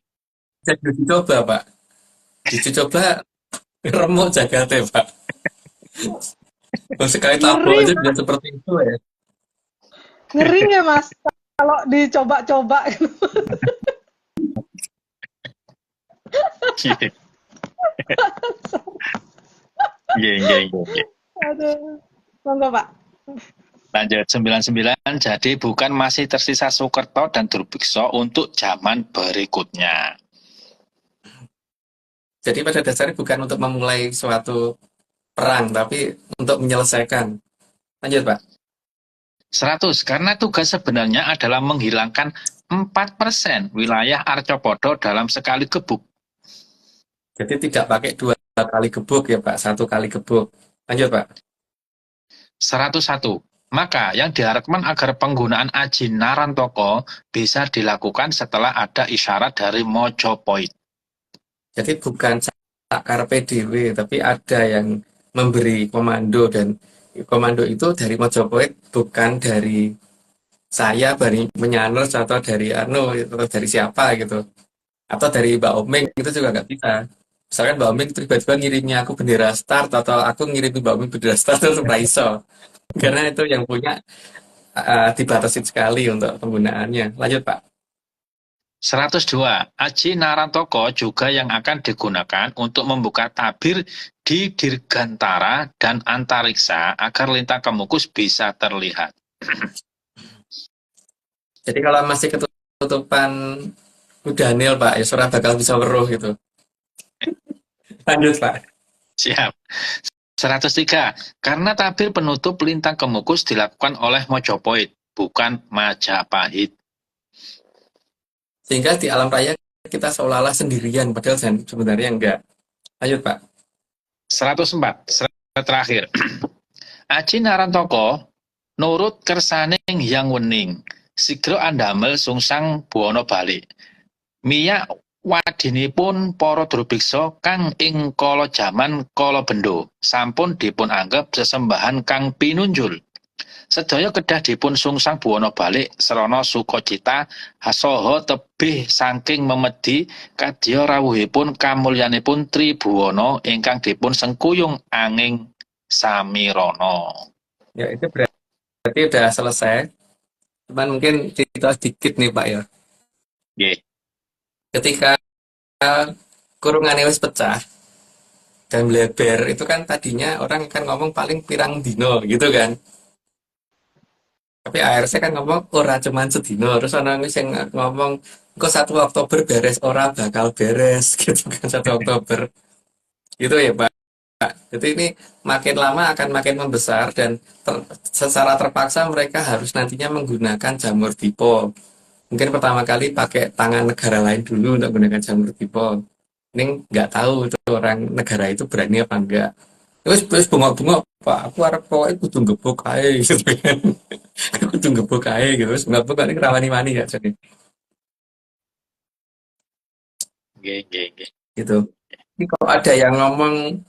S2: Bisa diuji coba Pak. Diuji coba remuk jagatnya Pak. Sekali tabu aja bisa seperti itu ya.
S1: Ngeri ya Mas kalau dicoba-coba.
S3: Iya.
S4: Aduh. Monggo, Pak.
S3: Lanjut 99, jadi bukan masih tersisa Soekerto dan Drubiksa untuk zaman berikutnya.
S2: Jadi pada dasarnya bukan untuk memulai suatu perang, tapi untuk menyelesaikan. Lanjut, Pak.
S3: 100, karena tugas sebenarnya adalah menghilangkan 4% wilayah Arcopodo dalam sekali gebuk.
S2: Jadi tidak pakai 2 kali gebuk ya, Pak. 1 kali gebuk. Lanjut, Pak.
S3: 101, maka yang diharapkan agar penggunaan Aji Narantoko bisa dilakukan setelah ada isyarat dari Mojopahit.
S2: Jadi bukan sakar PDW, tapi ada yang memberi komando, dan komando itu dari Mojopahit, bukan dari saya, dari Menyaners, atau dari Arno, atau dari siapa gitu. Atau dari Mbak Omeng, itu juga nggak bisa. Misalkan Mbak Omeng tiba-tiba ngirimnya aku bendera start, atau aku ngirimin Mbak Omeng bendera start, itu iso. Karena itu yang punya dibatasi sekali untuk penggunaannya. Lanjut, Pak.
S3: 102, Aji Narantoko juga yang akan digunakan untuk membuka tabir di Dirgantara dan Antariksa agar lintang Kemukus bisa terlihat.
S2: Jadi kalau masih ketutupan Udanil, Pak, ya surah bakal bisa weruh gitu. Lanjut, Pak.
S3: Siap. 103, karena tabir penutup lintang Kemukus dilakukan oleh Mojopahit, bukan Majapahit.
S2: Sehingga di alam raya kita seolah-olah sendirian, padahal sebenarnya enggak. Lanjut, Pak.
S3: 104, terakhir. Aji Narantoko nurut kersaning yang wening, sigro andamel sungsang buwana balik. Miyak wadinipun para Drubiksa kang ing kala jaman kala benda sampun dipun anggap sesembahan kang pinunjul. Sedaya kedah dipun sungsang buwana balik serana sukacita saha tebih saking memedi kadya rawuhipun kamulyanipun Tribhuwana ingkang dipun sengkuyung anging samirana.
S2: Ya, itu berarti udah selesai. Cuman mungkin cerita sedikit nih, Pak ya.
S3: Nggih.
S2: Ketika kurungannya wis pecah dan melebar, itu kan tadinya orang kan ngomong paling pirang dino gitu kan. Tapi ARC kan ngomong ora cuman sedino, terus orang yang ngomong kok 1 Oktober beres, ora bakal beres gitu kan, 1 Oktober. Gitu ya, Pak. Jadi ini makin lama akan makin membesar, dan secara terpaksa mereka harus nantinya menggunakan jamur tipo. Mungkin pertama kali pakai tangan negara lain dulu untuk menggunakan jamur tipo. Ini nggak tahu itu orang negara itu berani apa enggak. Terus bengok-bengok, Pak, aku harap pokoknya kudu gebuk ae gitu kan. Kudu gebuk ae gitu. Terus gebuk ini rawani-wani ya jadi.
S3: Nggih.
S2: Gitu. Ini kalau ada yang ngomong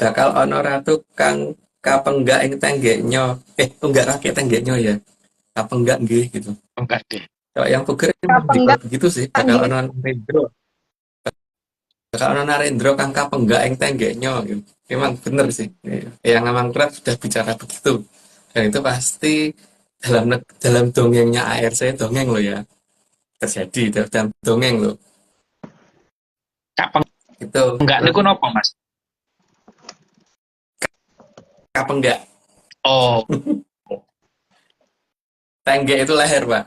S2: bakal ono ratu kang kapenggak ing tenggeknya, enggak rakyat tenggeknya ya. Kapenggak nggih gitu.
S3: Enggak deh.
S2: Kalau yang puger
S4: Kapenggak
S2: begitu sih, bakal ono Narendra. Bakal ono Narendra kang kapenggak ing tenggeknya gitu. Memang benar sih. Yang Amang Prat sudah bicara begitu. Dan itu pasti dalam dongengnya ARC, dongeng loh ya. Terjadi dalam dongeng loh. Itu
S3: Enggak niku napa, Mas?
S2: kapenggak.
S3: Oh,
S2: Tenggek itu leher, Pak.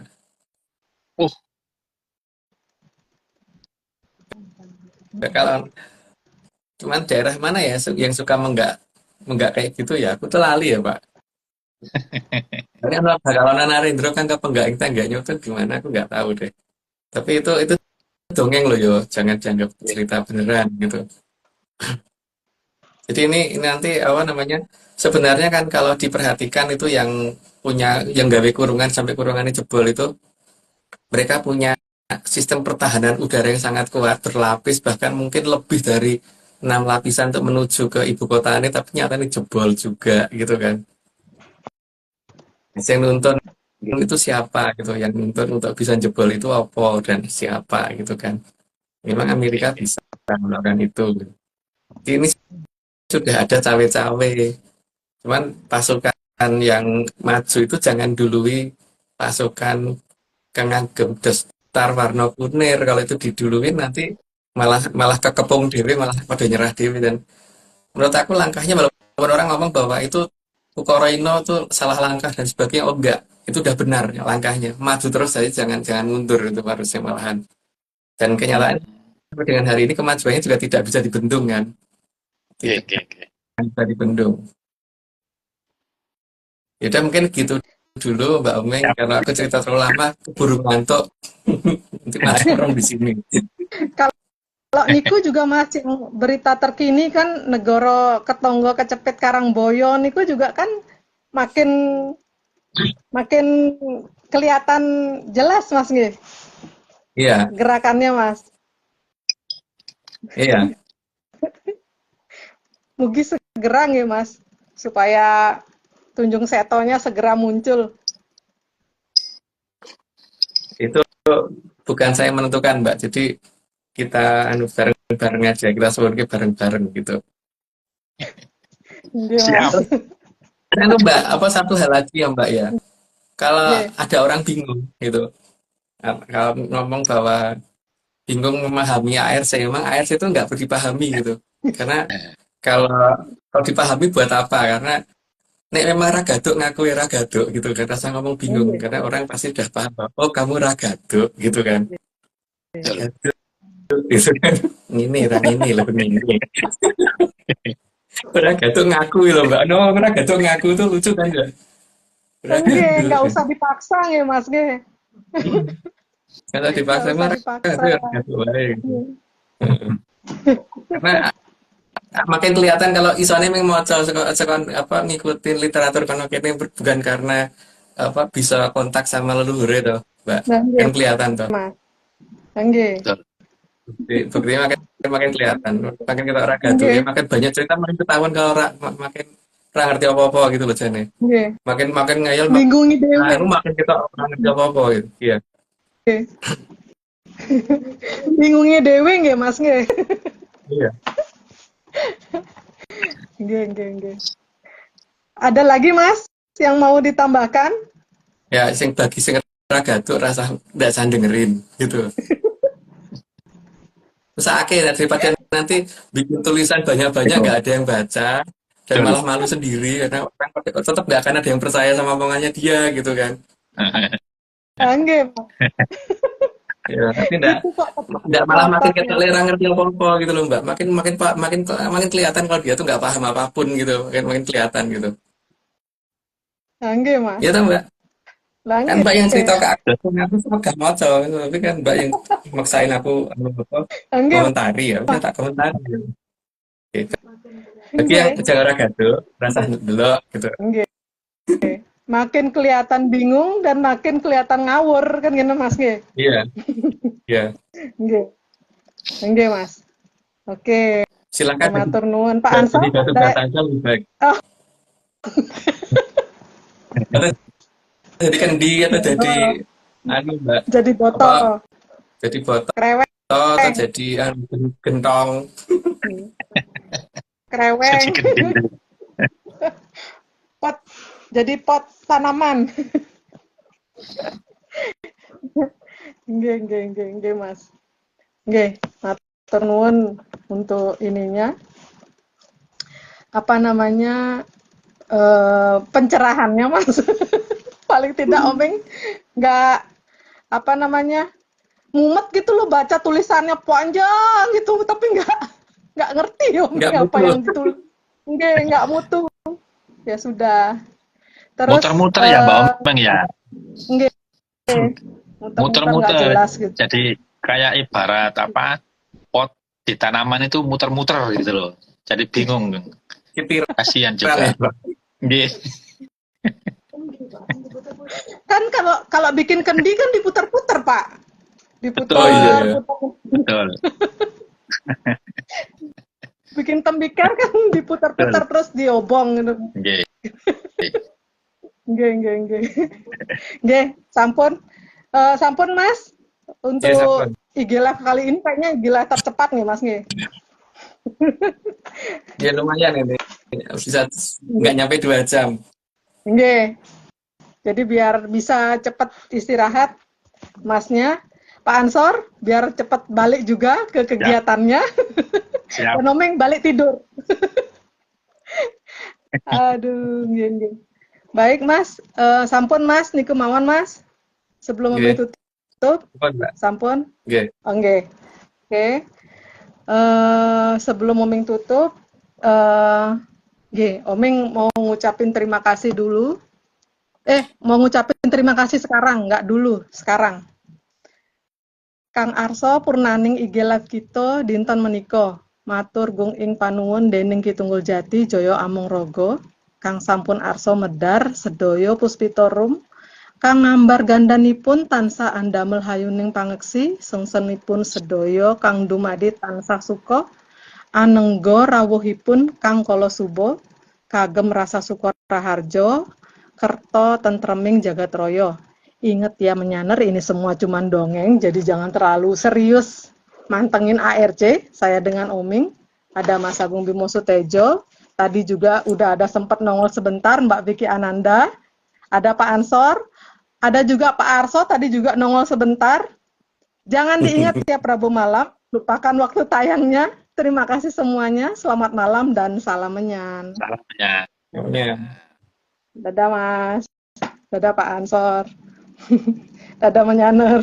S2: Kalau cuman daerah mana ya yang suka menggak kayak gitu ya? Aku tuh lali ya, Pak. Karena kalau Narendra kan kepenggak tenggaknya itu gimana aku nggak tahu deh. Tapi itu dongeng loh yo, jangan dianggap cerita beneran gitu. Jadi ini nanti apa namanya? Sebenarnya kan kalau diperhatikan itu yang gawe kurungan sampai kurungannya jebol itu, mereka punya sistem pertahanan udara yang sangat kuat, berlapis, bahkan mungkin lebih dari 6 lapisan untuk menuju ke ibu kota ini, tapi nyatanya jebol juga gitu kan. Yang nonton itu siapa gitu, yang nonton untuk bisa jebol itu apa dan siapa gitu kan. Memang Amerika bisa melakukan itu. Ini sudah ada cawe-cawe, cuman pasukan yang maju itu jangan dului pasukan kang ngagem Star warna kunir. Kalau itu diduluin nanti malah malah kekepung diri, malah pada nyerah diri. Dan menurut aku langkahnya, walaupun orang ngomong bahwa itu Ukoro Ino tuh salah langkah dan sebagainya, oh enggak, itu udah benar langkahnya, maju terus saja, jangan jangan mundur, itu harusnya malahan. Dan kenyataan dengan hari ini kemajuannya juga tidak bisa dibendung kan,
S3: Oke,
S2: tidak
S3: oke, oke.
S2: bisa dibendung. Ya udah, mungkin gitu dulu Mbak Omeng,
S3: Siap.
S2: karena aku cerita terlalu lama keburu ngantuk. Nanti malah orang di sini.
S1: Kalau niku juga masih berita terkini kan negara ketonggo kecepet Karangboyo niku juga kan makin makin kelihatan jelas Mas nggih
S2: Iya,
S1: gerakannya Mas.
S2: iya.
S1: Mugi segera nggih Mas supaya Tunjung Setonya segera muncul.
S2: Itu bukan saya menentukan Mbak, jadi kita anu bareng-bareng aja, kita sebenarnya bareng-bareng gitu.
S1: Nggih
S3: Siap.
S1: Mas.
S2: Anu Mbak, apa satu hal lagi ya Mbak ya, kalau
S1: Nggih.
S2: ada orang bingung gitu, kalau ngomong bahwa bingung memahami ARC, memang ARC itu nggak perlu dipahami gitu, karena kalau kalau dipahami buat apa, karena nek memang ragaduk ngaku ya ragaduk gitu kan, rasa ngomong bingung,
S1: Nggih.
S2: karena orang pasti udah paham bahwa, oh kamu ragaduk gitu kan,
S3: Betul.
S2: ragaduk gitu kan, ini loh ini. Ragaduk ngaku loh Mbak, no ragaduk ngaku tuh lucu kan ya,
S1: Nggih,
S2: ragaduk.
S1: nggak usah dipaksa nggih Mas nggih.
S2: Kalau
S1: Nggak
S2: dipaksa
S1: usah
S2: mah
S1: dipaksa.
S2: ragaduk ya ragaduk wae.
S1: Nggih.
S2: Karena makin kelihatan kalau isone memang mau apa ngikutin literatur kono kene, bukan karena apa bisa kontak sama leluhur itu Mbak,
S1: Nah,
S2: kan
S1: nggih
S2: kelihatan tuh.
S1: Mas. Nggih.
S3: Betul.
S2: Buktinya makin kelihatan, makin kita orang gaduh ya,
S1: Nggih.
S2: makin banyak cerita, makin ketahuan kalau makin orang ngerti apa-apa gitu loh jane.
S1: Nggih.
S2: Makin makin ngayal,
S1: Binggungi dhewe.
S2: makin kita orang ngerti apa-apa gitu. Iya.
S1: Nggih. Bingungi dhewe nggih Mas nggih.
S2: Iya.
S1: Nggih. Ada lagi Mas yang mau ditambahkan?
S2: Ya, bagi sing ora gaduh rasa ndak san dengerin gitu. Usahake daripada nanti bikin tulisan banyak-banyak nggak ada yang baca dan
S3: Betul.
S2: malah malu sendiri, karena orang tetap nggak akan ada yang percaya sama omongannya dia gitu kan.
S1: Nggih, Pak.
S2: Ya, tapi nggak
S1: Itu kok
S2: malah makin
S1: contohnya.
S2: kita ngerti apa-apa gitu loh Mbak. Makin kelihatan kalau dia tuh nggak paham apapun gitu, makin kelihatan gitu.
S1: Nggih, Mas.
S2: Ya tuh Mbak. Kan
S1: Nggih.
S2: Mbak yang cerita ke aku sama gak moco, tapi kan Mbak yang maksain aku
S1: Nggih.
S2: komentari, ya udah tak komentari. Gitu. Jadi yang
S1: Nggih.
S2: jangan gaduh, rasa delok gitu.
S1: Nggih. Makin kelihatan bingung dan makin kelihatan ngawur kan gitu Mas nggih.
S2: Iya. Iya.
S1: Nggih. Nggih, Mas. Oke.
S2: Silakan
S1: Matur nuwun Pak Ansa.
S2: jadi batu bata aja lebih baik.
S1: Oh.
S2: Atau jadi kendi atau jadi anu Mbak,
S1: Jadi botol.
S2: jadi botol
S1: Kreweng.
S2: atau jadi gentong.
S1: Kreweng.
S3: Jadi gede.
S1: Pot. Jadi pot tanaman. Nggih, Mas. Nggih, matur nuwun untuk ininya. Apa namanya? Pencerahannya, Mas. Paling tidak Omeng nggak apa namanya? Mumet gitu loh baca tulisannya panjang gitu, tapi nggak ngerti Omeng apa yang ditulis. Nggak mutu. Ya sudah. Terus
S3: Muter-muter ya Mbak Omeng ya.
S1: Nggih.
S3: Muter-muter.
S1: Nggak jelas gitu.
S3: Jadi kayak ibarat apa? Pot di tanaman itu muter-muter gitu loh. Jadi bingung.
S2: Ketiran
S3: Kasihan
S2: ya,
S3: juga. Nggih.
S1: Kan kalau bikin kendi kan diputar-putar, Pak. Diputar.
S2: Oh, iya.
S3: Betul.
S1: Bikin tembikar kan diputar-putar terus diobong gitu.
S3: Nggih.
S1: Nggih. Nggih, sampun. Sampun Mas. Untuk
S2: Iya, sampun.
S1: IG Live kali ini kayaknya IG Live tercepat nih Mas nggih.
S2: Ya lumayan ini. Bisa nggak nyampe 2 jam.
S1: Nggih. Jadi biar bisa cepat istirahat Masnya. Pak Ansor, biar cepat balik juga ke kegiatannya.
S3: Siap.
S1: Dan Omeng balik tidur. Aduh, nggih. Baik Mas, sampun Mas, niku mawon Mas. Sebelum Omeng
S2: Nggih.
S1: tutup,
S2: Apa, Mbak?
S1: sampun.
S2: Nggih.
S1: Oke. Sebelum Omeng tutup, Omeng mau ngucapin terima kasih dulu. Mau ngucapin terima kasih sekarang, nggak dulu, sekarang. Kang Arso Purnaning IG Live kita dinten menika. Matur gung ing panuwun dening Kitunggul Jati Jaya Amung Rogo. Kang sampun Arso medar sedaya puspitorum. Kang nambar gandanipun tansah andamel hayuning pangeksi, sengsenipun sedaya kang dumadi tansah suka, anengga rawuhipun kang kala suba, kagem rasa suka raharjo, kerto tentreming jagat raya. Ingat ya menyaner, ini semua cuma dongeng, jadi jangan terlalu serius mantengin ARC. Saya dengan Oming, ada Mas Agung Bimo Sutejo, tadi juga udah ada sempat nongol sebentar Mbak Vicky Ananda, ada Pak Ansor, ada juga Pak Arso, tadi juga nongol sebentar. Jangan diingat tiap Rabu malam, lupakan waktu tayangnya. Terima kasih semuanya, selamat malam dan salam menyan.
S3: Salamnya.
S2: Namanya.
S1: Dadah Mas, dadah Pak Ansor, dadah menyaner.